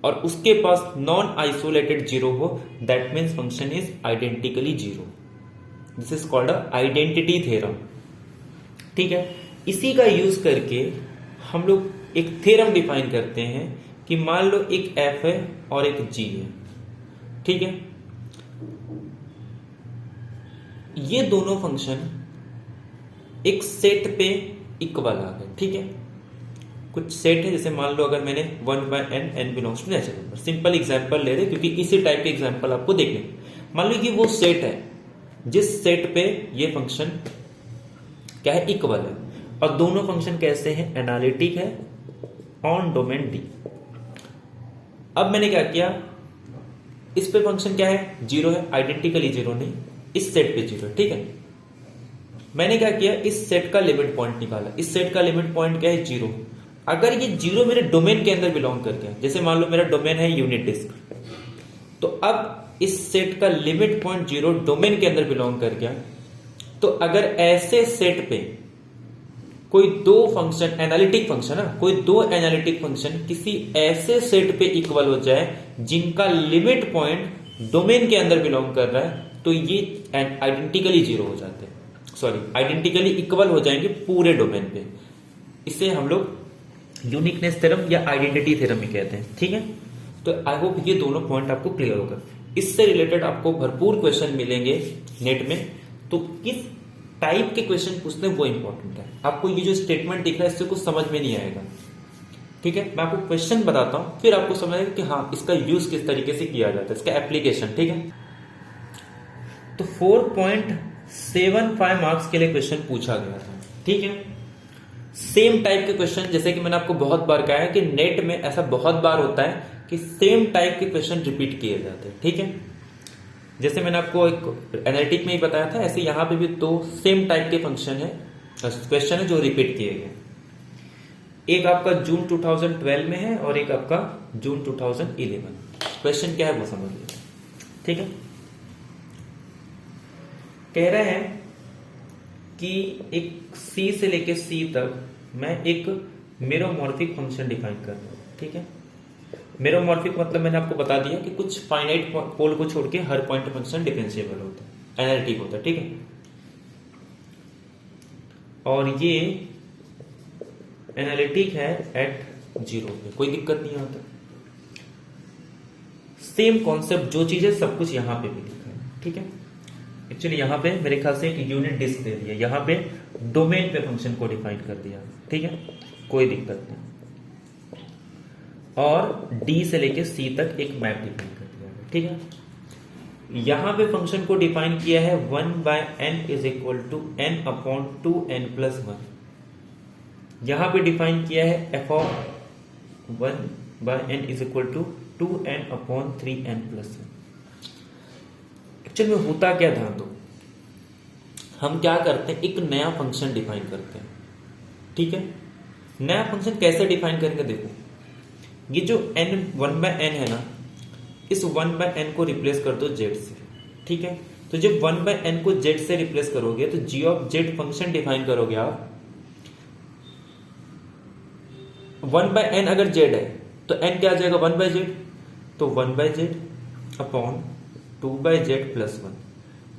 और उसके पास नॉन आइसोलेटेड जीरो हो, that means function is identically zero. This is called a identity theorem. ठीक है, इसी का यूज करके हम लोग एक थ्योरम डिफाइन करते हैं कि मान लो एक f है और एक g है। ठीक है, ये दोनों फंक्शन एक सेट पे इक्वल आ गए। ठीक है, कुछ सेट है, जैसे मान लो अगर मैंने 1/n n belongs to natural number, simple example ले रहे क्योंकि इसी टाइप के एग्जांपल आपको देखने। मान लो कि वो सेट है जिस सेट पे ये फंक्शन क्या है, इक्वल है, और दोनों फंक्शन कैसे हैं, एनालिटिक है ऑन डोमेन D। अब मैंने क्या किया, इस पे फंक्शन क्या है, 0 है, आइडेंटिकली 0 नहीं, इस सेट पे 0 है। ठीक है, मैंने क्या किया, इस सेट का लिमिट पॉइंट निकाला। इस सेट का लिमिट पॉइंट क्या है, 0। अगर ये 0 मेरे डोमेन के अंदर बिलोंग कर गया, जैसे मान लो मेरा डोमेन है यूनिट डिस्क, तो अब इस सेट का लिमिट पॉइंट 0 डोमेन के अंदर बिलोंग कर गया, तो अगर ऐसे सेट पे कोई दो फंक्शन, एनालिटिक फंक्शन है, कोई दो एनालिटिक फंक्शन किसी ऐसे सेट पे इक्वल हो जाए जिनका लिमिट पॉइंट डोमेन के अंदर बिलोंग कर रहा है, तो ये आइडेंटिकली 0 हो जाते हैं, सॉरी आइडेंटिकली इक्वल हो जाएंगे पूरे डोमेन पे। इसे हम लोग यूनिकनेस थ्योरम या आइडेंटिटी थ्योरम भी कहते हैं। ठीक है, तो आई होप ये दोनों पॉइंट आपको क्लियर होगा। इससे रिलेटेड आपको भरपूर क्वेश्चन मिलेंगे नेट में, तो किस टाइप के क्वेश्चन पूछते हैं वो इंपॉर्टेंट है। आपको ये जो स्टेटमेंट दिख रहा है इससे कुछ समझ में नहीं आएगा। ठीक है, मैं आपको क्वेश्चन बताता हूं, फिर आपको समझ आएगा कि हाँ इसका यूज किस तरीके से किया जाता है, इसका एप्लीकेशन। ठीक है, तो 4.75 मार्क्स के लिए क्वेश्चन पूछा गया था। ठीक है, सेम टाइप के क्वेश्चन, जैसे कि मैंने आपको बहुत बार कहा है कि नेट में ऐसा बहुत बार होता है कि सेम टाइप के क्वेश्चन रिपीट किए जाते हैं। ठीक है, जैसे मैंने आपको एक एनालिटिक में ही बताया था, ऐसे यहां पे भी दो सेम टाइप के फंक्शन है, क्वेश्चन है जो रिपीट किए गए। एक आपका जून 2012 में है और एक आपका जून 2011। क्वेश्चन क्या है वो समझ लीजिए। ठीक है, कह रहे हैं कि एक C से लेके C तक मैं एक मेरोमॉर्फिक फंक्शन डिफाइन कर रहा हूं। ठीक है, मेरोमॉर्फिक मतलब मैंने आपको बता दिया कि कुछ फाइनाइट पोल को छोड़ के हर पॉइंट फंक्शन डिफरेंशिएबल होता है, एनालिटिक होता है। ठीक है, और ये एनालिटिक है एट 0 पे, कोई दिक्कत नहीं आता। सेम कॉन्सेप्ट जो चीज है सब कुछ यहां पे भी लिखा है। ठीक है, एक्चुअली यहां पे मेरे ख्याल से एक यूनिट डिस्क दे दिया, यहां पे डोमेन पे फंक्शन को डिफाइन कर दिया। ठीक है, कोई दिक्कत नहीं, और D से लेके C तक एक मैप डिफाइन कर दिया। ठीक है, यहां पे फंक्शन को डिफाइन किया है 1/n is equal to n upon 2n+1। यहां पे डिफाइन किया है f of 1/n is equal to 2n upon 3n+1। Actually में होता क्या ध्यान दो, हम क्या करते हैं, एक नया फंक्शन डिफाइन करते हैं। ठीक है, नया फंक्शन कैसे डिफाइन करेंगे, देखो ये जो n 1/n है ना, इस 1/n को रिप्लेस कर दो z से। ठीक है, तो जब 1/n को z से रिप्लेस करोगे तो g of z function define करोगे आप। 1/n अगर z है तो n क्या आ जाएगा, 1/z, तो 1/z अपॉन 2/z+1।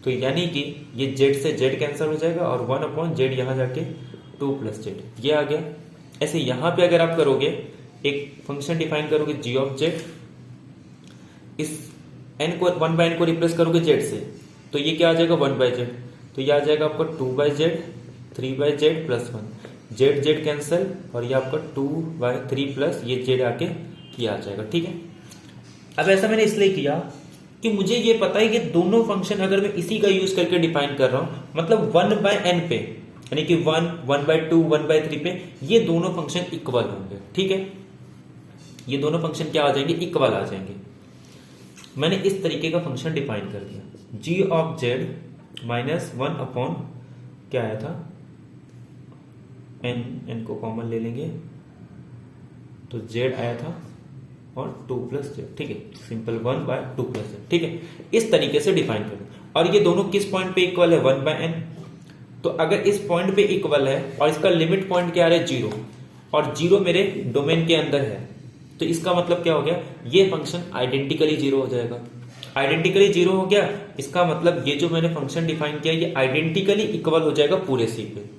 तो यानी कि ये z से z कैंसिल हो जाएगा और 1 अपॉन z यहां जाके 2+z ये आ गया। ऐसे यहां पे अगर आप करोगे, एक फंक्शन डिफाइन करोगे g ऑफ z, इस n को 1/n को रिप्लेस करोगे z से, तो ये क्या आ जाएगा, 1/z, तो ये आ जाएगा आपका 2/z 3/z+1, z कैंसिल, और ये आपका 2/3 प्लस ये z आके ये आ जाएगा। ठीक है, अब ऐसा मैंने इसलिए किया कि मुझे ये पता है कि दोनों फंक्शन अगर मैं इसी का यूज करके डिफाइन कर रहा हूं, मतलब 1/n पे, यानी कि 1, 1/2, 1/3 पे ये दोनों फंक्शन इक्वल होंगे। ठीक है, ये दोनों फंक्शन क्या आ जाएंगे, इक्वल आ जाएंगे। मैंने इस तरीके का फंक्शन डिफाइन कर दिया, g of z minus 1 upon क्या आया था, n को कॉमन ले लेंगे तो z आया था और 2+z। ठीक है, सिंपल 1/2+z। ठीक है, इस तरीके से डिफाइन करें, और ये दोनों किस पॉइंट पे इक्वल है, 1/n। तो अगर इस पॉइंट पे इक्वल है और इसका लिमिट पॉइंट क्या आ रहा है, 0, और 0 मेरे डोमेन के अंदर है, तो इसका मतलब क्या हो गया, ये फंक्शन आइडेंटिकली 0 हो जाएगा। आइडेंटिकली जीरो हो गया, इसका मतलब ये जो मैंने फंक्शन डिफाइन किया ये आइडेंटिकली इक्वल हो जाएगा पूरे सी पे।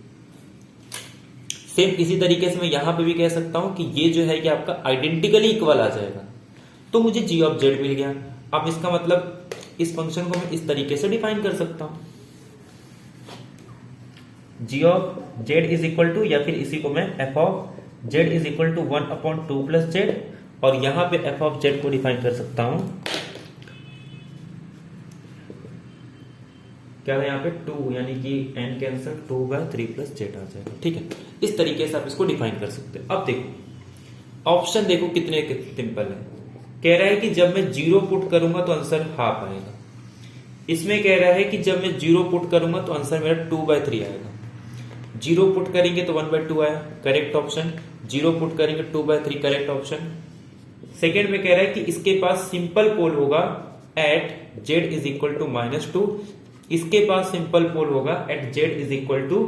सेम इसी तरीके से मैं यहां पे भी कह सकता हूं कि ये जो है कि आपका आइडेंटिकली इक्वल आ जाएगा, तो मुझे जी ऑफ जेड मिल गया। अब इसका मतलब इस फंक्शन को मैं इस तरीके से डिफाइन कर सकता हूं, g of Z is equal to, या फिर इसी को मैं f of Z is equal to 1/2 plus z, और यहां पे एफ ऑफ जेड को डिफाइन कर सकता हूं, क्या है यहाँ पे 2, यानी कि n कैंसल 2/3 प्लस जेड आ जाएगा। ठीक है, इस तरीके से आप इसको डिफाइन कर सकते हैं। अब देखो ऑप्शन देखो कितने सिंपल है। कह रहा है कि जब मैं 0 पुट करूंगा तो आंसर हाफ आएगा। इसमें कह रहा है कि जब मैं 0 पुट करूंगा तो आंसर मेरा 2/3 आएगा। 0 पुट करेंगे तो 1/2 आया, करेक्ट ऑप्शन। 0 पुट करेंगे 2/3, करेक्ट ऑप्शन। सेकेंड में कह रहा है कि इसके पास सिंपल पोल होगा at z is equal to -2, इसके पास सिंपल पोल होगा at z is equal to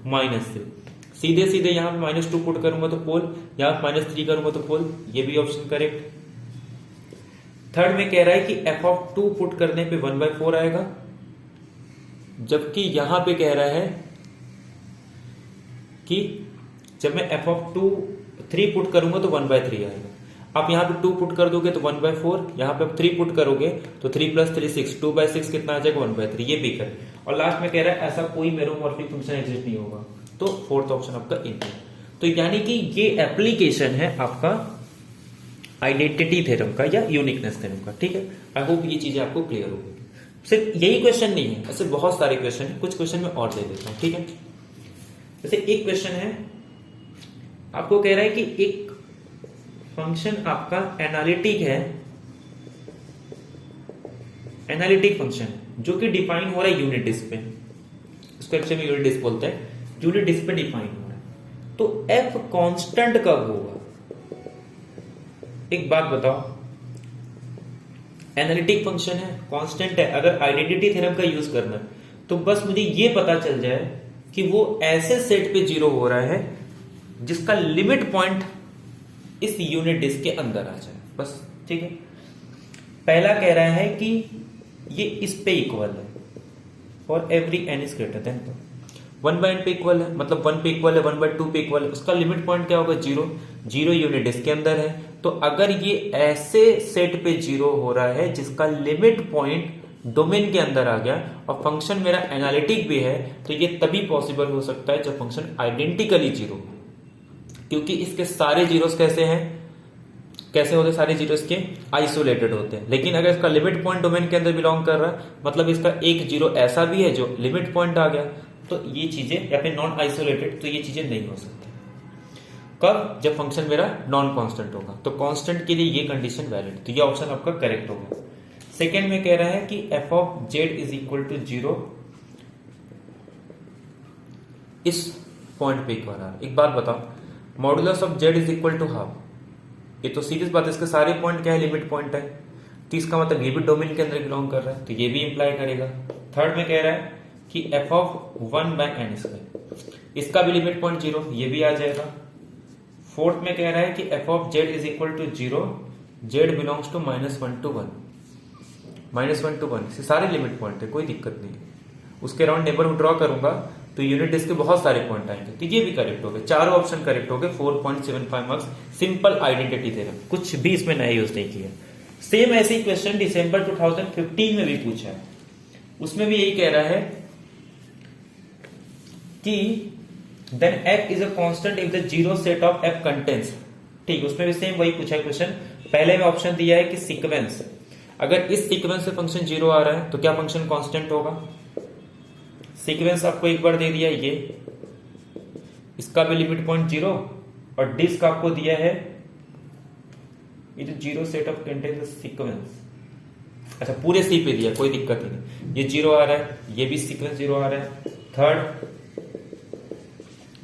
-3। सीधे सीधे यहां पे -2 पुट करूंगा तो पोल, यहां पे -3 करूंगा तो पोल, ये भी ऑप्शन करेक्ट। थर्ड में कह रहा है कि एफ ऑफ 2 पुट करने पे 1/4 आएगा, जबकि यहां पे कह रहा है कि जब मैं एफ ऑफ 3 पुट करूंगा तो 1/3 आएगा। आप यहां पे 2 पुट कर दोगे तो 1/4, यहां पे 3 पुट करोगे तो 3 + 3 6, 2/6 कितना आ जाएगा 1/3, ये भी कर। और लास्ट में कह रहा है ऐसा कोई मेरोमॉर्फिक फंक्शन एग्जिस्ट नहीं होगा, तो फोर्थ ऑप्शन आपका इन है। तो यानी कि ये एप्लीकेशन है आपका आइडेंटिटी थ्योरम का या यूनिकनेस थ्योरम का। ठीक है, आई होप ये चीजें आपको क्लियर होगी। सिर्फ यही क्वेश्चन नहीं है, ऐसे बहुत सारे क्वेश्चन है, कुछ क्वेश्चन में और दे देता हूं। ठीक है, जैसे एक क्वेश्चन है, आपको कह रहा है कि एक फंक्शन आपका एनालिटिक है, एनालिटिक फंक्शन जो कि डिफाइन हो रहा है यूनिट डिस्क पे, इसको एक्चुअली यूनिट डिस्क बोलते हैं, यूनिट डिस्क पे डिफाइन हो रहा है, तो एफ कांस्टेंट कब होगा? एक बात बताओ, एनालिटिक फंक्शन है, कांस्टेंट है, अगर आइडेंटिटी थ्योरम का यूज करना है तो बस मुझे ये पता चल जाए कि वो ऐसे सेट पे 0 हो रहा है जिसका लिमिट पॉइंट इस यूनिट डिस्क के अंदर आ जाए, बस। ठीक है, पहला कह रहा है कि ये इस पे इक्वल है for every n is greater than 1/n पे इक्वल है, मतलब 1 पे इक्वल है, 1/2 पे इक्वल है, उसका लिमिट पॉइंट क्या होगा 0 यूनिट डिस्क के अंदर है। तो अगर ये ऐसे सेट पे 0 हो रहा है जिसका लिमिट पॉइंट डोमेन के अंदर आ गया और फंक्शन मेरा एनालिटिक भी है, तो ये तभी पॉसिबल हो सकता है जब फंक्शन आइडेंटिकली 0 हो, क्योंकि इसके सारे जीरोस कैसे हैं, कैसे होते सारे जीरोस के आइसोलेटेड होते हैं। लेकिन अगर इसका लिमिट पॉइंट डोमेन के अंदर बिलोंग कर रहा है, मतलब इसका एक जीरो ऐसा भी है जो लिमिट पॉइंट आ गया, तो ये चीजें, या फिर नॉन आइसोलेटेड, तो ये चीजें नहीं हो सकती। कब? जब फंक्शन मेरा नॉन कांस्टेंट होगा, तो कांस्टेंट के लिए ये कंडीशन वैलिड, तो ये ऑप्शन आपका करेक्ट होगा। सेकेंड में कह रहा है कि f of Z is equal to 0 इस पॉइंट पे इक्वल है। एक बात बताओ, modulus of Z is equal to half, ये तो सीरीज बात है, इसके सारे पॉइंट क्या है, लिमिट पॉइंट है, तो इसका मतलब ये भी डोमेन के अंदर बिलोंग कर रहा है, तो ये भी इंप्लाई करेगा। थर्ड में कह रहा है कि एफ ऑफ 1/n², इसका भी लिमिट पॉइंट 0, ये भी आ जाएगा। फोर्थ में कह रहा है कि f of Z is equal to 0, z belongs to -1 to 1, -1 to 1, इसके सारे लिमिट पॉइंट है, कोई दिक्कत नहीं है। उसके अराउंड नेबरहुड ड्रॉ करूंगा तो यूनिट डिस्क के बहुत सारे पॉइंट आएंगे, तो ये भी करेक्ट हो गए, चारों ऑप्शन करेक्ट हो गए। 4.75 मार्क्स, सिंपल आइडेंटिटी थ्योरम, कुछ भी इसमें नया यूज नहीं किया। सेम ऐसे ही क्वेश्चन दिसंबर 2015 में भी पूछा है, उसमें भी यही कह रहा है कि then f is a constant if the zero set of f contains. ठीक, उसमें भी सेम वही पूछा है क्वेश्चन। पहले में ऑप्शन दिया है कि सीक्वेंस, अगर इस सीक्वेंस से फंक्शन 0 आ रहा है तो क्या फंक्शन कांस्टेंट होगा? सीक्वेंस आपको एक बार दे दिया, ये इसका भी लिमिट पॉइंट 0, और डिस्क आपको दिया है ये जो 0 सेट ऑफ कंटेंस सीक्वेंस, अच्छा पूरे सी पे दिया, कोई दिक्कत नहीं, ये 0 आ रहा है, ये भी सीक्वेंस 0 आ रहा है। थर्ड,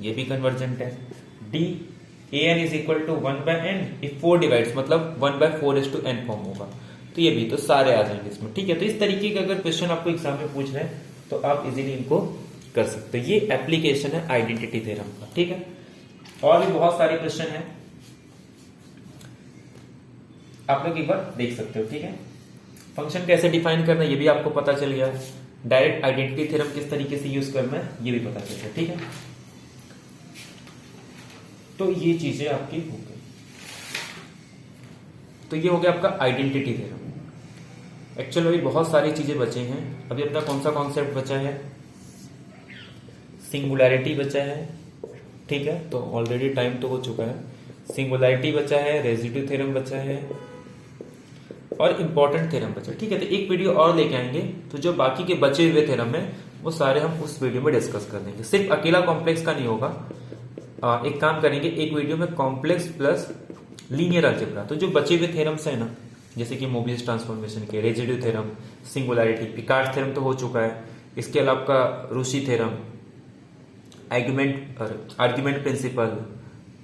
ये भी कन्वर्जेंट है। D an is equal to 1/n if 4 divides, मतलब 1/4:n फॉर्म होगा, तो ये भी, तो सारे आ जाएंगे इसमें। ठीक है, तो इस तरीके का अगर क्वेश्चन आपको एग्जाम में पूछ रहे हैं तो आप इजीली इनको कर सकते हो। ये एप्लीकेशन है आइडेंटिटी थ्योरम का। ठीक है, और भी बहुत सारे क्वेश्चन हैं, आप लोग एक बार देख सकते हो। ठीक है, फंक्शन कैसे डिफाइन करना है ये भी आपको पता चल गया। डायरेक्ट आइडेंटिटी थ्योरम किस तरीके से यूज करना है ये भी पता चल गया, ठीक है। तो ये चीजें आपकी हो गई। तो ये हो गया आपका आइडेंटिटी थ्योरम। एक्चुअल अभी बहुत सारी चीजें बचे हैं। अभी अपना कौन सा कॉन्सेप्ट बचा है, सिंगुलैरिटी बचा है, ठीक है। तो ऑलरेडी टाइम तो हो चुका है। सिंगुलैरिटी बचा है, रेजिड्यू थ्योरम बचा है और इंपॉर्टेंट थ्योरम बचा है, ठीक है। तो एक वीडियो और लेके आएंगे, तो जो बाकी के बचे हुए थ्योरम है वो सारे हम उस वीडियो में डिस्कस कर देंगे। सिर्फ अकेला कॉम्प्लेक्स का नहीं होगा। एक काम करेंगे, एक वीडियो में कॉम्प्लेक्स प्लस लीनियर अलजेब्रा। तो जो बचे हुए थ्योरम्स है ना, जैसे कि मोबियस ट्रांसफॉर्मेशन के, residue theorem, singularity, Picard theorem तो हो चुका है। इसके अलावा आपका Rouche theorem, argument principle,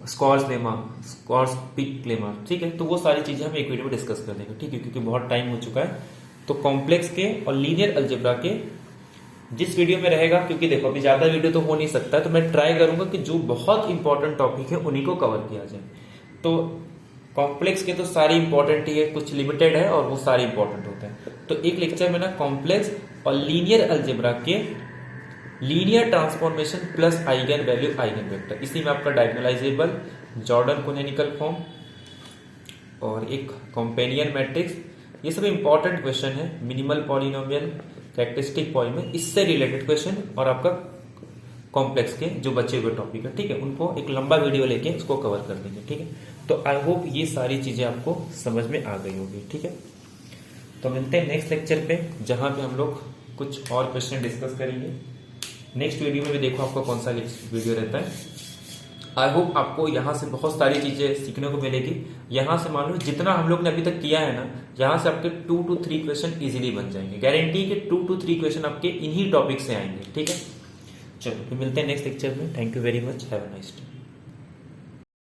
Schwarz lemma, Schwarz Pick lemma, ठीक है। तो वो सारी चीजें हम एक वीडियो में डिस्कस कर देंगे, ठीक है, क्योंकि बहुत टाइम हो चुका है। तो कॉम्प्लेक्स के और लीनियर अलजेब्रा के जिस वीडियो में रहेगा, क्योंकि देखो अभी ज्यादा वीडियो तो हो नहीं सकता, तो मैं ट्राई करूंगा कि जो बहुत इंपॉर्टेंट टॉपिक है उन्हीं को कवर किया जाए। तो कॉम्प्लेक्स के तो सारे इंपॉर्टेंट ही है, कुछ लिमिटेड है और वो सारे इंपॉर्टेंट होते हैं। तो एक लेक्चर में ना कॉम्प्लेक्स और लीनियर अलजेब्रा के linear transformation plus eigen value eigen vector, इसी में आपका डायगोनलाइजेबल, जॉर्डन कोनेनिकल फॉर्म और एक कॉम्पेनियन मैट्रिक्स, ये सब इंपॉर्टेंट क्वेश्चन है। मिनिमल पॉलिनोमियल, कैरेक्टरिस्टिक पॉलिनोमियल, इससे रिलेटेड क्वेश्चन और आपका कॉम्प्लेक्स के जो बचे हुए टॉपिक है, ठीक है, उनको एक लंबा वीडियो लेके उसको कवर कर देंगे, ठीक है। तो आई होप ये सारी चीजें आपको समझ में आ गई होगी, ठीक है। तो मिलते हैं नेक्स्ट लेक्चर पे, जहां पे हम लोग कुछ और क्वेश्चन डिस्कस करेंगे। नेक्स्ट वीडियो में भी देखो आपका कौन सा वीडियो रहता है। आई होप आपको यहाँ से बहुत सारी चीजें सीखने को मिलेगी। यहाँ से मान लो जितना हम लोग ने अभी तक किया है ना, यहाँ से आपके 2 to 3 क्वेश्चन इजीली बन जाएंगे। गारंटी कि 2 to 3 क्वेश्चन आपके इन्हीं टॉपिक से आएंगे, ठीक है। चलो फिर मिलते हैं नेक्स्ट लेक्चर में। Thank you very much, have a nice day.